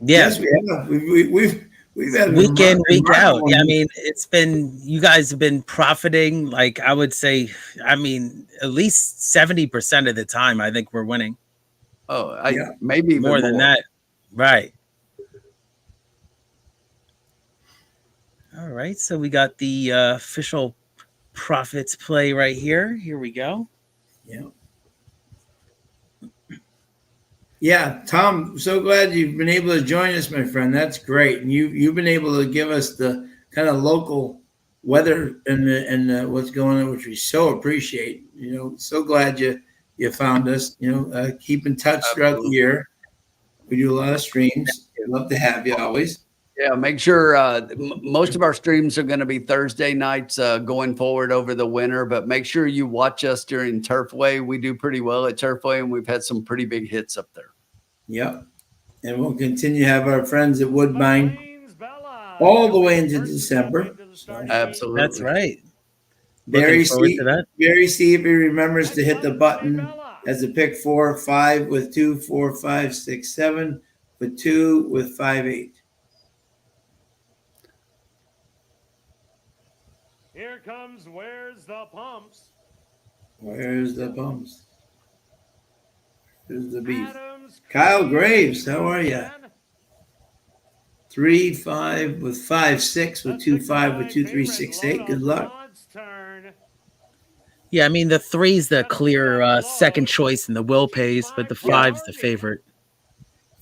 Yes, we have. We've had week in, week out. Yeah, I mean, you guys have been profiting. Like I would say, at least 70% of the time, I think we're winning. Oh, maybe even more than that. Right. All right. So we got the official profits play right here. Here we go. Yeah. Yeah, Tom, so glad you've been able to join us, my friend. That's great. And you've been able to give us the kind of local weather and what's going on, which we so appreciate. So glad you found us. Keep in touch throughout the year. We do a lot of streams. We'd love to have you always. Yeah, make sure most of our streams are going to be Thursday nights going forward over the winter, but make sure you watch us during Turfway. We do pretty well at Turfway, and we've had some pretty big hits up there. Yep. And we'll continue to have our friends at Woodbine all the way into December. Absolutely. That's right. Looking forward to that. Barry, see if he remembers to hit the button as a pick 4, 5 with 2, 4, 5, 6, 7 with 2 with 5, 8. Here comes Where's the Pumps? Where's the bumps? Where's the beef? Adams Kyle Graves, how are you? again. 3, 5 with 5, 6 with That's 2, the 5 with 2, 3, favorite 6, load 8. Good of luck. Rod's turn. Yeah, I mean the 3's the clear second choice, and the will pays, but the 5's the favorite.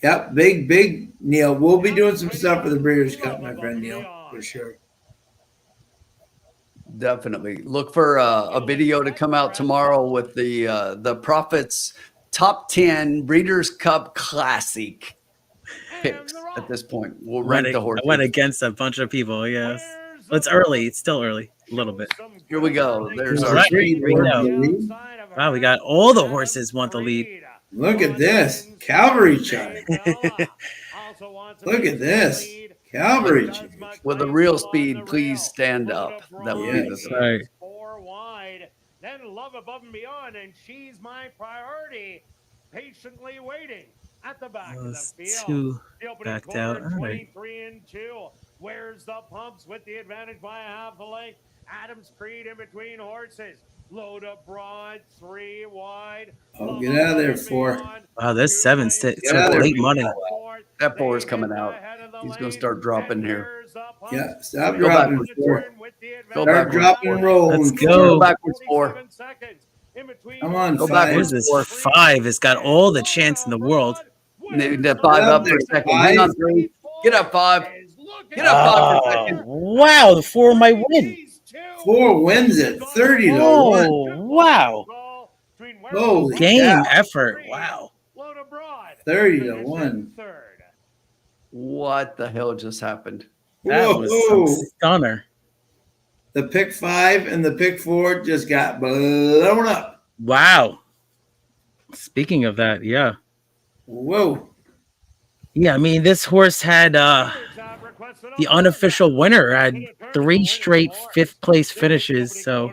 Yep, big Neil. We'll be doing some stuff for the Breeders' Cup, my friend Neil, for sure. Definitely look for a video to come out tomorrow with the Profits top 10 Breeders' Cup Classic picks. At this point, we'll rank the horses. I went against a bunch of people. Yes, it's early. It's still early, a little bit. Here we go. There's All our right, street. here we go. Wow, we got all the horses want the lead. Look at this Calvary chart. Look at this Calvary chart. With a real speed, please stand up. That would be the Yes. thing. Right. 4 wide. Then Love Above and Beyond, and She's My Priority. Patiently waiting at the back of the Those field. two The opening backed quarter, out. All right. 23 and 2. Where's the Pumps with the advantage by a half a length? Adams Creed in between horses. Load abroad, 3 wide. Oh, get out of there, 4. Wow, there's 7. It's Get out of there. late money. That 4 is coming out. He's going to start dropping here. Yeah, stop Go dropping backwards, 4. Go Start backwards, dropping and rolling. Let's Go go. backwards, 4. Come on, Go 5. backwards. What is this? 5 has got all the chance in the world. Need that 5 up for a second. Hang on, 3. Get up, 5. Get up 5 for a second. Wow, the 4 might win. 4 wins it 30 to 1. Oh, wow. Holy Game cow. effort. Wow. 30 to 1. What the hell just happened? That was Whoa. some stunner. The pick 5 and the pick 4 just got blown up. Wow. Speaking of that, yeah. Whoa. Yeah, I mean, this horse had the unofficial winner had 3 straight 5th place finishes, so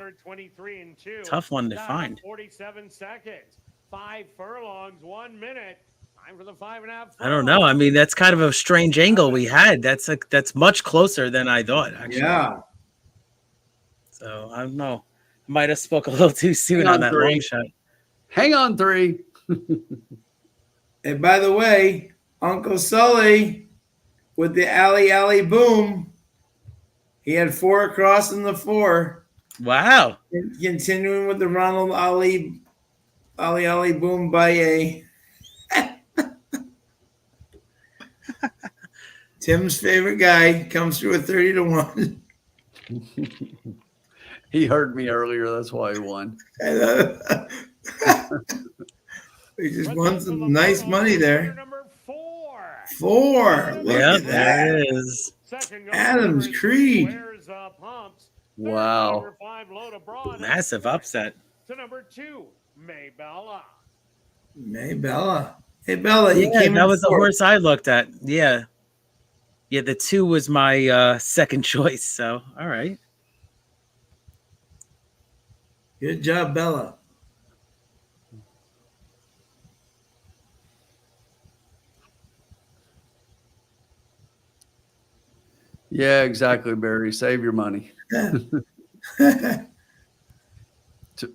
tough one to find. 47 seconds, 5 furlongs, 1 minute. Time for the 5.5. I don't know. I mean, that's kind of a strange angle we had. That's much closer than I thought, actually. Yeah. So I don't know. Might have spoke a little too soon Hang on on, that 3. long shot. Hang on, 3. And by the way, Uncle Sully with the alley boom, he had 4 across in the 4. Wow. Continuing with the Ronald Ali boom by a Tim's favorite guy comes through a 30 to 1. He heard me earlier. That's why he won. He just won some nice money there. Number 4. 4. Look Yeah, at that. there it is. Adams Creed. Where's the Pumps? Wow. Number 5, Load Abroad. Massive upset. To number 2, Maybella. Bella. Hey, Bella, you Yeah, came that in was the 4th. horse I looked at. Yeah. Yeah, the 2 was my second choice. So, all right. Good job, Bella. Yeah, exactly, Barry. Save your money.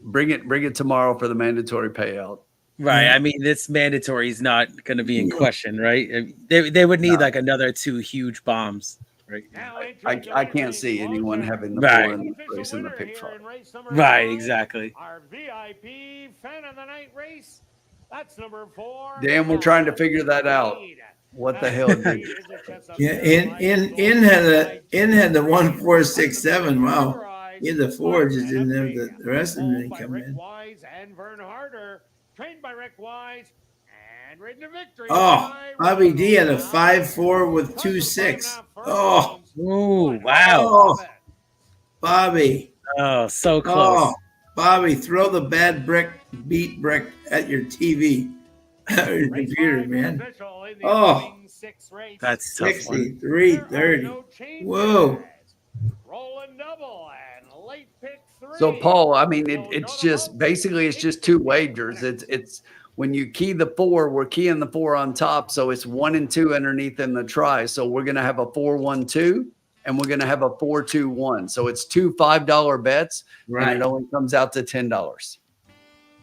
Bring it tomorrow for the mandatory payout. Right. I mean, this mandatory is not going to be in question, right? They would need like another 2 huge bombs, right? I can't see anyone having the Right. 4 in the race in the pick 5. Right, exactly. Our VIP fan of the night race. That's number 4. Damn, we're trying to figure that out. What the hell, dude? Yeah, in had the 1, 4, 6, 7. Wow. He had the 4, just didn't have the rest of them didn't come in. Wise and Vern Harder, trained by Rick Wise and ridden to victory. Oh, by Bobby D had a 5, 4 with 2, 6. Oh, Ooh, wow. oh, Bobby. Oh, so close. Oh, Bobby, throw the bad beat brick at your TV, or your computer, man. Oh, That's a tough one. 63, 30. Whoa. Rolling double and late pick So Paul, I mean, it's just basically it's just two wagers. It's when you key the 4, we're keying the 4 on top, so it's 1 and 2 underneath in the try. So we're gonna have a 4-1-2, and we're gonna have a 4-2-1. So it's two $5 bets, Right. and it only comes out to $10.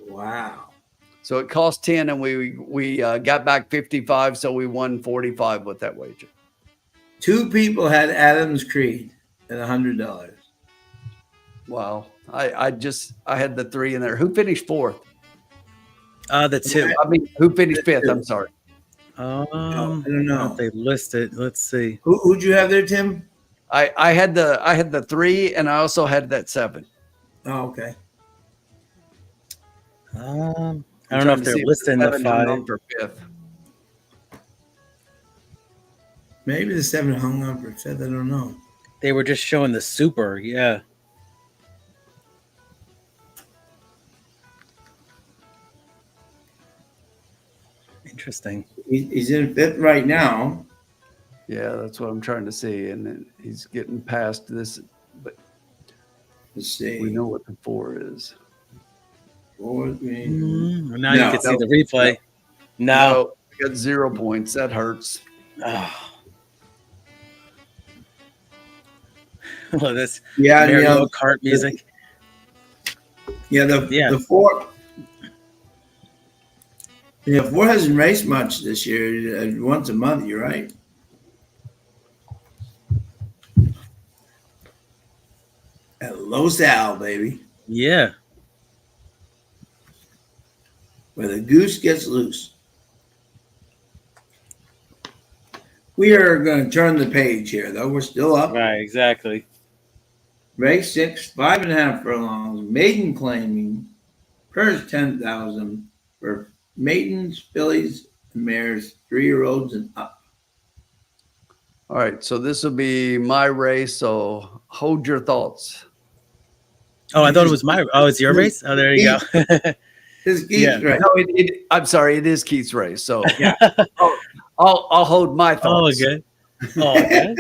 Wow. So it cost 10, and we got back 55, so we won 45 with that wager. 2 people had Adams Creed at $100. Wow. I had the 3 in there. Who finished 4th? The 2. I mean, who finished 5th? I'm sorry. I don't know. They list it. Let's see. Who'd you have there, Tim? I had the 3, and I also had that 7. Oh, okay. I don't know if they're listing the 5 for 5th. Maybe the 7 hung on for 5th. I don't know. They were just showing the super. Yeah. Interesting. He's in 5th right now. Yeah, that's what I'm trying to see, and then he's getting past this, but Let's see. we know what the 4 is. 4, Now No, you can see the replay. No. I got 0 points. That hurts. Oh. Well, this Yeah, Mario Kart music. The 4. Yeah, 4 hasn't raced much this year. Once a month, you're right. At Los Al, baby, Yeah. where the goose gets loose. We are going to turn the page here, though. We're still up. Right. Exactly. Race 6, 5.5 furlongs. Maiden claiming. Purse 10,000 for maidens, fillies, and mares, 3-year-olds and up. All right, so this will be my race. So hold your thoughts. Oh, I thought it was my. Oh, it's your race. Oh, there you go. His geese, Yeah. right? No, I'm sorry, it is Keith's race. So yeah, I'll hold my Oh, thoughts. good. Oh, good.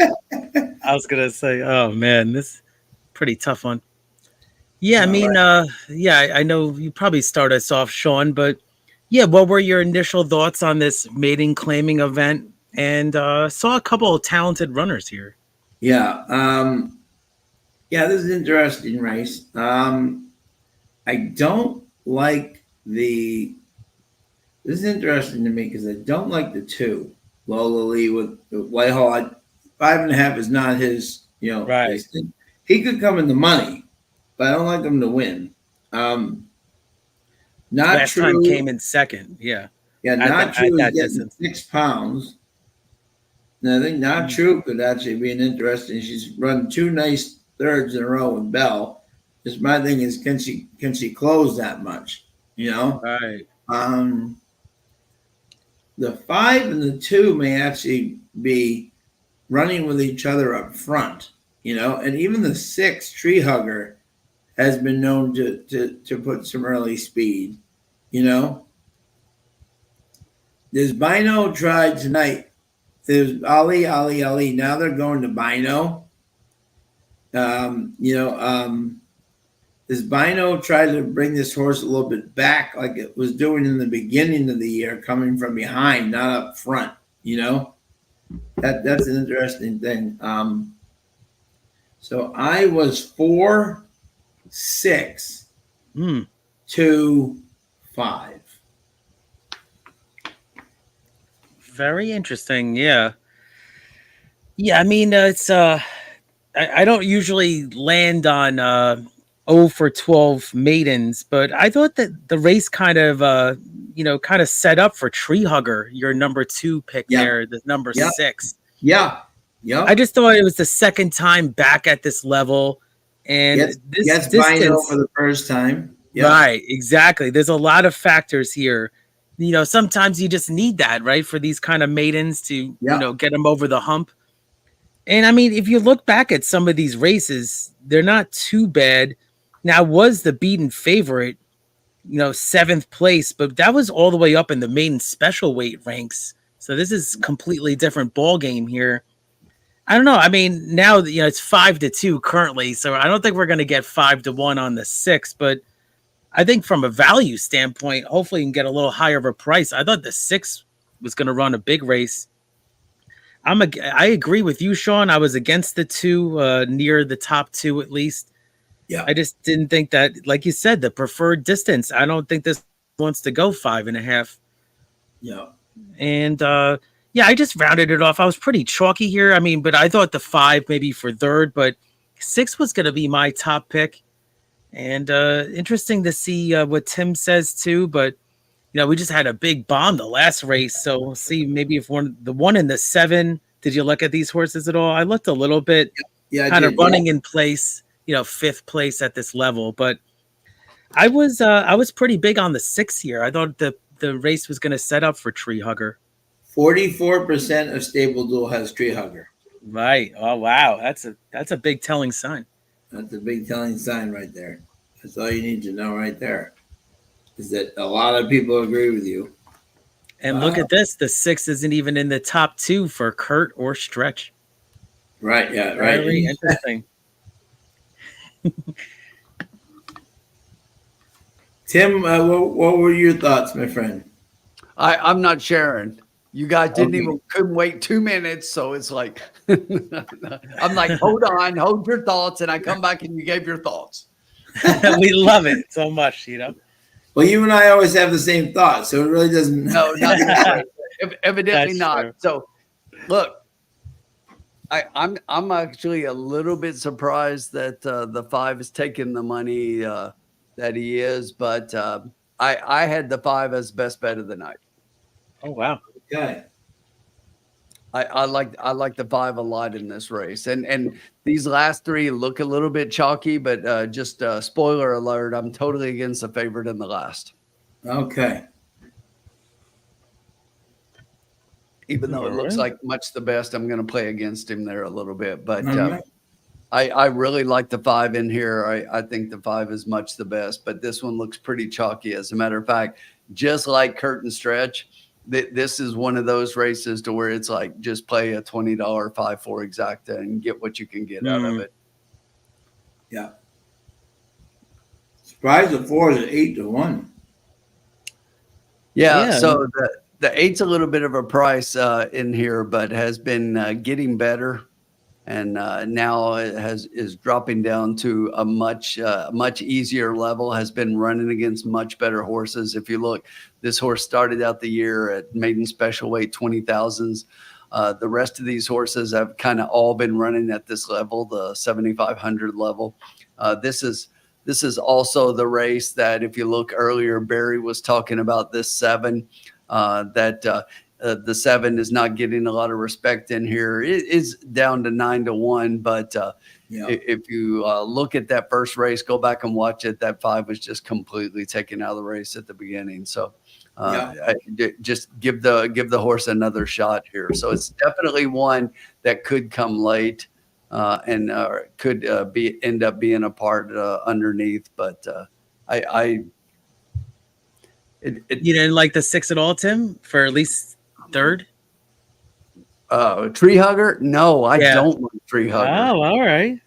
I was gonna say, oh man, this pretty tough one. Yeah, I mean, I know you probably start us off, Sean, but yeah, what were your initial thoughts on this maiden claiming event? And saw a couple of talented runners here. Yeah. This is an interesting race. I don't like this is interesting to me because I don't like the 2. Lola Lee with Whitehall. 5.5 is not his, Right. his thing. He could come in the money, but I don't like him to win. Not Last true. time came in second. Yeah. Yeah, at not true. that He's getting distance. 6 pounds. And I think not true could actually be an interesting. She's run 2 nice thirds in a row with Bell. Just my thing is, can she close that much? Right. The 5 and the 2 may actually be running with each other up front. And even the 6 Tree Hugger has been known to put some early speed. There's Bino tried tonight. There's Ali. Now they're going to Bino. This Bino tried to bring this horse a little bit back like it was doing in the beginning of the year, coming from behind, not up front. That's an interesting thing. So I was 4, 6, 2, 5. Very interesting. Yeah. Yeah. I mean, it's I don't usually land on 0 for 12 maidens, but I thought that the race kind of set up for Tree Hugger, your number 2 pick there, the number 6. Yeah. I just thought it was the second time back at this level. And this gets distance Bino for the first time. Yeah. Right, exactly. There's a lot of factors here. Sometimes you just need that, right, for these kind of maidens to, get them over the hump. And I mean, if you look back at some of these races, they're not too bad. Now, was the beaten favorite, 7th place, but that was all the way up in the maiden special weight ranks. So this is completely different ball game here. I don't know. I mean, now it's 5-2 currently, so I don't think we're going to get 5-1 on the 6. But I think from a value standpoint, hopefully you can get a little higher of a price. I thought the 6 was going to run a big race. I agree with you, Sean. I was against the 2 near the top 2 at least. Yeah. I just didn't think that, like you said, the preferred distance. I don't think this wants to go 5.5. Yeah. And I just rounded it off. I was pretty chalky here. I mean, but I thought the 5 maybe for third, but 6 was going to be my top pick. And interesting to see what Tim says too. But we just had a big bomb the last race, so we'll see maybe if the 1 and the 7. Did you look at these horses at all? I looked a little bit. Yeah, kind of running in place. 5th place at this level, but I was pretty big on the 6 here. I thought the race was going to set up for Tree Hugger. 44% of Stable Duel has Tree Hugger. Right. Oh wow, that's a big telling sign. That's a big telling sign right there. That's all you need to know right there. Is that a lot of people agree with you. And look at this. The 6 isn't even in the top 2 for Kurt or Stretch. Right. Yeah. Right. Very interesting. Tim, what were your thoughts, my friend? I'm not sharing. You guys couldn't wait 2 minutes, so it's like I'm like, hold your thoughts, and I come back and you gave your thoughts. We love it so much, Well, you and I always have the same thoughts, so it really doesn't. No, evidently That's not. true. So, look, I'm actually a little bit surprised that the 5 is taking the money that he is, but I had the 5 as best bet of the night. Oh wow. Okay. I like the 5 a lot in this race, and these last 3 look a little bit chalky, but just spoiler alert, I'm totally against the favorite in the last. Okay. Even though it looks like much the best, I'm going to play against him there a little bit. But right. I really like the 5 in here. I think the 5 is much the best, but this one looks pretty chalky. As a matter of fact, just like Kurt and Stretch, this is one of those races to where it's like just play a $20 5-4 exacta and get what you can get out of it. Yeah. Surprise, the 4 is at 8-1. Yeah. So the 8's a little bit of a price in here, but has been getting better, and now it is dropping down to a much easier level. Has been running against much better horses. If you look, this horse started out the year at maiden special weight 20,000s. The rest of these horses have kind of all been running at this level, the 7,500 level. This is also the race that, if you look earlier, Barry was talking about this 7. The 7 is not getting a lot of respect in here. It is down to 9-1, but if you look at that first race, go back and watch it. That 5 was just completely taken out of the race at the beginning. So just give the horse another shot here. So it's definitely one that could come late and could end up being a part underneath. But you didn't like the 6 at all, Tim, for at least third? Tree Hugger? No, I don't like Tree Hugger. Oh, all right.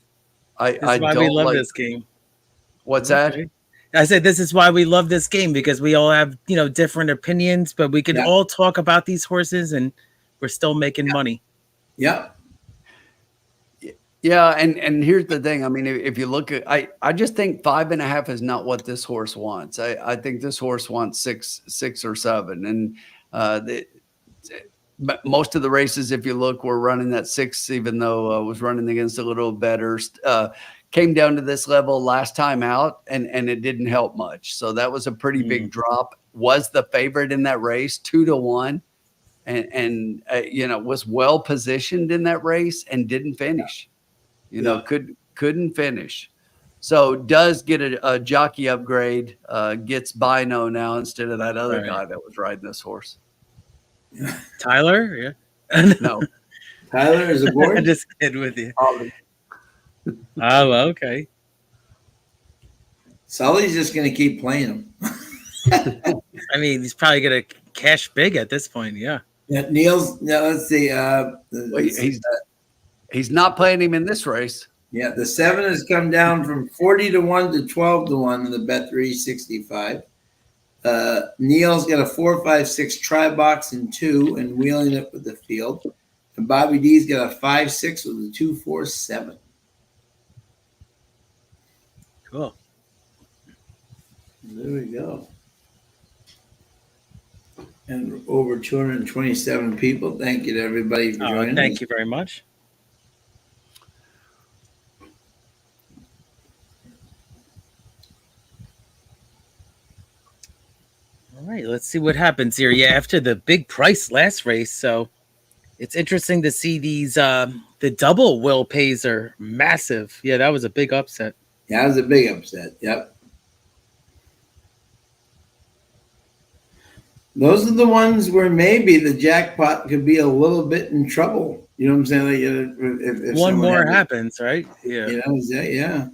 I why don't we love like this game. What's that? I said this is why we love this game, because we all have different opinions, but we can all talk about these horses and we're still making money. Yeah. Yeah, and here's the thing. I mean, if you look at, I just think 5.5 is not what this horse wants. I think this horse wants 6 or 7, and most of the races, if you look, were running that 6, even though I was running against a little better. Came down to this level last time out, and it didn't help much. So that was a pretty big drop. Was the favorite in that race 2-1, and was well positioned in that race and didn't finish. Couldn't finish. So does get a jockey upgrade, gets Bino now instead of that other guy that was riding this horse. Tyler? Yeah. No. Tyler is aboard? I'm just kidding with you. Oh, okay. Sully's just going to keep playing him. I mean, he's probably going to cash big at this point, yeah. Yeah, let's see. He's not playing him in this race. Yeah, the 7 has come down from 40-1 to 12-1 in the bet 365. Neil's got a 4-5-6 try box in 2 and wheeling it with the field. And Bobby D's got a 5-6 with a 2-4-7. Cool. There we go. And over 227 people. Thank you to everybody for joining. Thank you very much. All right, let's see what happens here. Yeah, after the big price last race, so it's interesting to see these. The double will pays are massive. Yeah, that was a big upset. Yeah, that was a big upset. Yep. Those are the ones where maybe the jackpot could be a little bit in trouble. You know what I'm saying? Like, if one more happens, right? Yeah. You know, yeah.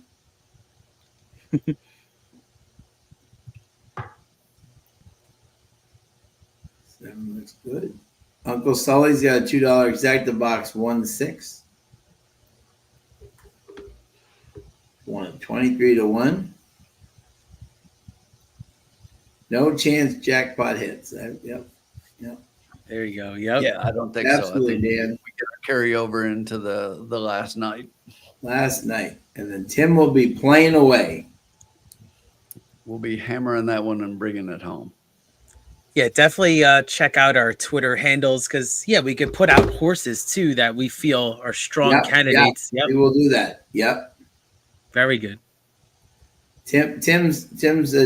Seven looks good. Uncle Sully's got a $2 exacta box 1-6. 23-1. No chance jackpot hits. Yep. There you go. Yep. Yeah, I don't think Absolutely, so. I think Dan. we get a carry over into the last night. Last night. And then Tim will be playing away. We'll be hammering that one and bringing it home. Yeah, definitely check out our Twitter handles because, yeah, we could put out horses, too, that we feel are strong candidates. Yep. We will do that. Yep. Very good. Tim's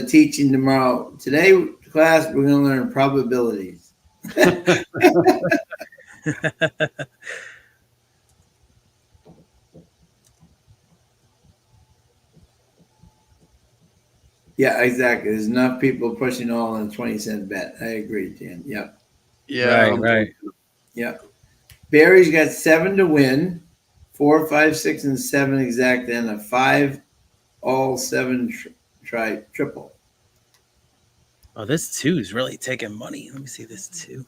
teaching tomorrow. Today, class, we're going to learn probabilities. Yeah, exactly. There's enough people pushing all on a 20-cent bet. I agree, Tim. Yep. Yeah. Right. Yep. Barry's got 7 to win, 4, 5, 6, and 7 exact, and a 5 all 7 try triple. Oh, this 2 is really taking money. Let me see this 2.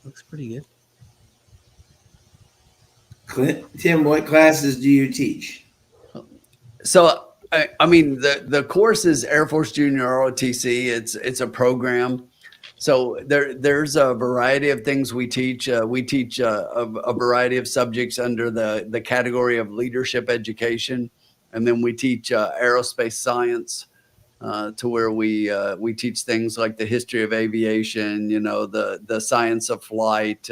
Looks pretty good. Tim, what classes do you teach? So, I mean, the course is Air Force Junior ROTC. It's a program. So there's a variety of things we teach. We teach a variety of subjects under the category of leadership education. And then we teach aerospace science to where we teach things like the history of aviation, you know, the science of flight.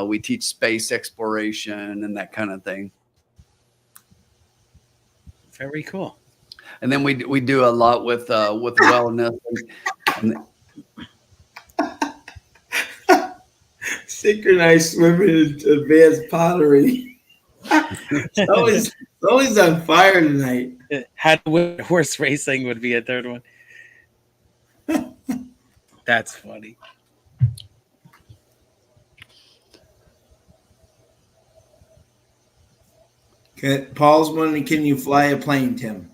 We teach space exploration and that kind of thing. Very cool. And then we do a lot with wellness and synchronized swimming and advanced pottery. It's always on fire tonight. How to win horse racing would be a third one. That's funny. Okay, Paul's wondering, can you fly a plane, Tim?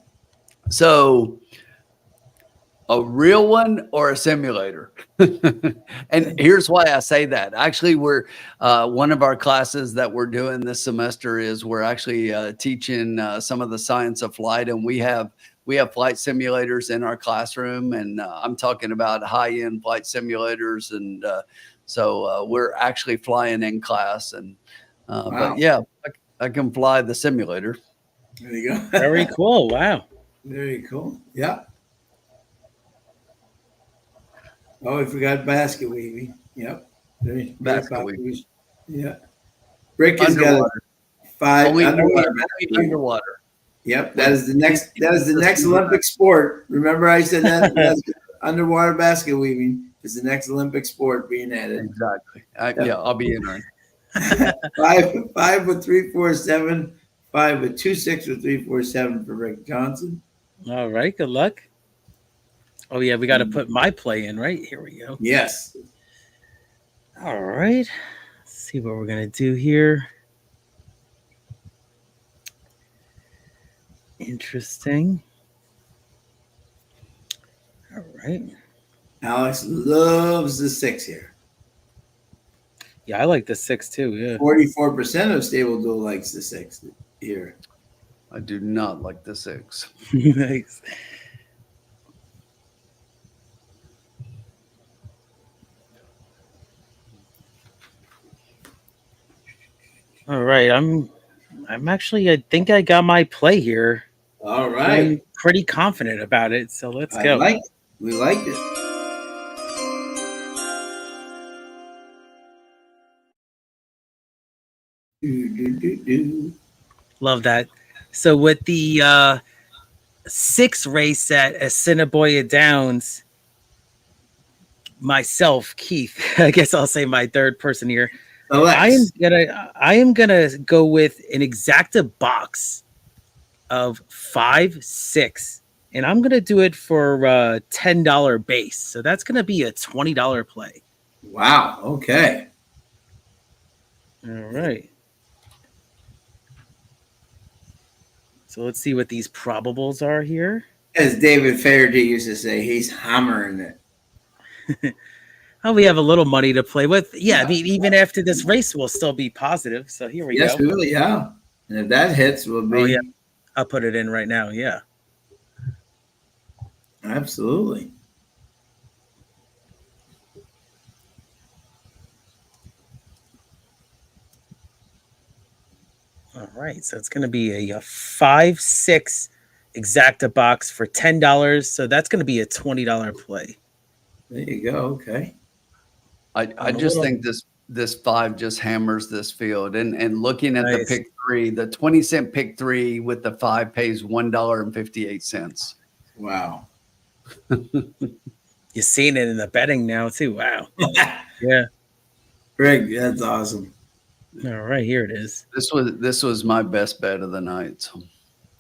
so a real one or a simulator? And here's why I say that. Actually, we're one of our classes that we're doing this semester is we're actually teaching some of the science of flight, and we have flight simulators in our classroom, and I'm talking about high-end flight simulators, and so we're actually flying in class, and Wow. but yeah, I can fly the simulator. There you go. Very cool. Wow. Very cool. Yeah. Oh, we forgot basket weaving. Yep. Basket weaving. Yeah. Rick has got a 5 Only underwater. underwater. Yep, that is the next Olympic sport. Remember, I said that underwater basket weaving is the next Olympic sport being added. Exactly. Yeah, I'll be in on. 5 with 3-4-7, 5 with 2-6 with 3-4-7 for Rick Johnson. All right. Good luck. Oh, yeah. We got to put my play in, right? Here we go. Yes. All right. Let's see what we're going to do here. Interesting. All right. Alex loves the 6 here. Yeah, I like the 6 too. Yeah. 44% of stable duel likes the 6 here. I do not like the 6. Nice. All right, I'm actually, I think I got my play here. All I'm right. pretty confident about it, so let's I go. like it. We like it. Do. Love that. So with the 6 race at Assiniboia Downs, myself, Keith, I guess I'll say my third person here. I am gonna go with an exacta box of 5, 6, and I'm gonna do it for $10 base. So that's gonna be a $20 play. Wow. Okay. All right. So let's see what these probables are here. As David Faherty used to say, he's hammering it. Oh, we have a little money to play with. Yeah, I mean, even after this race, we'll still be positive. So here we Yes, go. we will. Yeah. And if that hits, we'll be. Oh, yeah. I'll put it in right now. Yeah. Absolutely. All right. So it's going to be a 5, 6 exacta box for $10. So that's going to be a $20 play. There you go. Okay. I just think this 5 just hammers this field. And looking at the pick 3, the 20-cent pick 3 with the 5 pays $1.58. Wow. You're seeing it in the betting now too. Wow. Yeah. Greg, that's awesome. All right, here it is. This was my best bet of the night. So.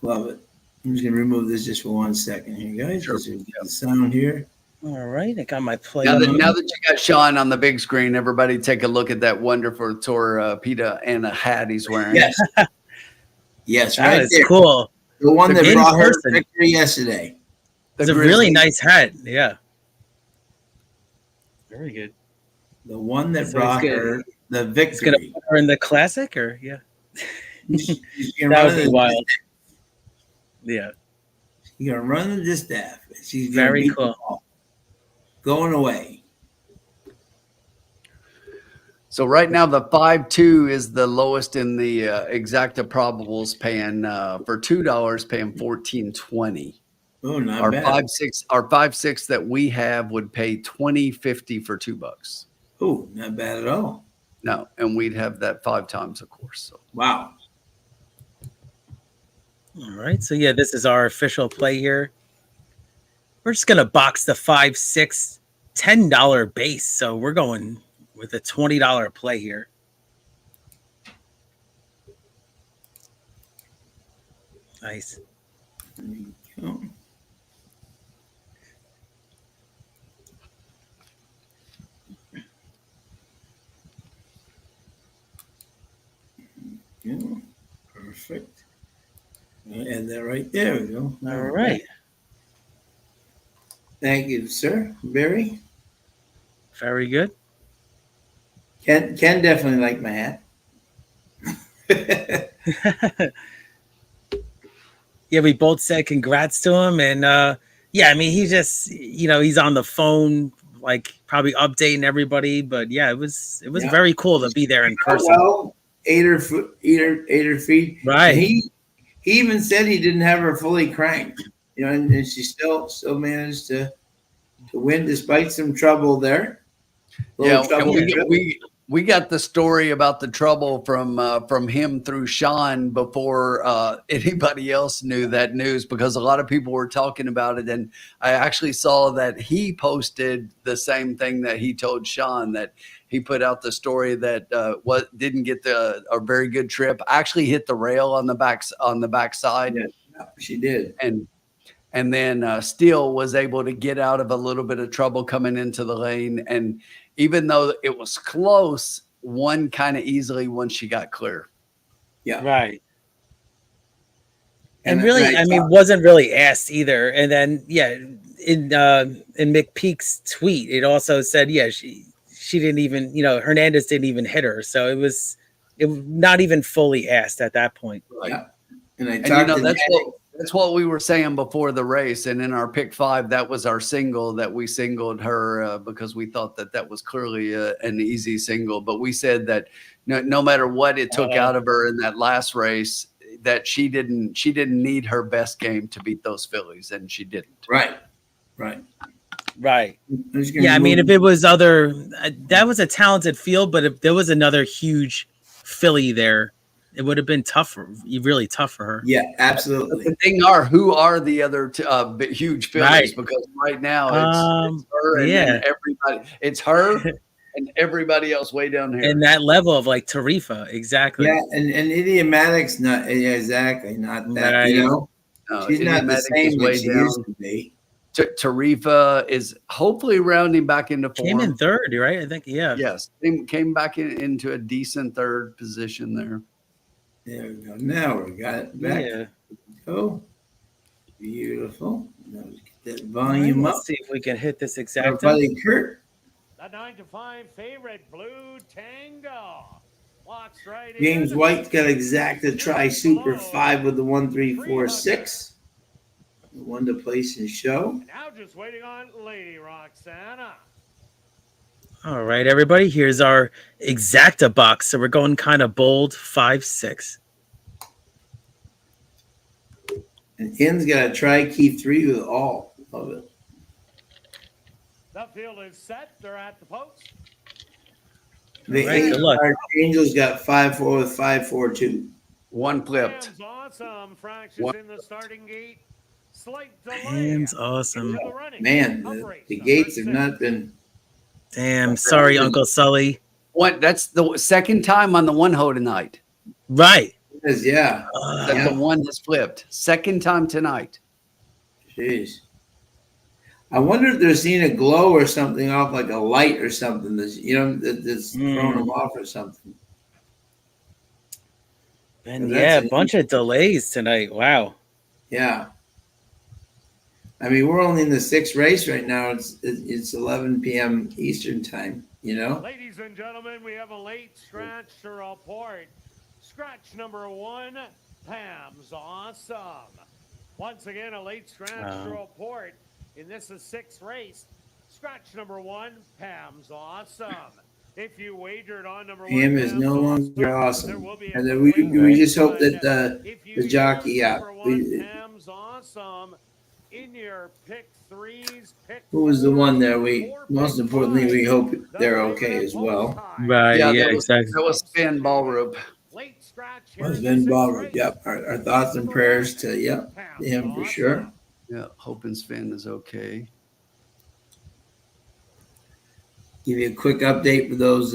Love it. I'm just gonna remove this just for 1 second here, guys. Sure. Just to get the sound here. All right, I got my play. Now that you got Sean on the big screen, everybody take a look at that wonderful torpedo and a hat he's wearing. Yes. Yes, That right is there. cool. The one that brought her person. victory yesterday. It's a really nice hat. Yeah. Very good. The one that So brought it's her the It's victory. gonna put her in the classic, or yeah. She's That gonna would run be the wild. Yeah. She's gonna run the distaff. She's gonna Very beat cool. them all. Going away. So right now the 5-2 is the lowest in the exacta probables, paying for $2, paying $14.20. Oh, not Our bad. 5-6 that we have would pay $20.50 for $2. Oh, not bad at all. No, and we'd have that 5 times, of course. So. Wow. All right. So yeah, this is our official play here. We're just gonna box the 5, 6, $10 base. So we're going with a $20 play here. Nice. There you go. Yeah, perfect. And that right there we go. All right. Thank you, sir. Barry. Very good. Ken definitely liked my hat. Yeah, we both said congrats to him, and yeah, I mean, he just, he's on the phone, like probably updating everybody, but yeah, it was very cool to be there in person. Well, 8 feet. Right. And he even said he didn't have her fully cranked, and she still managed to win despite some trouble there. We got the story about the trouble from him through Sean before anybody else knew that news, because a lot of people were talking about it, and I actually saw that he posted the same thing that he told Sean, that he put out the story that didn't get a very good trip. Actually hit the rail on the back side. Yeah, she did. And then Steele was able to get out of a little bit of trouble coming into the lane. And even though it was close, won kind of easily once she got clear. Yeah. Right. And really, I mean, wasn't really asked either. And then, yeah, in McPeak's tweet, it also said, yeah, she she didn't even, Hernandez didn't even hit her. So it was not even fully asked at that point. Yeah. And I And talked to that's what we were saying before the race. And in our pick 5, that was our single that we singled her because we thought that was clearly an easy single. But we said that no matter what it took out of her in that last race, that she didn't need her best game to beat those fillies, and she didn't. Right. Yeah, I mean, if it was that was a talented field, but if there was another huge filly there, it would have been tougher, really tough for her. Yeah, absolutely. The thing who are the other huge fillies? Right. Because right now it's her and then everybody. It's her and everybody else way down here. And that level of like Tarifa, exactly. Yeah, and Idiomatic's not exactly not that. Right. No, she's not the same that she used to be. Tarifa is hopefully rounding back into form. Came in third, right? I think, yeah. Yes, came back into a decent third position there. There we go. Now we got it back. Yeah. Oh, beautiful. Now let's get that volume up. Let's see if we can hit this Our exact. buddy Kurt. The 9-5 favorite, Blue Tango. Walks right James in. White's got exacta try super 5 with the 1, 3, 4, 6. The one to place and show. And now just waiting on Lady Roxana. All right, everybody. Here's our exacta box. So we're going kind of bold, 5, 6. And Ken's got a try key 3 with all of it. The field is set. They're at the post. The Right, good luck. Angels got 5, 4 with 5, 4, 2. One flipped. Hands awesome. Fractions in the starting gate. Slight delay. Hands awesome. Into the running. Man, Uprace the number gates have 6. not been. Damn, sorry, Uncle Sully. That's the second time on the one hole tonight. Right. Yeah. That the one has flipped. Second time tonight. Jeez. I wonder if they're seeing a glow or something off, like a light or something that's throwing them off or something. And yeah, a bunch of delays tonight. Wow. Yeah. I mean, we're only in the 6th race right now. It's 11 p.m. Eastern time, Ladies and gentlemen, we have a late scratch to report. Scratch number 1, Pam's awesome. Once again, a late scratch to report. And this is 6th race. Scratch number 1, Pam's awesome. If you wagered on number 1, Pam is no longer awesome. And then we just hope that the jockey, Pam's awesome. In your pick 3s, who was the one there? Most importantly, we hope they're okay as well. Right. Yeah, exactly. That was Sven Ballroop. Late scratch. Was Sven Ballroop. Yep. Our thoughts and prayers to him for sure. Yeah, hoping Sven is okay. Give you a quick update for those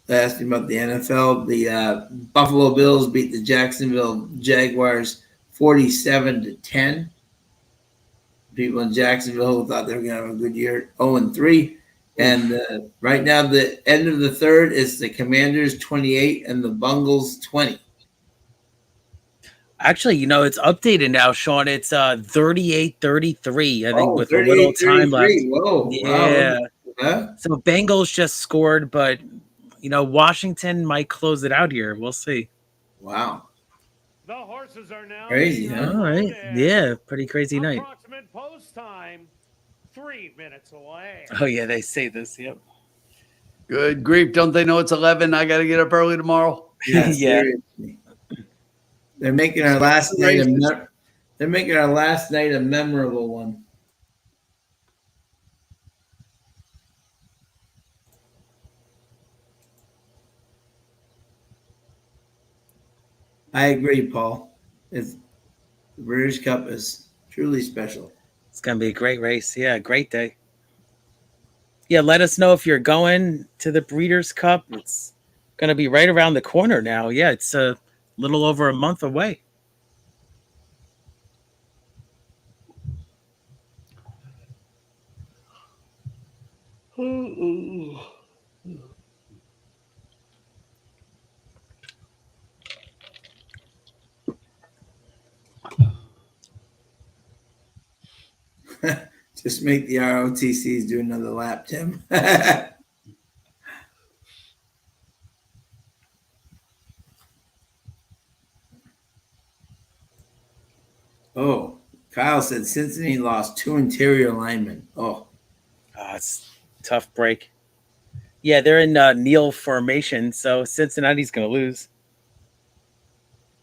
asking about the NFL. The Buffalo Bills beat the Jacksonville Jaguars 47-10. People in Jacksonville thought they were going to have a good year, 0-3. And right now, the end of the third is the Commanders 28 and the Bungles 20. Actually, it's updated now, Sean. It's 38-33, I think, with a little time left. Whoa. Yeah. Wow. Huh? So Bengals just scored, but, Washington might close it out here. We'll see. Wow. The horses are now crazy, huh? All right. Yeah, pretty crazy night. Approximate post time, 3 minutes away. Oh, yeah, they say this. Yep. Good grief. Don't they know it's 11? I got to get up early tomorrow. Yeah. Yeah. Seriously. They're making our last night a memorable one. I agree, Paul. The British Cup is truly special. It's going to be a great race. Yeah, great day. Yeah, let us know if you're going to the Breeders' Cup. It's going to be right around the corner now. Yeah, it's a little over a month away. Just make the ROTCs do another lap, Tim. Oh, Kyle said Cincinnati lost 2 interior linemen. Oh, It's a tough break. Yeah, they're in kneel formation, so Cincinnati's going to lose.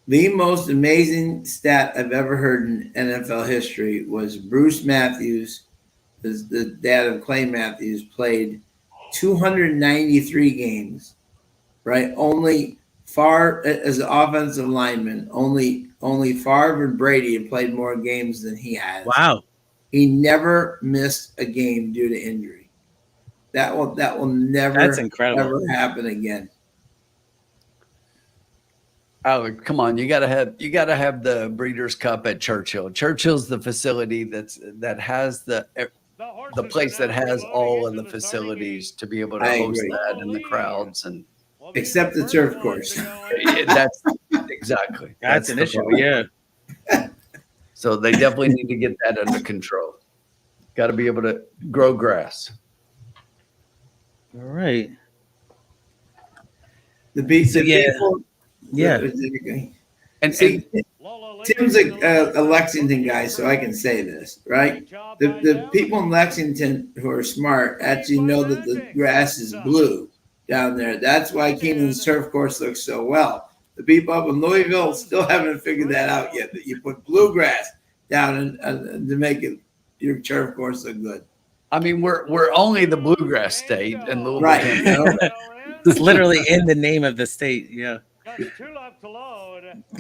the most amazing stat I've ever heard in NFL history was Bruce Matthews, the dad of Clay Matthews, played 293 games, right? Only as an offensive lineman, only Favre and Brady have played more games than he has. Wow. He never missed a game due to injury. That will never, That's incredible. ever happen again. Oh, come on! You gotta have the Breeders' Cup at Churchill. Churchill's the facility that has the place that has all of the facilities to be able to I host agree. that and the crowds and Except the turf course. that's exactly That's an the issue. problem. Yeah. So they definitely need to get that under control. Got to be able to grow grass. All right. The people. Yeah. And See, Tim's a Lexington guy, so I can say this, right? The people in Lexington who are smart actually know that the grass is blue down there. That's why Keenan's turf course looks so well. The people up in Louisville still haven't figured that out yet, that you put bluegrass down to make your turf course look good. I mean, we're only the bluegrass state, and Louisville Right. can't know that. It's literally in the name of the state. Yeah.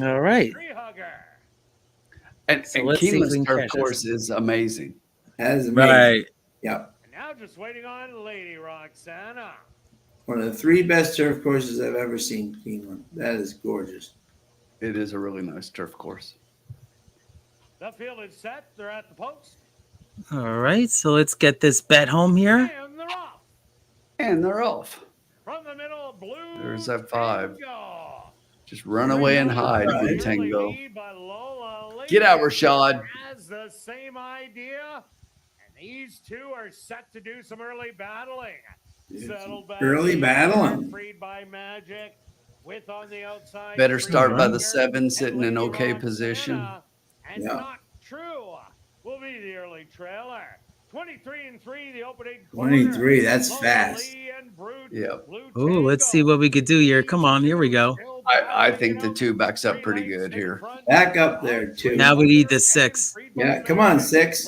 All right. And So and let's see if we Keeneland's can turf catch course is amazing. That is amazing. Right. Yep. Now just waiting on Lady Roxana. One of the 3 best turf courses I've ever seen, Keeneland. That is gorgeous. It is a really nice turf course. The field is set. They're at the post. All right. So let's get this bet home here. And they're off. And they're off. From the middle, blue. There's that 5. Tango. Just run away and hide, Right. Blue Tango. Lead by Lola Lee. Get out, Rashad. Has the same idea. And these two are set to do some early battling. Settled back. Early battling. Freed by Magic. With on the outside. Better start by the Freed 7, and sitting in Lady okay Roxana. position. And Yeah. Not True will be the early trailer. 23-3, the opening. 23, that's Lola fast. Lee and Yep. Blue Oh, let's see Tango. what we could do here. Come on. Here we go. I think the 2 backs up pretty good here. Back up there, too. Now we need the 6. Yeah, come on, 6.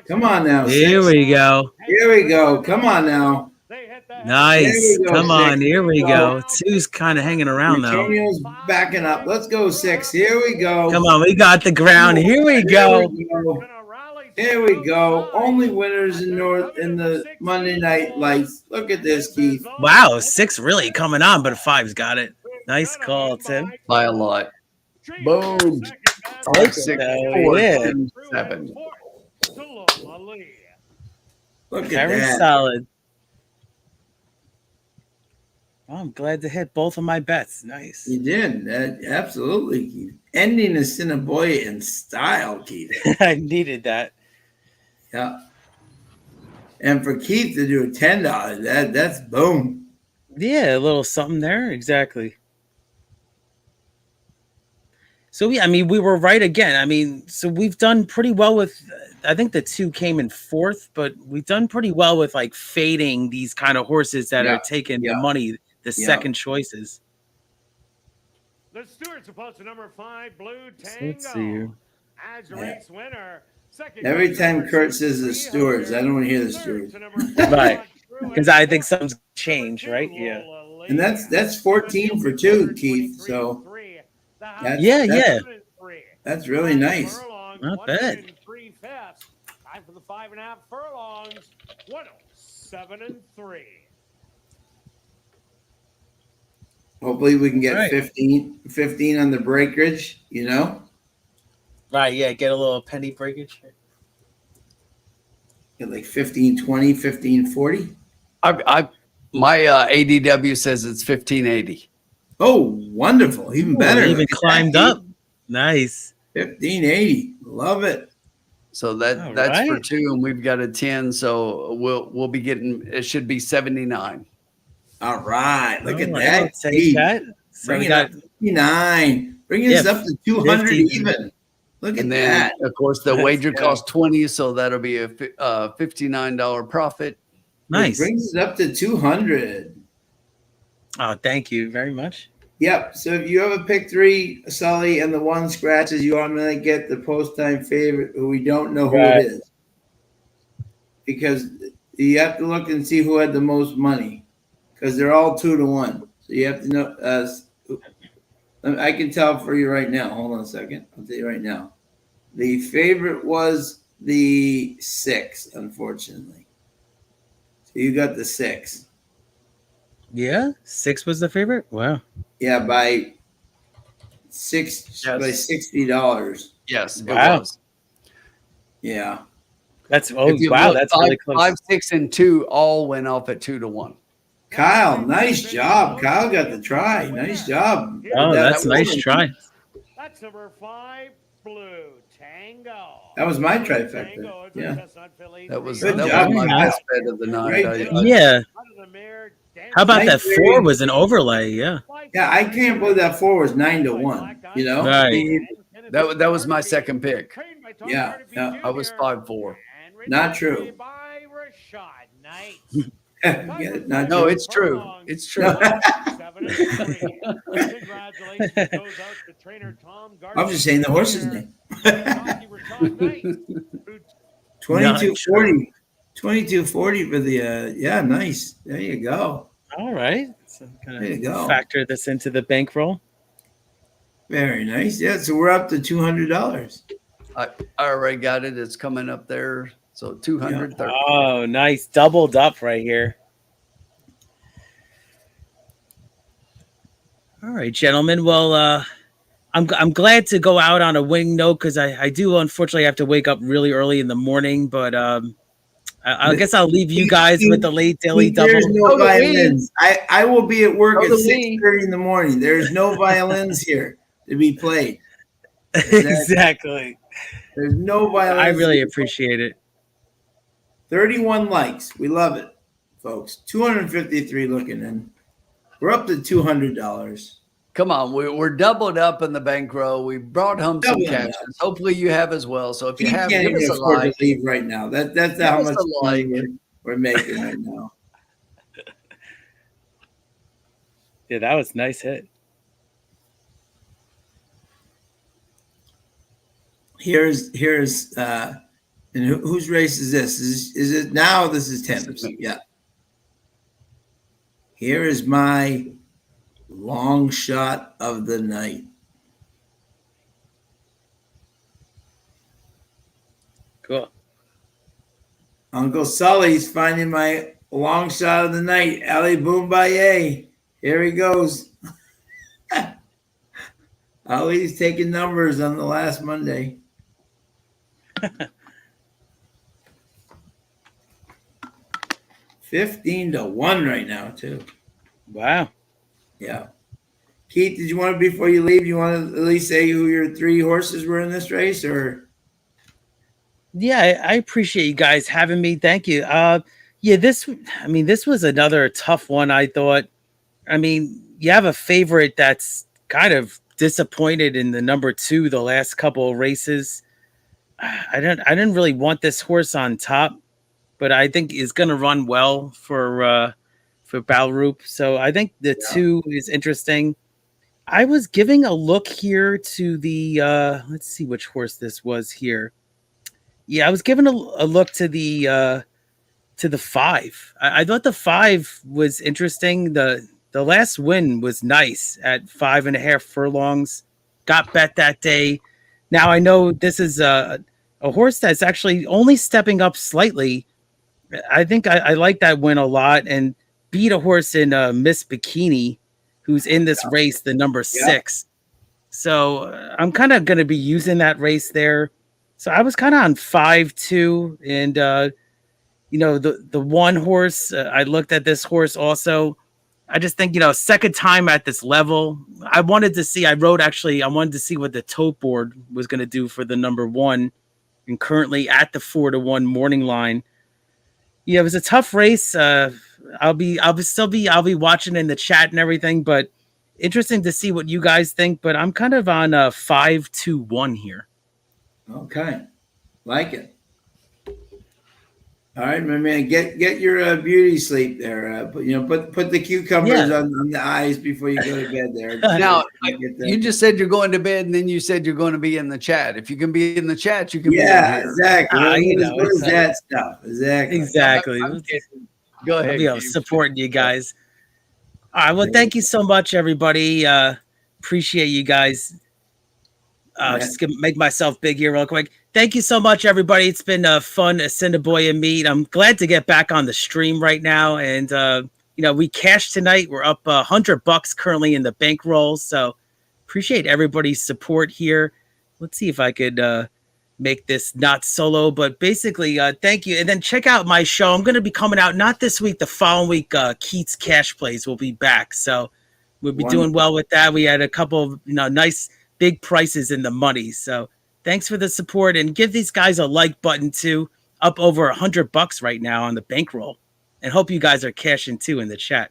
Come on now, 6. Here we go. Here we go. Come on now. Nice. There we go, Come on. 6. Here we go. 2's kind of hanging around, though. Daniel's backing up. Let's go, 6. Here we go. Come on. We got the ground. Here we go. Here we go. Only winners in the Monday Night Lights. Look at this, Keith. Wow. 6 really coming on, but 5's got it. Nice call, Tim. By a lot. Boom. 5, 6, Oh, 4, yeah. 2, 7. Look at Very that. solid. Oh, I'm glad to hit both of my bets. Nice. You did. Absolutely, Keith. Ending Assiniboia in style, Keith. I needed that. Yeah. And for Keith to do a $10, that's boom. Yeah, a little something there. Exactly. So, yeah, I mean, we were right again. I mean, so we've done pretty well with, I think the 2 came in 4th, but we've done pretty well with like fading these kind of horses that are taking the money, the second choices. The Stewart's opposed to number 5, Blue So Tango. let's see here. As race winner. Second Every time Kurt says the stewards, I don't want to hear the stewards. Right. Because I think something's changed, right? Yeah. And that's 14 for 2, Keith. So that's really nice. Not bad. Time for the 5.5 furlongs. 107-3. Hopefully we can get Right. 15 on the breakage, you know? Right, yeah, get a little penny breakage. Get like 15-20, 15-40. My ADW says it's 1580. Oh, wonderful. Even better. Even climbed up. Nice. 1580. Love it. So All that's for right. 2, and we've got a 10. So we'll be getting, it should be 79. All right. Look at All right, that. I'll take Keith. that. So Bring we it got up to 59. Bring us Yeah, up to 200 50. even. Look at And then, that. of course, the Let's wager go. costs 20, so that'll be a $59 profit. Which Nice. brings it up to 200. Oh, thank you very much. Yep. So if you have a pick 3, Sully, and the 1 scratches, you automatically get the post-time favorite, who we don't know who Right. it is. Because you have to look and see who had the most money. Because they're all 2-1. So you have to know. I can tell for you right now. Hold on a second. I'll tell you right now. The favorite was the 6, unfortunately. So you got the 6. Yeah, 6 was the favorite. Wow. Yeah, by $60. Yes, Wow. it was. Yeah. That's If you wow. look, That's five, really close. 5, 6, and 2 all went off at 2-1. Kyle, nice job. Kyle got the try. Nice job. Oh, that's that nice was- try. That's number 5, Blue Tango. That was my Blue trifecta. Tango is a Yeah. chestnut filly, That was Good that job, was my Kyle. best bet of the night. Great I- job. Yeah. Out of the mare, How about Nice that very- 4 was an overlay? Yeah. Yeah, I can't believe that 4 was 9-1. You know? Right. That was my second pick. Yeah, yeah. I was 5-4. Not true. By Rashad Knight. Get it? Not No, true. it's true. It's true. 7-3. Congratulations goes out to trainer Tom Gardner. I'm just saying the horse's name. Rashad Knight, who 2240. 2240 for the yeah, nice. There you go. All right. So I'm There you gonna go. factor this into the bankroll. Very nice. Yeah, so we're up to $200. I already got it. It's coming up there. So 230. Oh, nice. Doubled up right here. All right, gentlemen. Well, I'm glad to go out on a winning note because I do unfortunately have to wake up really early in the morning, but I guess I'll leave you guys with the late daily double. There's no So do we. violins. I will be at work So at do we. 6:30 in the morning. There's no violins here to be played. Exactly. There's no violins. I really appreciate it. 31 likes. We love it, folks. 253 looking in. We're up to $200. Come on, we're doubled up in the bankroll. We brought home some Doubling up. captions. Hopefully you have as well. So if you He have, can't give us even a afford like. to leave right now. That's how Give much us a money like. we're making right now. Yeah, that was a nice hit. Here's and whose race is this? Is it now? This is Tim's. Yeah. Here is my long shot of the night. Cool. Uncle Sully's finding my long shot of the night. Ali Boombaye. Here he goes. Ali's taking numbers on the last Monday. $15-1 right now, too. Wow. Yeah. Keith, did you want to, before you leave, you want to at least say who your 3 horses were in this race, or? Yeah, I appreciate you guys having me. Thank you. Yeah, this was another tough one, I thought. I mean, you have a favorite that's kind of disappointed in the number 2 the last couple of races. I didn't really want this horse on top, but I think is going to run well for Balroop. So I think the 2 is interesting. I was giving a look here to the let's see which horse this was here. Yeah, I was giving a look to the 5. I thought the 5 was interesting. The last win was nice at 5.5 furlongs. Got bet that day. Now I know this is a horse that's actually only stepping up slightly. I think I like that win a lot and beat a horse in Miss Bikini, who's in this race, the number 6. So I'm kind of going to be using that race there. So I was kind of on 5-2, and the 1 horse. I looked at this horse also. I just think second time at this level. I wanted to see. I wanted to see what the tote board was going to do for the number 1, and currently at the 4-1 morning line. Yeah, it was a tough race. I'll be watching in the chat and everything, but interesting to see what you guys think. But I'm kind of on 5-2-1 here. Okay. Like it. All right, my man. Get your beauty sleep there. Put the cucumbers Yeah. on the eyes before you go to bed there. Now, Get that. you just said you're going to bed, and then you said you're going to be in the chat. If you can be in the chat, you can be in Yeah, here. exactly. What is it's, that stuff? Exactly. exactly. I'm kidding. Go I'll ahead. be Keith. supporting you guys. All right. Well, thank you so much, everybody. Appreciate you guys. Just gonna make myself big here real quick. Thank you so much, everybody. It's been a fun Assiniboia meet. I'm glad to get back on the stream right now. And, we cashed tonight. We're up $100 currently in the bankroll. So appreciate everybody's support here. Let's see if I could make this not solo, but basically, thank you. And then check out my show. I'm going to be coming out not this week, the following week. Keith's Cash Plays will be back. So we'll be doing well with that. We had a couple of nice big prices in the money. So thanks for the support, and give these guys a like button too. Up over $100 right now on the bankroll, and hope you guys are cashing too in the chat.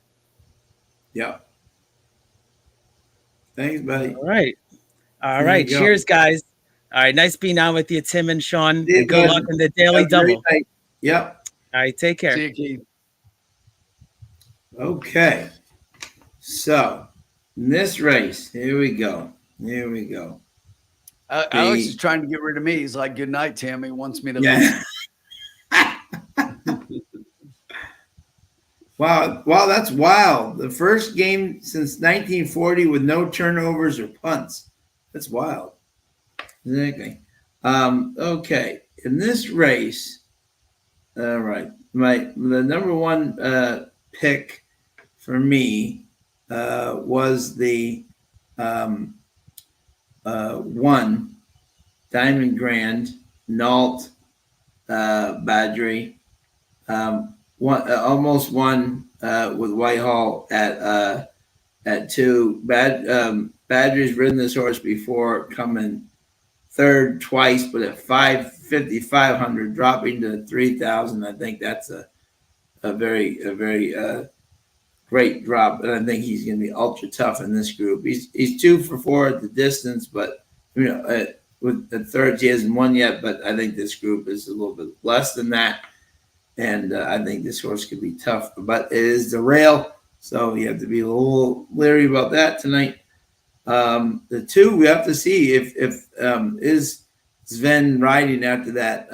Yeah. Thanks, buddy. All right. Cheers, guys. All right. Nice being on with you, Tim and Sean. And good luck in the daily double. Yep. All right. Take care. See you, Keith. Okay. So in this race, here we go. Alex is trying to get rid of me. He's like, "Good night, Tim." He wants me to leave. Wow, that's wild. The first game since 1940 with no turnovers or punts. That's wild. Exactly. Okay. In this race, all right, the number one pick for me was the one Diamond Grand Nault Badgery. Almost won with Whitehall at 2. Badger's ridden this horse before, coming third twice, but at 5,500, dropping to 3,000. I think that's a very great drop, and I think he's going to be ultra tough in this group. He's 2 for 4 at the distance, but with the thirds he hasn't won yet. But I think this group is a little bit less than that, and I think this horse could be tough. But it is the rail, so you have to be a little leery about that tonight. The 2, we have to see if is Sven riding after that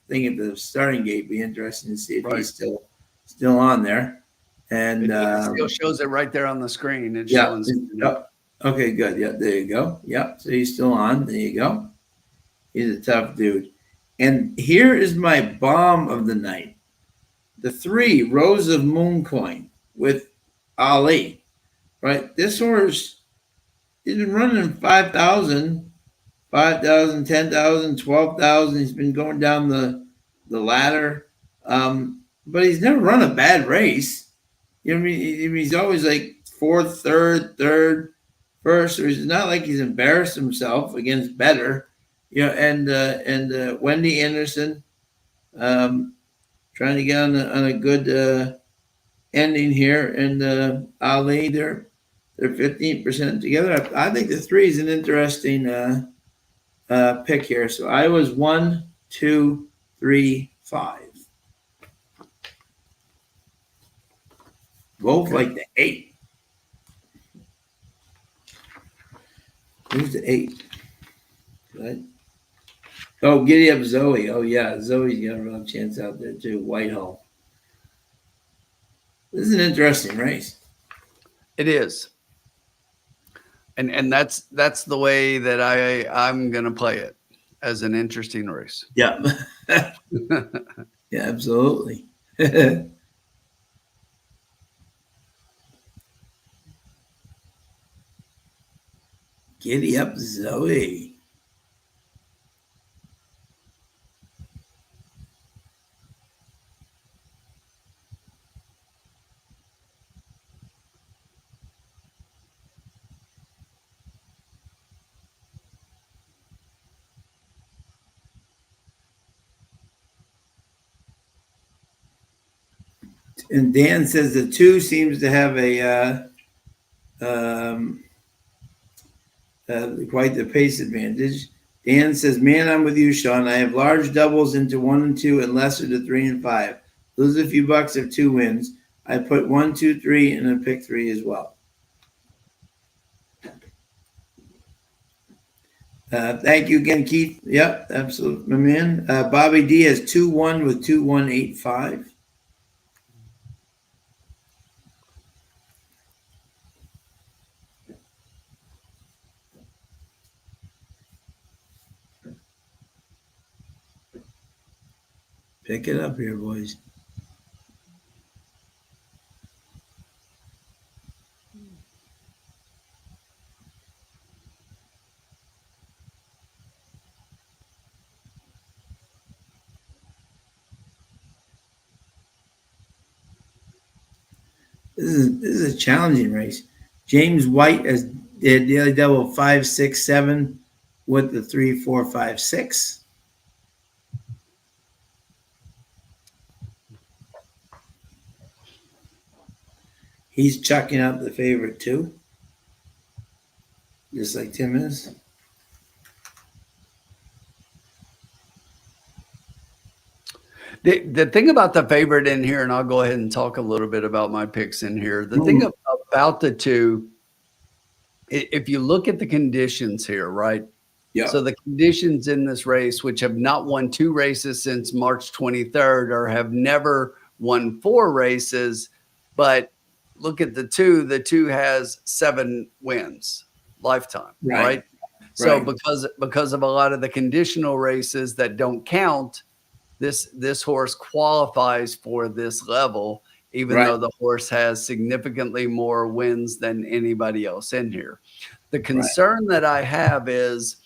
thing at the starting gate. Be interesting to see if he's still on there. And it still shows it right there on the screen. It's yeah. showing. Okay, good. Yeah, there you go. Yeah, so he's still on. There you go. He's a tough dude. And here is my bomb of the night. The 3, Rose of Mooncoin with Ali. Right? This horse, he's been running 5,000, 10,000, 12,000. He's been going down the ladder. But he's never run a bad race. You know what I mean? He's always like 4th, 3rd, 1st. So it's not like he's embarrassed himself against Bettor. And Wendy Anderson trying to get on a good ending here. And Ali, they're 15% together. I think the 3 is an interesting pick here. So I was 1, 2, 3, 5. Go for like the 8. Who's the 8? Right. Oh, Giddy Up Zoe. Oh, yeah. Zoe's got a real chance out there, too. Whitehall. This is an interesting race. It is. And that's the way that I'm going to play it, as an interesting race. Yeah. Yeah, absolutely. Giddy Up Zoe. And Dan says the 2 seems to have quite the pace advantage. Dan says, man, I'm with you, Sean. I have large doubles into 1 and 2 and lesser to 3 and 5. Lose a few bucks if 2 wins. I put 1, 2, 3 and a pick 3 as well. Thank you again, Keith. Yep, absolutely, my man. Bobby D has 2-1 with 2-1-8-5. Pick it up here, boys. This is a challenging race. James White has daily double 5, 6, 7 with the 3, 4, 5, 6. He's chucking out the favorite too, just like Tim is. The thing about the favorite in here, and I'll go ahead and talk a little bit about my picks in here. The thing about the two, if you look at the conditions here, right? Yeah. So the conditions in this race, which have not won 2 races since March 23rd, or have never won 4 races, but look at the two. The 2 has 7 wins lifetime, right? So because of a lot of the conditional races that don't count, this horse qualifies for this level, even though the horse has significantly more wins than anybody else in here. The concern that I have is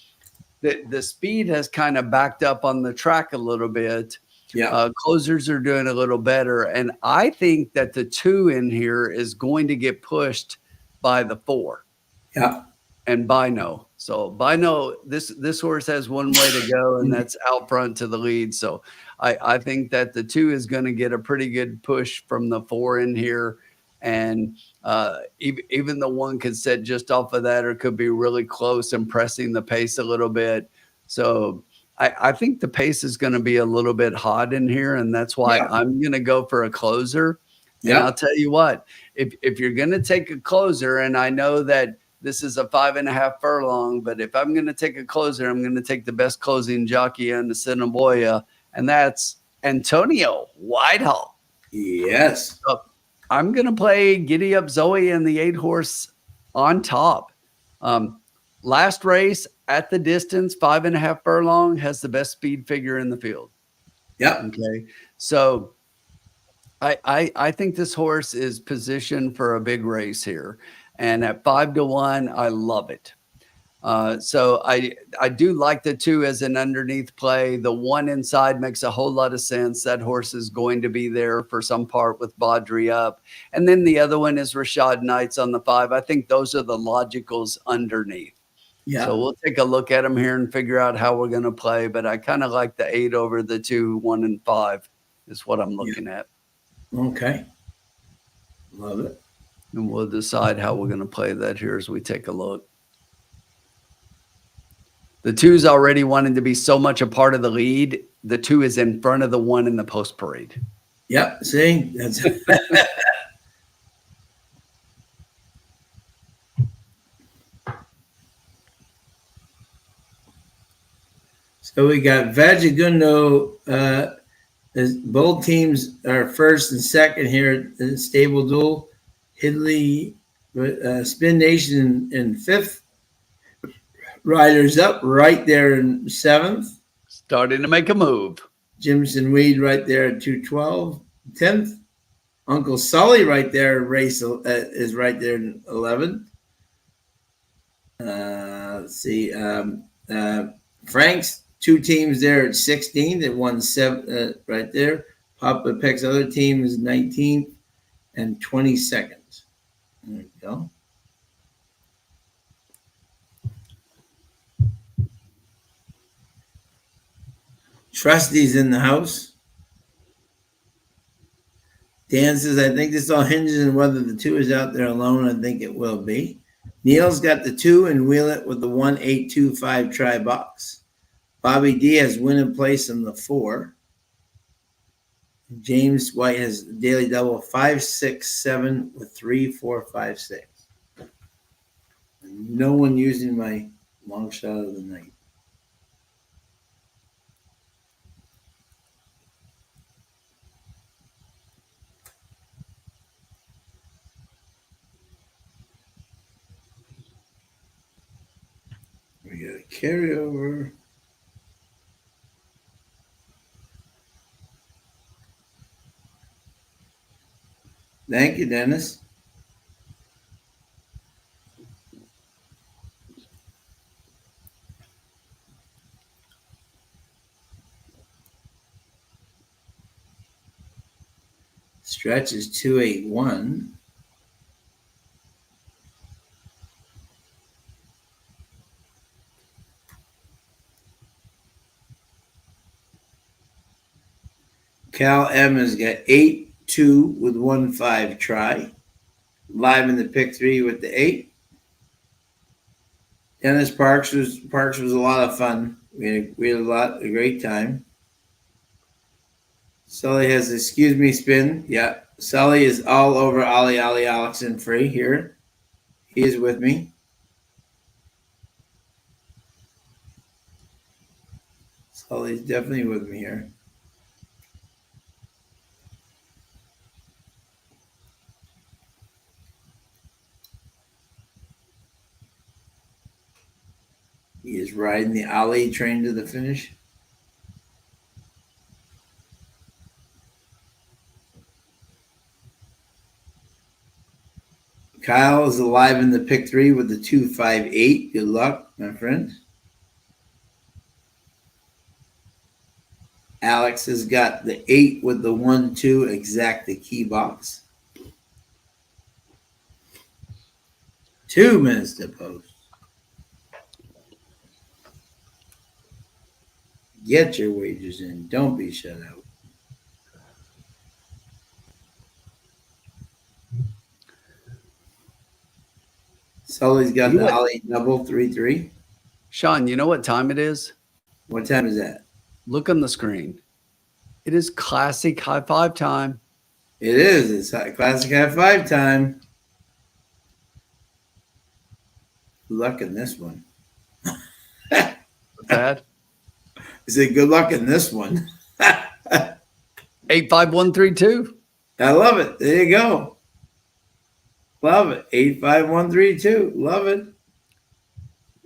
that the speed has kind of backed up on the track a little bit. Yeah. Closers are doing a little better. And I think that the 2 in here is going to get pushed by the 4. Yeah. And Bino. So Bino, this horse has one way to go, and that's out front to the lead. So I think that the 2 is going to get a pretty good push from the 4 in here. And even the 1 could set just off of that, or could be really close and pressing the pace a little bit. So I think the pace is going to be a little bit hot in here, and that's why I'm going to go for a closer. And I'll tell you what, if you're going to take a closer, and I know that this is a 5.5 furlong, but if I'm going to take a closer, I'm going to take the best closing jockey in the Assiniboia, and that's Antonio Whitehall. Yes. So I'm going to play Giddy Up Zoe and the 8 horse on top. Last race at the distance, 5.5 furlong, has the best speed figure in the field. Yeah. Okay. So I think this horse is positioned for a big race here. And at 5-1, I love it. So I do like the 2 as an underneath play. The 1 inside makes a whole lot of sense. That horse is going to be there for some part with Baudry up. And then the other one is Rashad Knights on the 5. I think those are the logicals underneath. Yeah. So we'll take a look at them here and figure out how we're going to play. But I kind of like the 8 over the 2, 1, and 5 is what I'm looking at. Okay. Love it. And we'll decide how we're going to play that here as we take a look. The 2's already wanted to be so much a part of the lead. The 2 is in front of the 1 in the post parade. Yep. See, that's so we got Vajagundo. Both teams are first and second here in the stable duel. Hidley, Spin Nation in 5th. Riders Up right there in 7th. Starting to make a move. Jimson Weed right there at 212. 10th. Uncle Sully right there is right there in 11th. Let's see. Frank's 2 teams there at 16 that won 7 right there. Papa Peck's other team is 19th and 22nd. There you go. Trustees in the house. Dan says, I think this all hinges on whether the 2 is out there alone. I think it will be. Neil's got the 2 and wheel it with the 1-8-2-5 try box. Bobby D has win in place in the 4. James White has daily double 5, 6, 7 with 3, 4, 5, 6. No one using my long shot of the night. We got a carryover. Thank you, Dennis. Stretch is 281. Cal M has got 8, 2 with 1, 5 try. Live in the pick 3 with the 8. Dennis Parks was a lot of fun. We had a great time. Sully has excuse me spin. Yeah, Sully is all over Ollie Alex and free here. He is with me. Sully's definitely with me here. He is riding the Ollie train to the finish. Kyle is alive in the pick 3 with the 2, 5, 8. Good luck, my friend. Alex has got the 8 with the 1, 2 exact the key box. 2 minutes to post. Get your wagers in. Don't be shut out. Sully's got the Ollie double 3, 3. Sean, you know what time it is? What time is that? Look on the screen. It is classic high five time. It is. It's classic high 5 time. Good luck in this one. What's that? I said, good luck in this one. 85132. I love it. There you go. Love it. 85132. Love it.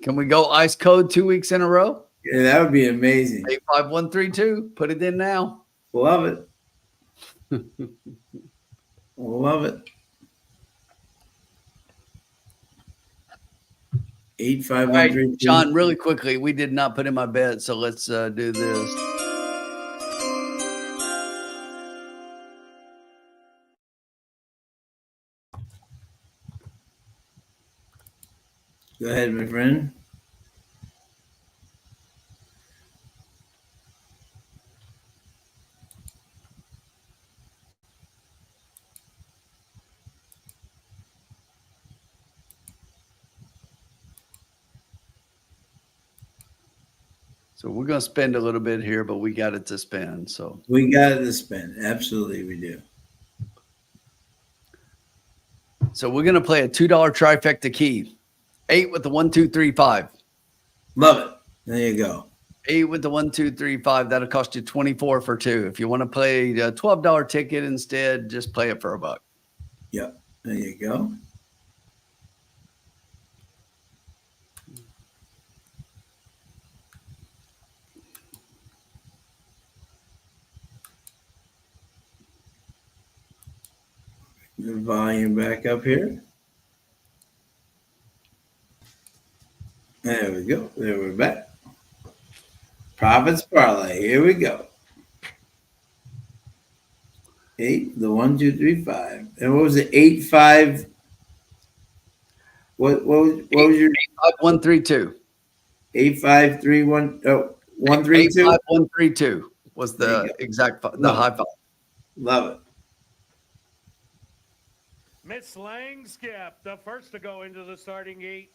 Can we go ice code 2 weeks in a row? Yeah, that would be amazing. 85132. Put it in now. Love it. Love it. 85132. Sean, really quickly, we did not put in my bet, so let's do this. Go ahead, my friend. So we're going to spend a little bit here, but we got it to spend. So we got it to spend. Absolutely, we do. So we're going to play a $2 trifecta key. 8 with the 1, 2, 3, 5. Love it. There you go. 8 with the 1, 2, 3, 5. That'll cost you 24 for 2. If you want to play a $12 ticket instead, just play it for $1. Yep. There you go. The volume back up here. There we go. There we're back. Profits parlay. Here we go. 8, the 1, 2, 3, 5. And what was it? 8, 5. What was your 85132? 8, 5, 3, 1. Oh, 1, 3, 2. 85132 was the exact the high five. Love it. Miss Langskip, the first to go into the starting gate.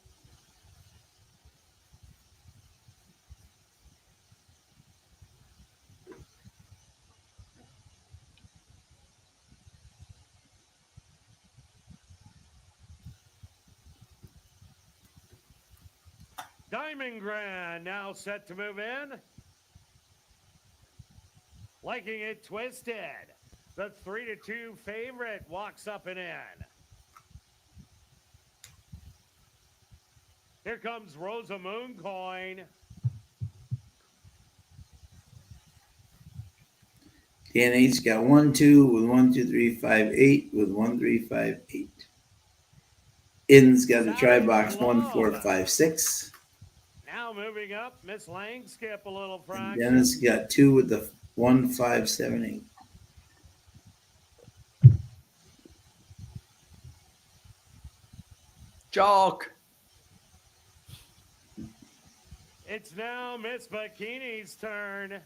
Diamond Grand now set to move in. Liking It Twisted. The 3-2 favorite walks up and in. Here comes Rosa Mooncoin. DNA's got 1, 2 with 1, 2, 3, 5, 8 with 1, 3, 5, 8. In's got a try box 1, 4, 5, 6. Now moving up, Miss Langskip a little And fraction. Dennis got 2 with the 1, 5, 7, 8. Chalk. It's now Miss Bikini's turn.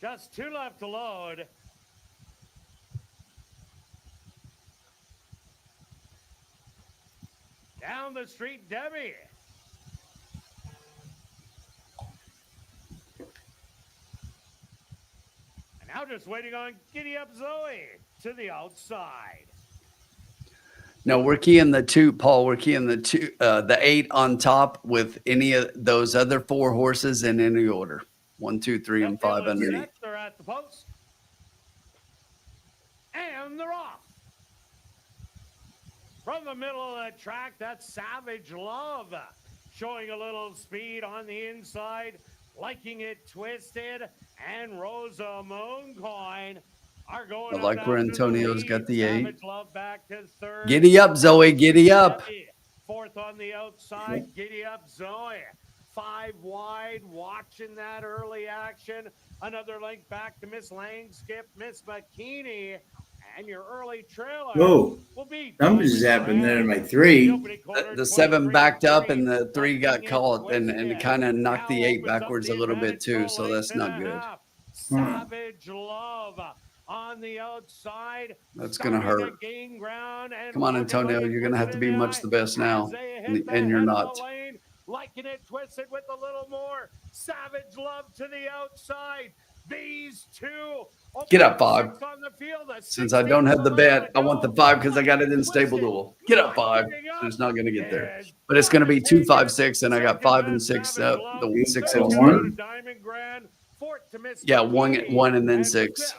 Just 2 left to load. Down the street, Debbie. And now just waiting on Giddy Up Zoe to the outside. No, we're keying the 2, Paul. We're keying the 8 on top with any of those other 4 horses in any order. 1, 2, 3, and 5 underneath. They're at the post. And they're off. From the middle of the track, that's Savage Love. Showing a little speed on the inside. Liking It Twisted. And Rosa Mooncoin are going I like where Antonio's got the 8. Savage Love back to third. Giddy up, Zoe. Giddy up. Fourth on the outside. Giddy Up Zoe. 5 wide, watching that early action. Another link back to Miss Langskip, Miss Bikini, and your early trailer. Whoa, will be something just happened there in my 3. The 7 backed up and the 3 got caught and kind of knocked the 8 backwards a little bit too. So that's not good. Savage Love on the outside. That's going to hurt. Come on, Antonio. You're going to have to be much the best now. And you're not. Liking It Twisted with a little more. Savage Love to the outside. These 2. Get up, 5. Since I don't have the bet, I want the 5 because I got it in stable duel. Get up, 5. It's not going to get there. But it's going to be 2, 5, 6, and I got 5 and 6. The 6 and 1. Yeah, 1 and then 6.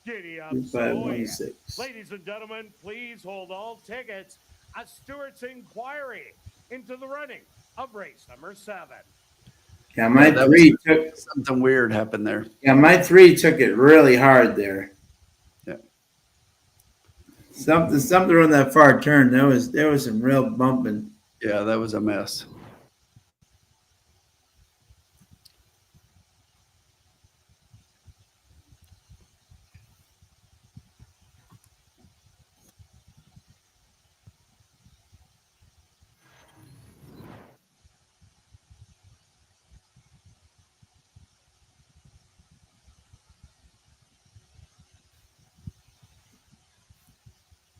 Giddy Up 2, 5, 1, 6. Ladies and gentlemen, please hold all tickets. A Stewart's inquiry into the running of race number 7. Yeah, my 3 took something weird happened there. Yeah, my 3 took it really hard there. Yeah. Something on that far turn. There was some real bumping. Yeah, that was a mess.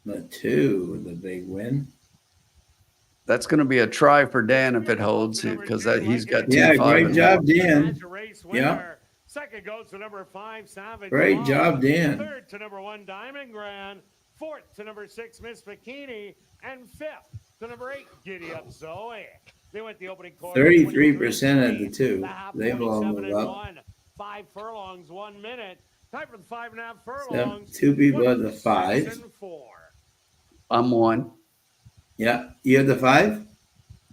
The 2 with the big win. That's going to be a try for Dan if it holds because he's got 2, Yeah, 5, great and job, 1. Dan. Yeah. Second goes to number 5, Savage. Great job, Dan. Third to number 1, Diamond Grand. Fourth to number 6, Miss Bikini. And fifth to number 8, Giddy Up Zoe. They went the opening quarter. 33% of the 2. They've all moved up. 5 furlongs, 1 minute. Time for the 5.5 furlongs. 2 people at the 5. I'm 1. Yeah, you have the 5.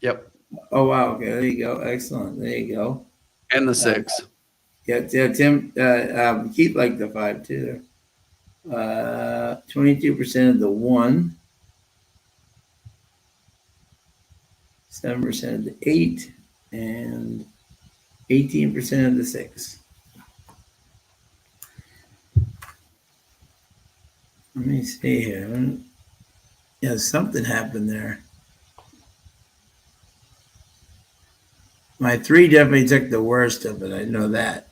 Yep. Oh wow. Okay, there you go. Excellent. There you go. And the 6. Yeah, Tim. Keep like the 5 too. 22% of the 1. 7% of the 8, and 18% of the 6. Let me see here. Yeah, something happened there. My 3 definitely took the worst of it. I know that.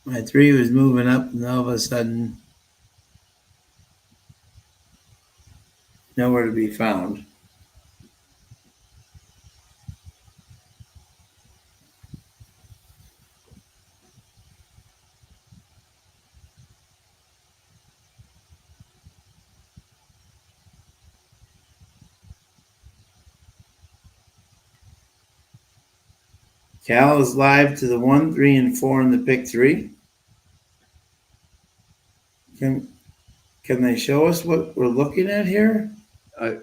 My 3 was moving up, and all of a sudden, nowhere to be found. Cal is live to the 1, 3, and 4 in the pick 3. Can they show us what we're looking at here?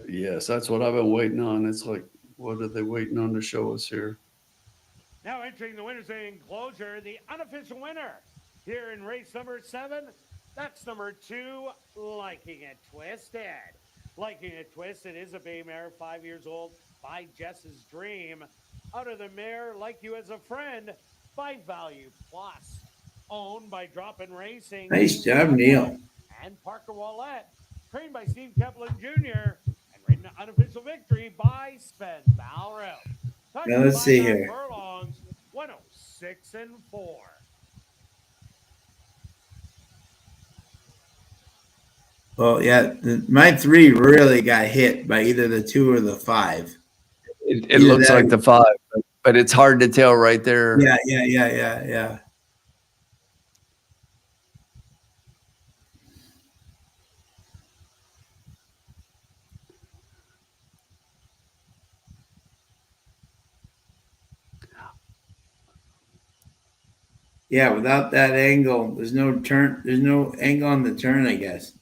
Yes, that's what I've been waiting on. It's like, what are they waiting on to show us here? Now entering the winner's enclosure, the unofficial winner here in race number 7. That's number 2, Liking It Twisted. Liking It Twisted is a bay mare, 5 years old, by Jess's Dream. Out of the mare, Like You as a Friend, by Value Plus. Owned by Drop-In Racing. Nice job, Neil. And Parker Wallette. Trained by Steve Kaplan Jr. And ridden to unofficial victory by Sven Balro. Now let's see here. Furlongs, 106 and 4. Well, yeah, my 3 really got hit by either the 2 or the 5. It looks like the 5, but it's hard to tell right there. Yeah. Yeah, without that angle, there's no turn. There's no angle on the turn, I guess.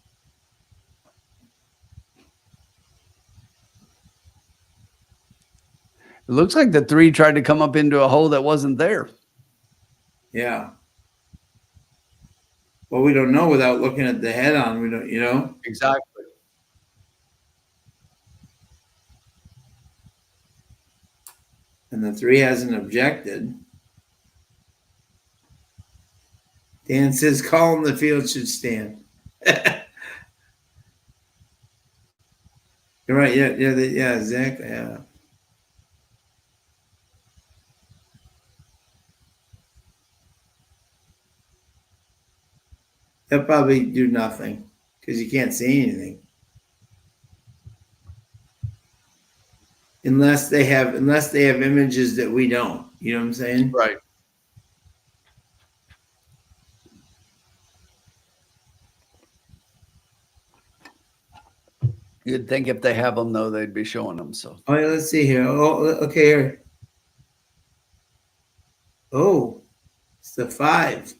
It looks like the 3 tried to come up into a hole that wasn't there. Yeah. Well, we don't know without looking at the head on. We don't, you know. Exactly. And the 3 hasn't objected. Dan says, "Call him. The field should stand." You're right. Yeah, exactly. Yeah. They'll probably do nothing because you can't see anything. Unless they have images that we don't. You know what I'm saying? Right. You'd think if they have them, though, they'd be showing them. So. Oh, yeah, let's see here. Oh, okay. Here. Oh, it's the 5.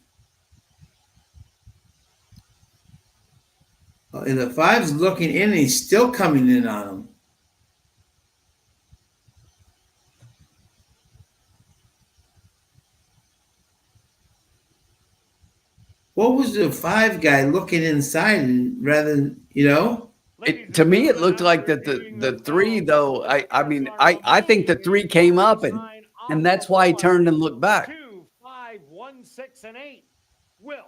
Oh, and the 5's looking in, and he's still coming in on him. What was the 5 guy looking inside, and rather than, you know? To me, it looked like that the 3, though. I think the 3 came up, and that's why he turned and looked back. 2, 5, 1, 6, and 8 will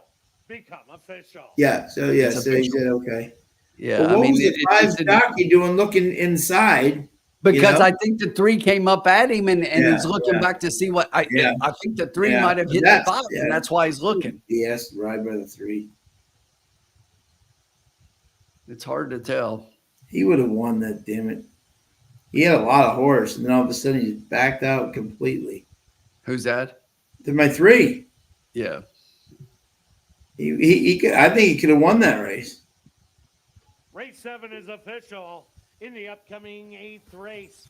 become official. Yeah. So he said okay. Yeah. Well, what was the 5 jockey doing looking inside? Because I think the 3 came up at him, and he's looking back to see what I think the 3 might have hit the 5, and that's why he's looking. Yes, right by the 3. It's hard to tell. He would have won that, damn it. He had a lot of horse, and then all of a sudden he backed out completely. Who's that? They're my 3. Yeah. He could. I think he could have won that race. Race 7 is official in the upcoming 8th race.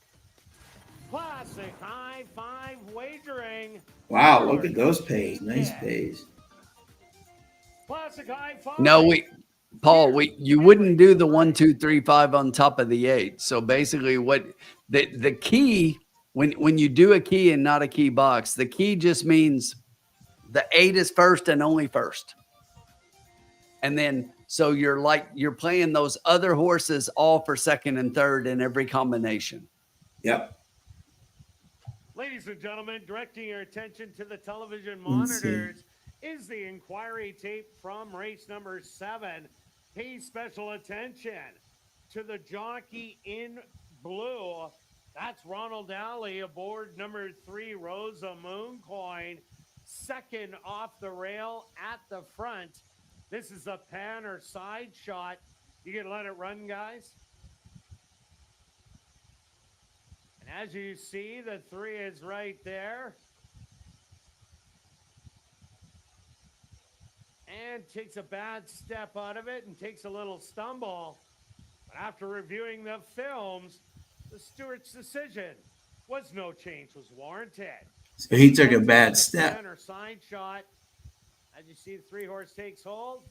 Classic high 5 wagering. Wow, look at those pays. Nice pays. Classic high 5. No, Paul, you wouldn't do the 1, 2, 3, 5 on top of the 8. So basically, what the key when you do a key and not a key box, the key just means the 8 is first and only first. And then so you're playing those other horses all for second and third in every combination. Yep. Ladies and gentlemen, directing your attention to the television monitors is the inquiry tape from race number 7. Pay special attention to the jockey in blue. That's Ronald Alley aboard number 3, Rosa Mooncoin. Second off the rail at the front. This is a pan or side shot. You can let it run, guys. And as you see, the 3 is right there. And takes a bad step out of it and takes a little stumble. But after reviewing the films, the steward's decision was no change was warranted. So he took a bad step. Center side shot. As you see, the 3-horse takes hold.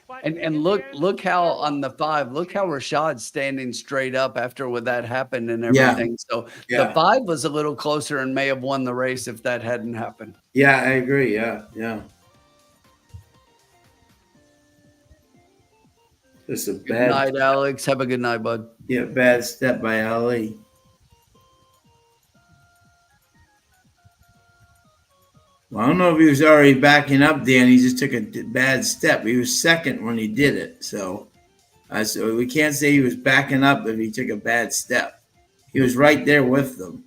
But And in the look end, how they're on the 5, look how Rashad's standing straight up after what that happened and Yeah. everything. So the Yeah. 5 was a little closer and may have won the race if that hadn't happened. Yeah, I agree. Yeah, yeah. Just a Good bad, night, Alex. Have a good night, bud. yeah, bad step by Ali. Well, I don't know if he was already backing up, Dan. He just took a bad step. He was second when he did it. So we can't say he was backing up if he took a bad step. He was right there with them.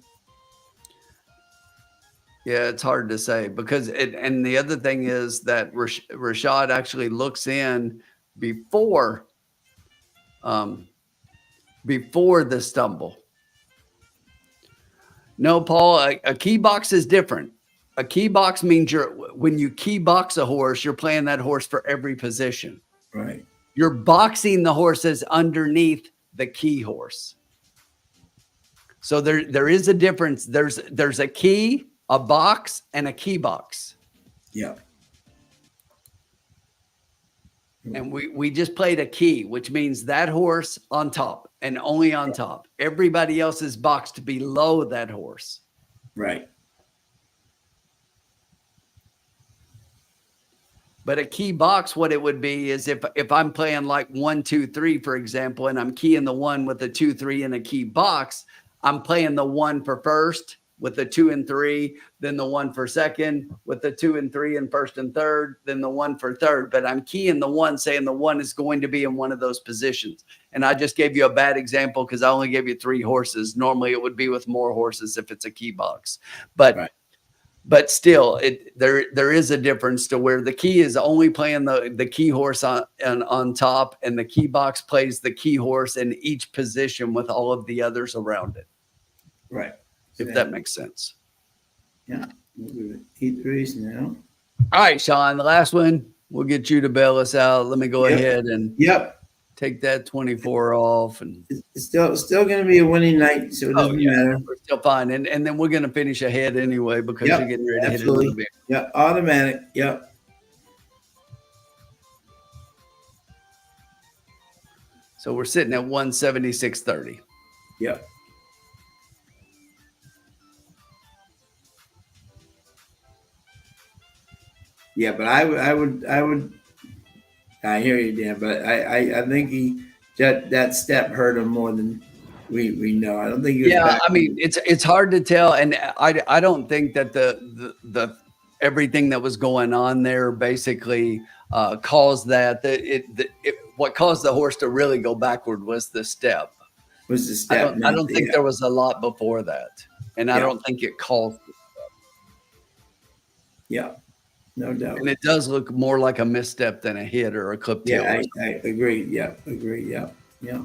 Yeah, it's hard to say because and the other thing is that Rashad actually looks in before the stumble. No, Paul, a key box is different. A key box means when you key box a horse, you're playing that horse for every position. Right. You're boxing the horses underneath the key horse. So there is a difference. There's a key, a box, and a key box. Yeah. And we just played a key, which means that horse on top and only on top. Everybody else is boxed below that horse. Right. But a key box, what it would be is if I'm playing like 1, 2, 3, for example, and I'm keying the 1 with the 2, 3 in a key box, I'm playing the 1 for first with the 2 and 3, then the 1 for second with the 2 and 3 in first and third, then the 1 for third. But I'm keying the 1, saying the 1 is going to be in one of those positions. And I just gave you a bad example because I only gave you 3 horses. Normally it would be with more horses if it's a key box. But right. But still, there is a difference to where the key is only playing the key horse on top, and the key box plays the key horse in each position with all of the others around it. Right. If that makes sense. Yeah. We'll E3s now. All right, Sean, the last one. We'll get you to bail us out. Let me go ahead and take that 24 off. And it's still going to be a winning night, so it doesn't matter. We're still fine. And then we're going to finish ahead anyway because you're getting ready to hit it a little bit. Yeah, automatic. Yep. So we're sitting at 176.30. Yep. Yeah, but I would. I hear you, Dan, but I think that step hurt him more than we know. I don't think he was back. I mean, it's hard to tell, and I don't think that the everything that was going on there basically caused that. What caused the horse to really go backward was the step. Was the step? I don't think there was a lot before that, and I don't think it caused. Yeah. No doubt. And it does look more like a misstep than a hit or a clip tail. Yeah, I agree. Yeah, agree. Yeah, yeah.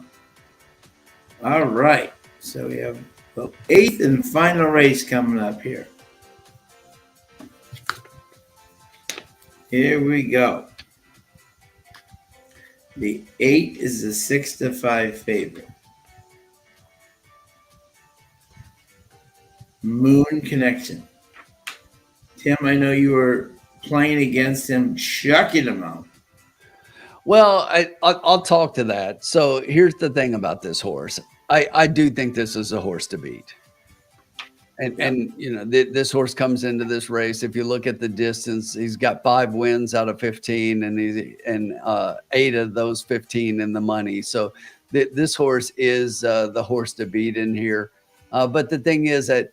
All right. So we have the 8th and final race coming up here. Here we go. The 8 is a 6-5 favorite. Moon Connection. Tim, I know you were playing against him, chucking him out. Well, I'll talk to that. So here's the thing about this horse. I do think this is a horse to beat. And you know, this horse comes into this race. If you look at the distance, he's got 5 wins out of 15, and 8 of those 15 in the money. So this horse is the horse to beat in here. But the thing is that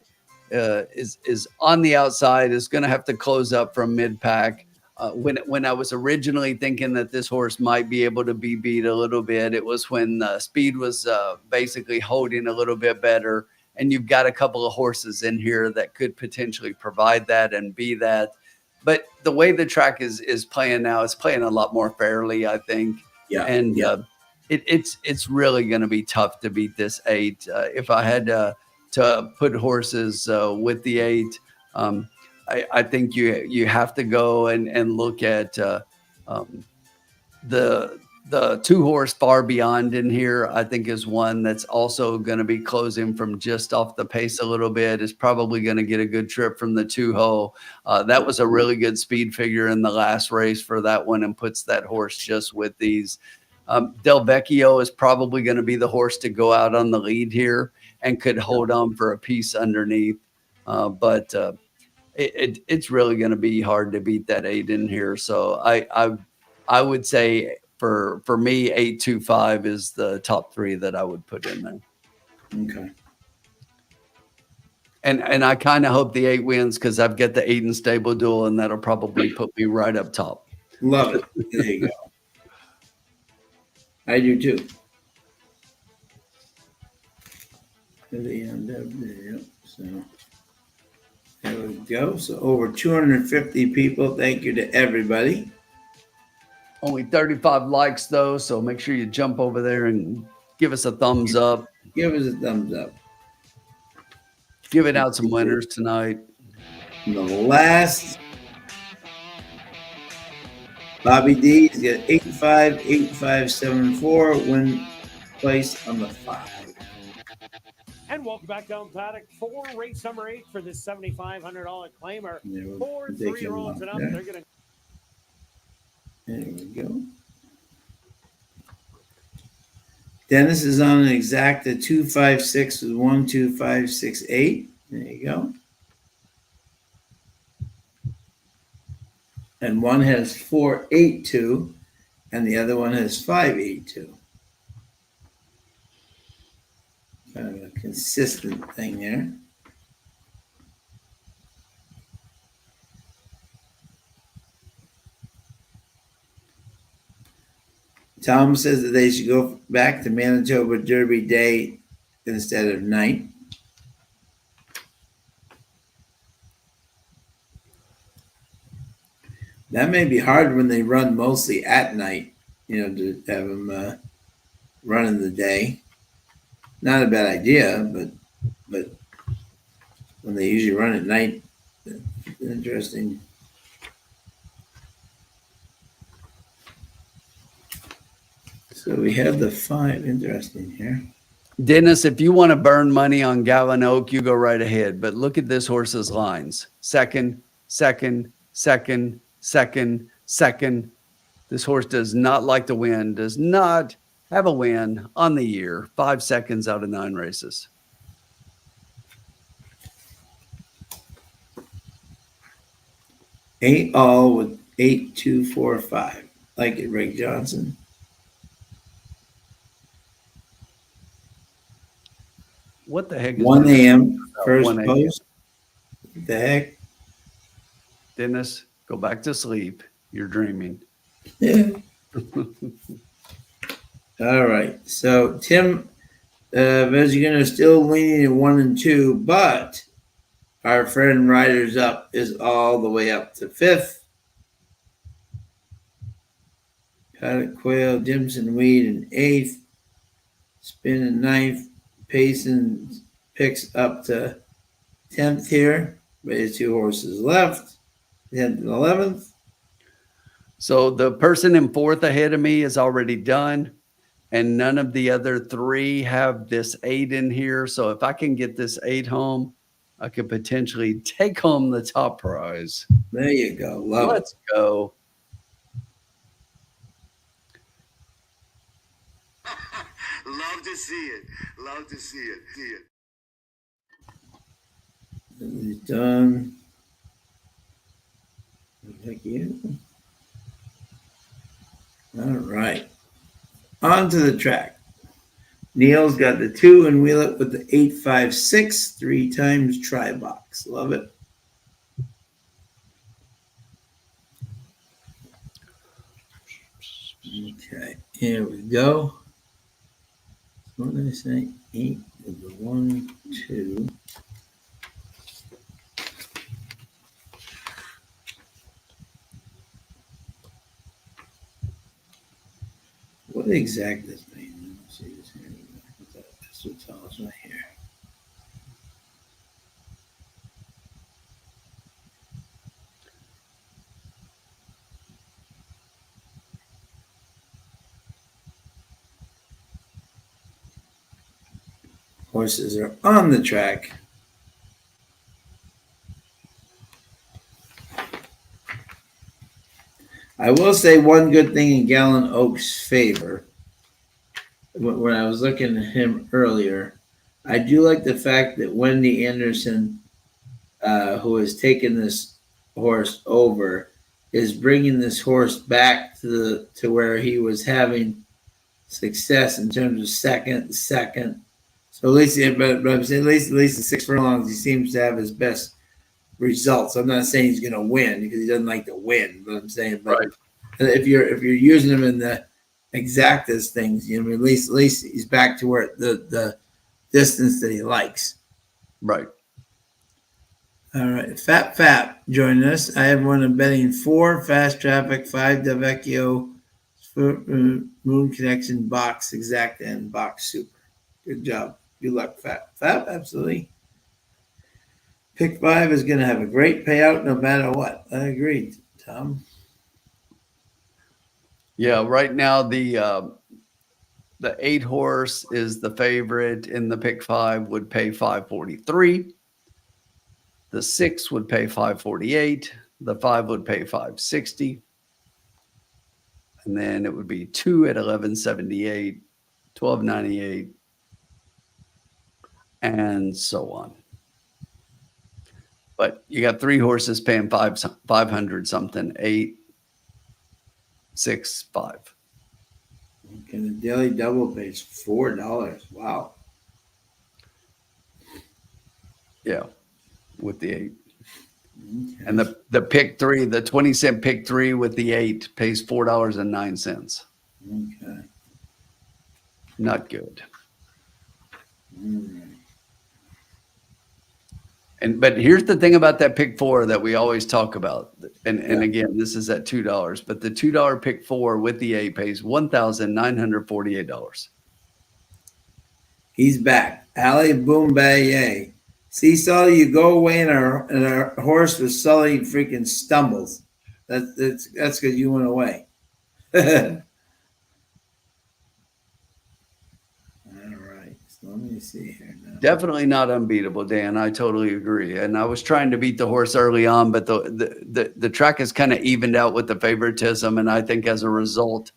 is on the outside, is going to have to close up from mid-pack. When I was originally thinking that this horse might be able to be beat a little bit, it was when speed was basically holding a little bit better. And you've got a couple of horses in here that could potentially provide that and be that. But the way the track is playing now, it's playing a lot more fairly, I think. Yeah. And it's really going to be tough to beat this 8. If I had to put horses with the 8, I think you have to go and look at the The 2-horse Far Beyond in here, I think, is one that's also going to be closing from just off the pace a little bit. Is probably going to get a good trip from the 2-hole. That was a really good speed figure in the last race for that one, and puts that horse just with these. Del Vecchio is probably going to be the horse to go out on the lead here and could hold on for a piece underneath. But it's really going to be hard to beat that 8 in here. So I would say for me, 825 is the top 3 that I would put in there. Okay. And I kind of hope the 8 wins, because I've got the 8 in Stable Duel, and that'll probably put me right up top. Love it. There you go. I do too. To the end of there. So there we go. So over 250 people. Thank you to everybody. Only 35 likes though, so make sure you jump over there and give us a thumbs up. Give us a thumbs up. Giving out some winners tonight. And the last, Bobby D's got 858574, win place on the 5. And welcome back down paddock for race number 8 for this $7,500 claimer. For 3-year-olds and up, they're going to. There we go. Dennis is on an exacta 256 with 12568. There you go. And one has 482, and the other one has 582. Kind of a consistent thing there. Tom says that they should go back to Manitoba Derby Day instead of night. That may be hard when they run mostly at night, to have them run in the day. Not a bad idea, but when they usually run at night, it's interesting. So we have the 5. Interesting here. Dennis, if you want to burn money on Gallon Oak, you go right ahead. But look at this horse's lines. Second, second, second, second, second. This horse does not like to win, does not have a win on the year. 5 seconds out of 9 races. Eight all with 8245. Like it, Rick Johnson. What the heck is 1 this? a.m. first 1 a.m. post. What the heck? Dennis, go back to sleep. You're dreaming. Yeah. All right. So Tim Vezigano is still leaning at 1 and 2, but our friend Riders Up is all the way up to 5th. Paddock Quail, Dimson Weed in 8th. Spin in 9th. Payson picks up to 10th here, but his 2 horses left, 10th and 11th. So the person in 4th ahead of me is already done, and none of the other 3 have this 8 in here. So if I can get this 8 home, I could potentially take home the top prize. There you go. Let's go. Love to see it. Love to see it. See it. It's done. Thank you. All right. On to the track. Neil's got the 2 and wheel it with the 856, 3 times try box. Love it. Okay, here we go. What did I say? 8 with the 1, 2. What exact does mean? Let's see this here. That's what tells right here. horses are on the track. I will say one good thing in Gallon Oak's favor. When I was looking at him earlier, I do like the fact that Wendy Anderson, who has taken this horse over, is bringing this horse back to where he was having success in terms of second. So at least, but I'm saying at least in 6 furlongs, he seems to have his best results. I'm not saying he's going to win because he doesn't like to win, but I'm saying, but Right. if you're using him in the exactas things, you know, at least he's back to where the distance that he likes. Right. All right, Fat joining us. I have one of betting 4 Fast Traffic, 5 Davecchio, Moon Connection, Box Exacta, and Box Super. Good job. Good luck, Fat. Absolutely. Pick 5 is going to have a great payout no matter what. I agree, Tom. Yeah, right now the 8 horse is the favorite in the pick 5, would pay 543. The 6 would pay 548. The 5 would pay 560. And then it would be 2 at 1178, 1298, and so on. But you got 3 horses paying 500 something, 8, 6, 5. Okay, the daily double pays $4. Wow. Yeah, with the 8. Okay. And the pick 3, the 20-cent pick 3 with the 8 pays $4.09. Okay. Not good. All right. But here's the thing about that pick 4 that we always talk about. And again, this is at $2, but the $2 pick 4 with the 8 pays $1,948. He's back. Ali Boombaye. See, Sully, you go away and our horse with Sully freaking stumbles. That's because you went away. All right. So let me see here now. Definitely not unbeatable, Dan. I totally agree. And I was trying to beat the horse early on, but the track is kind of evened out with the favoritism. And I think as a result,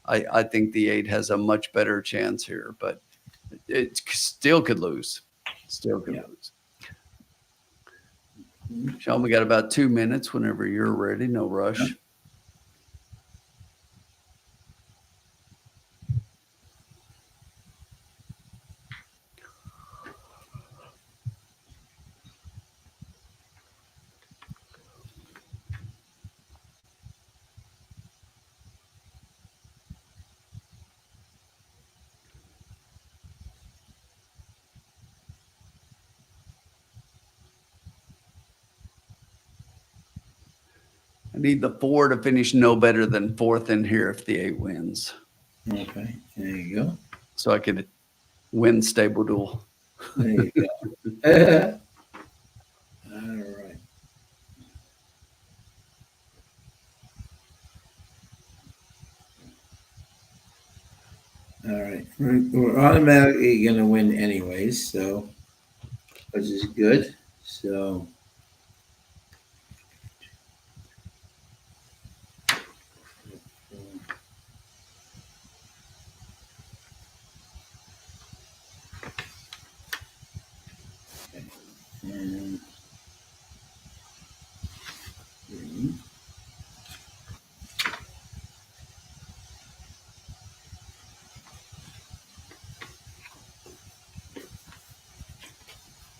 I think the 8 has a much better chance here, but it still could lose. Still could lose. Sean, we got about 2 minutes whenever you're ready. No rush. Yeah. I need the 4 to finish no better than 4th in here if the 8 wins. Okay. There you go. So I could win stable duel. There you go. All right. All right. We're automatically going to win anyways, so which is good. So and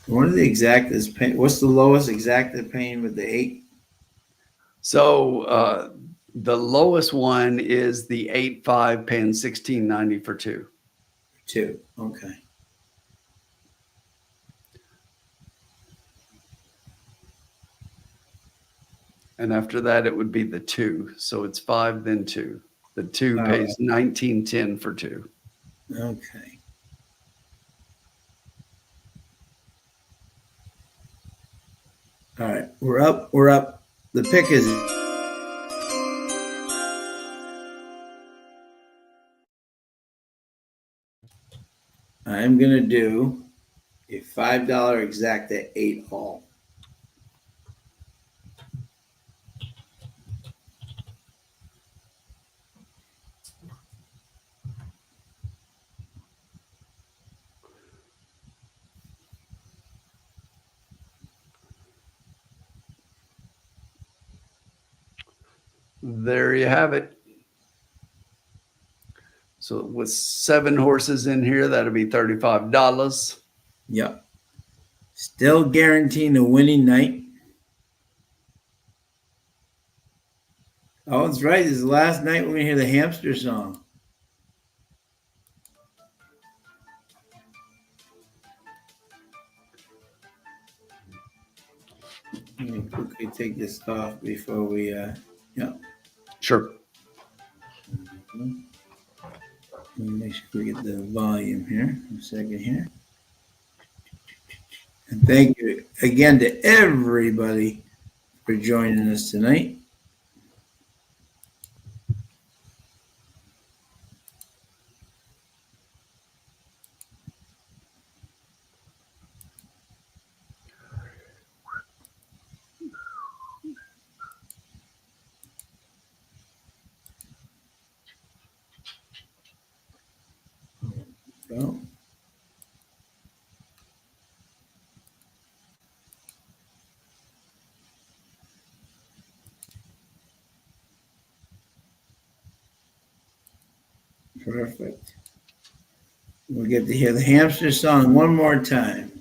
what are the exactas paying? What's the lowest exacta paying with the 8? So the lowest one is the 8-5 paying $16.90 for 2. 2. Okay. And after that, it would be the 2. So it's 5, then 2. The 2 All pays $19.10 for 2. Okay. All right. We're up. The pick is I'm going to do A $5 exacta 8 all. There you have it. So with 7 horses in here, that'll be $35. Yep. Still guaranteeing a winning night. Oh, that's right. This is the last night we're going to hear the hamster song. Let me quickly take this off before we, yeah. Sure. Let me make sure we get the volume here. A second here. And thank you again to everybody for joining us tonight. So, perfect. We'll get to hear the hamster song one more time.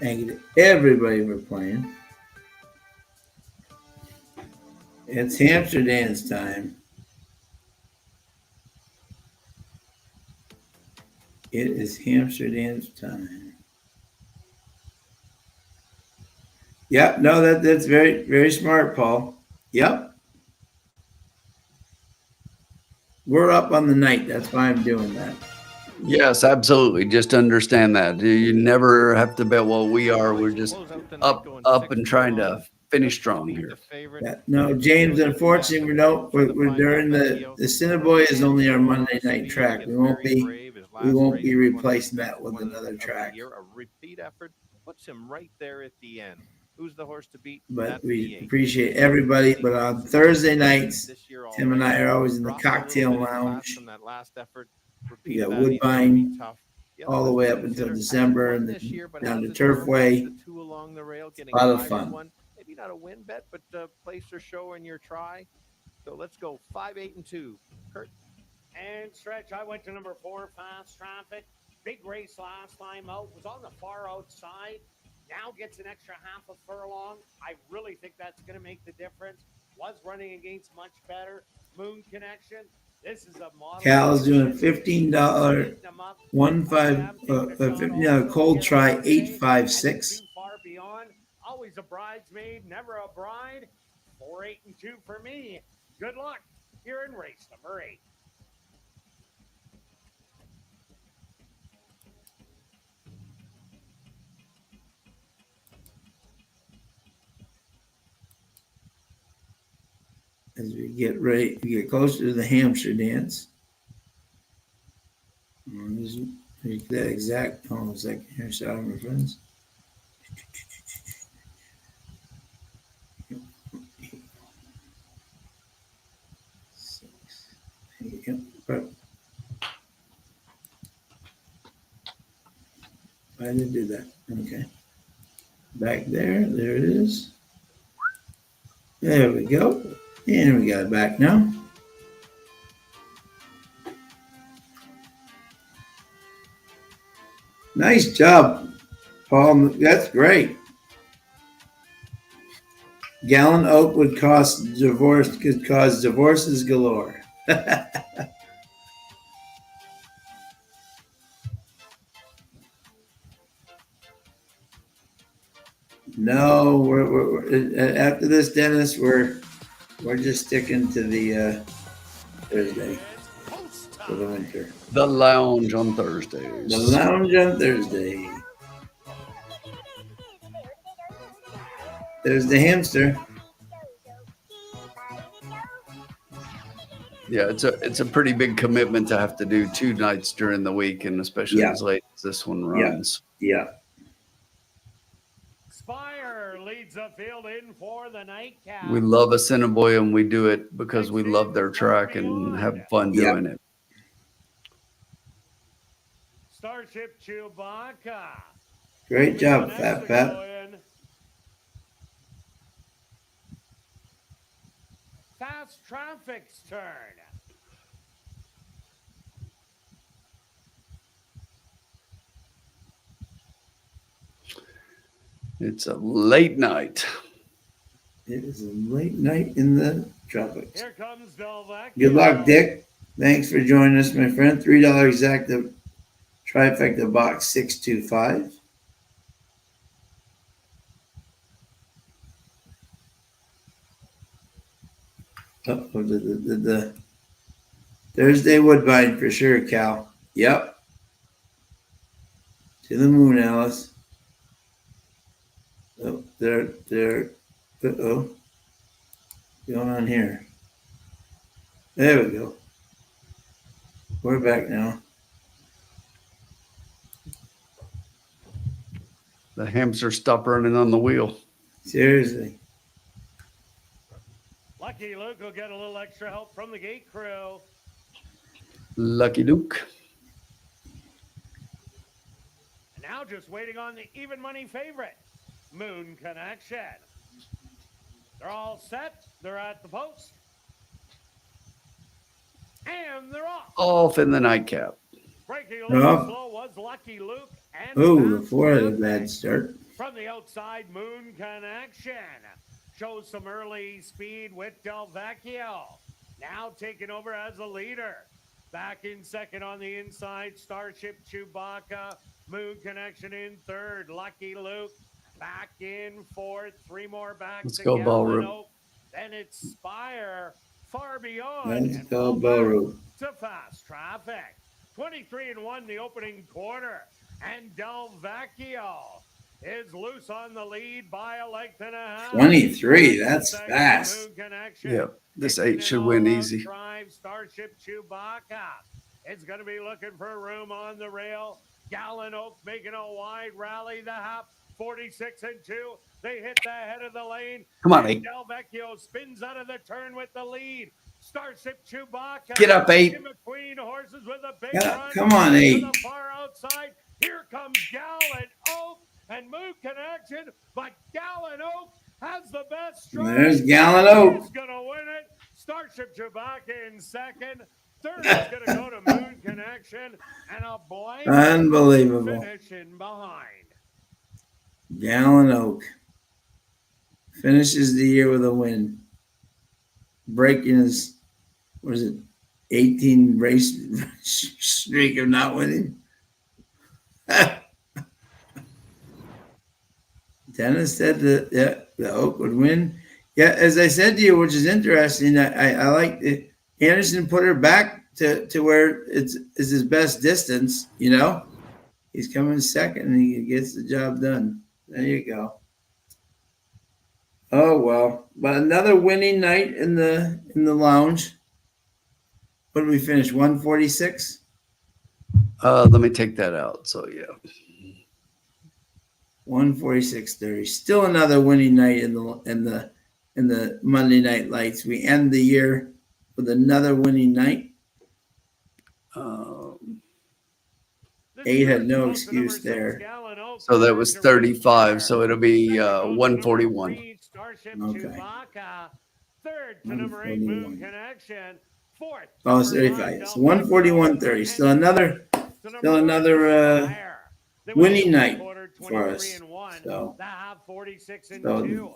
Thank you to everybody for playing. It's hamster dance time. It is hamster dance time. Yep, no, that's very, very smart, Paul. Yep. We're up on the night. That's why I'm doing that. Yes, absolutely. Just understand that. You never have to bet what we are. We're just up and trying to finish strong here. Yeah. No, James, unfortunately, we're during the Assiniboia is only our Monday night track. We won't be replacing that with another track. A repeat effort puts him right there at the end. Who's the horse to beat? But we appreciate everybody. But on Thursday nights, Tim and I are always in the cocktail lounge. From that last effort. We got Woodbine all the way up until December, and then down to Turfway. A lot of fun. Maybe not a win bet, but place or show in your try. So let's go 5, 8, and 2. Kurt. And stretch, I went to number 4, Fast Traffic. Big race last time out. Was on the far outside. Now gets an extra half a furlong. I really think that's going to make the difference. Was running against much better. Moon Connection. This is a model. Cal's doing $15 $15 cold try 856. Too far beyond. Always a bridesmaid, never a bride. 4, 8, and 2 for me. Good luck. You're in race number 8. As we get ready, we get closer to the hamster dance. That exact, hold on a second here, sorry, my friends. I didn't do that. Okay. Back there it is. There we go. And we got it back now. Nice job, Paul. That's great. Gallon oak could cause divorces galore. No, we're after this, Dennis. We're just sticking to the Thursday. for the winter. The lounge on Thursdays. The lounge on Thursday. There's the hamster. Yeah, it's a pretty big commitment to have to do 2 nights during the week, and especially as late as this one runs. Yeah. Spire leads the field in for the nightcap. We love Assiniboia, and we do it because we love their track and have fun doing it. Starship Chewbacca. Great job, Fat Pat. Fast Traffic's turn. It's a late night. It is a late night in the tropics. Here comes Delvecchio. Good luck, Dick. Thanks for joining us, my friend. $3 exacta trifecta box 625. The Thursday Woodbine for sure, Cal. Yep. To the moon, Alice. Oh, they're uh-oh. What's going on here? There we go. We're back now. The hamster stopped running on the wheel. Seriously. Lucky Luke will get a little extra help from the gate crew. Lucky Luke. And now just waiting on the even money favorite, Moon Connection. They're all set. They're at the post. And they're off. Off in the nightcap. Breaking a little slow was Lucky Luke. And Oh, the four had a bad start. From the outside, Moon Connection shows some early speed with Delvecchio. Now taking over as a leader. Back in second on the inside, Starship Chewbacca. Moon Connection in third. Lucky Luke back in fourth. 3 more back. Let's go, Ballroom. Then it's Spire. Far beyond. Let's go, Ballroom. To Fast Traffic. 23-1 the opening quarter. And Delvecchio is loose on the lead by a length and a half. 23, that's fast. Yeah, this 8 should win easy. Drive Starship Chewbacca. It's going to be looking for room on the rail. Gallon Oak making a wide rally. The half 46-2. They hit the head of the lane. Come on, 8. Delvecchio spins out of the turn with the lead. Starship Chewbacca. Get up, 8. In between horses with a big Yeah, run. come on, 8. To the far outside. Here comes Gallon Oak and Moon Connection, but Gallon Oak has the best stride. There's Gallon Oak. He's going to win it. Starship Chewbacca in second. Third is going to go to Moon Connection, and a blank Unbelievable. finishing behind. Gallon Oak finishes the year with a win, breaking his, 18 race streak of not winning. Dennis said that the Oak would win. Yeah, as I said to you, which is interesting, I like it. Anderson put her back to where it's his best distance, He's coming second and he gets the job done. There you go. Oh well. But another winning night in the lounge. What did we finish? 146? Let me take that out. So yeah. 146.30. Still another winning night in the Monday Night Lights. We end the year with another winning night. 8 had no excuse there. So that was 35. So it'll be 141. Okay. Third to number 8 Moon Connection. Fourth. Oh, it's 35. So 141.30. Still another winning night for us. So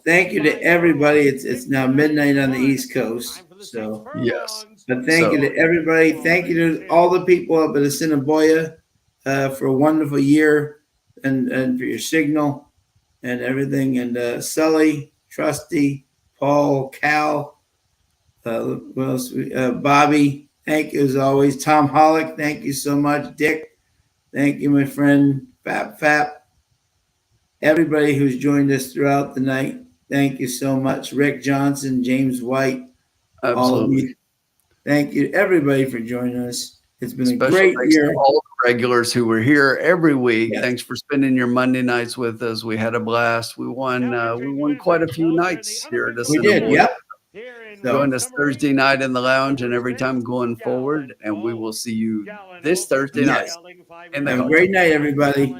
thank you to everybody. It's now midnight on the East Coast. So yes. But thank you to everybody. Thank you to all the people up at Assiniboia for a wonderful year and for your signal and everything. And Sully, Trusty, Paul, Cal, what else? Bobby, Thank you as always. Tom Hollick, thank you so much. Dick, thank you, my friend. Fap. Everybody who's joined us throughout the night, thank you so much. Rick Johnson, James White, all of Absolutely. you. Thank you, everybody, for joining us. It's been a Special great thanks year. to all the regulars who were here every week. Yes. Thanks for spending your Monday nights with us. We had a blast. We won quite a few nights here at We did, Assiniboia. yep. So, Join us Thursday night in the lounge and every time going forward. And we will see you this Thursday night yes. in the Have a golf. great night, everybody.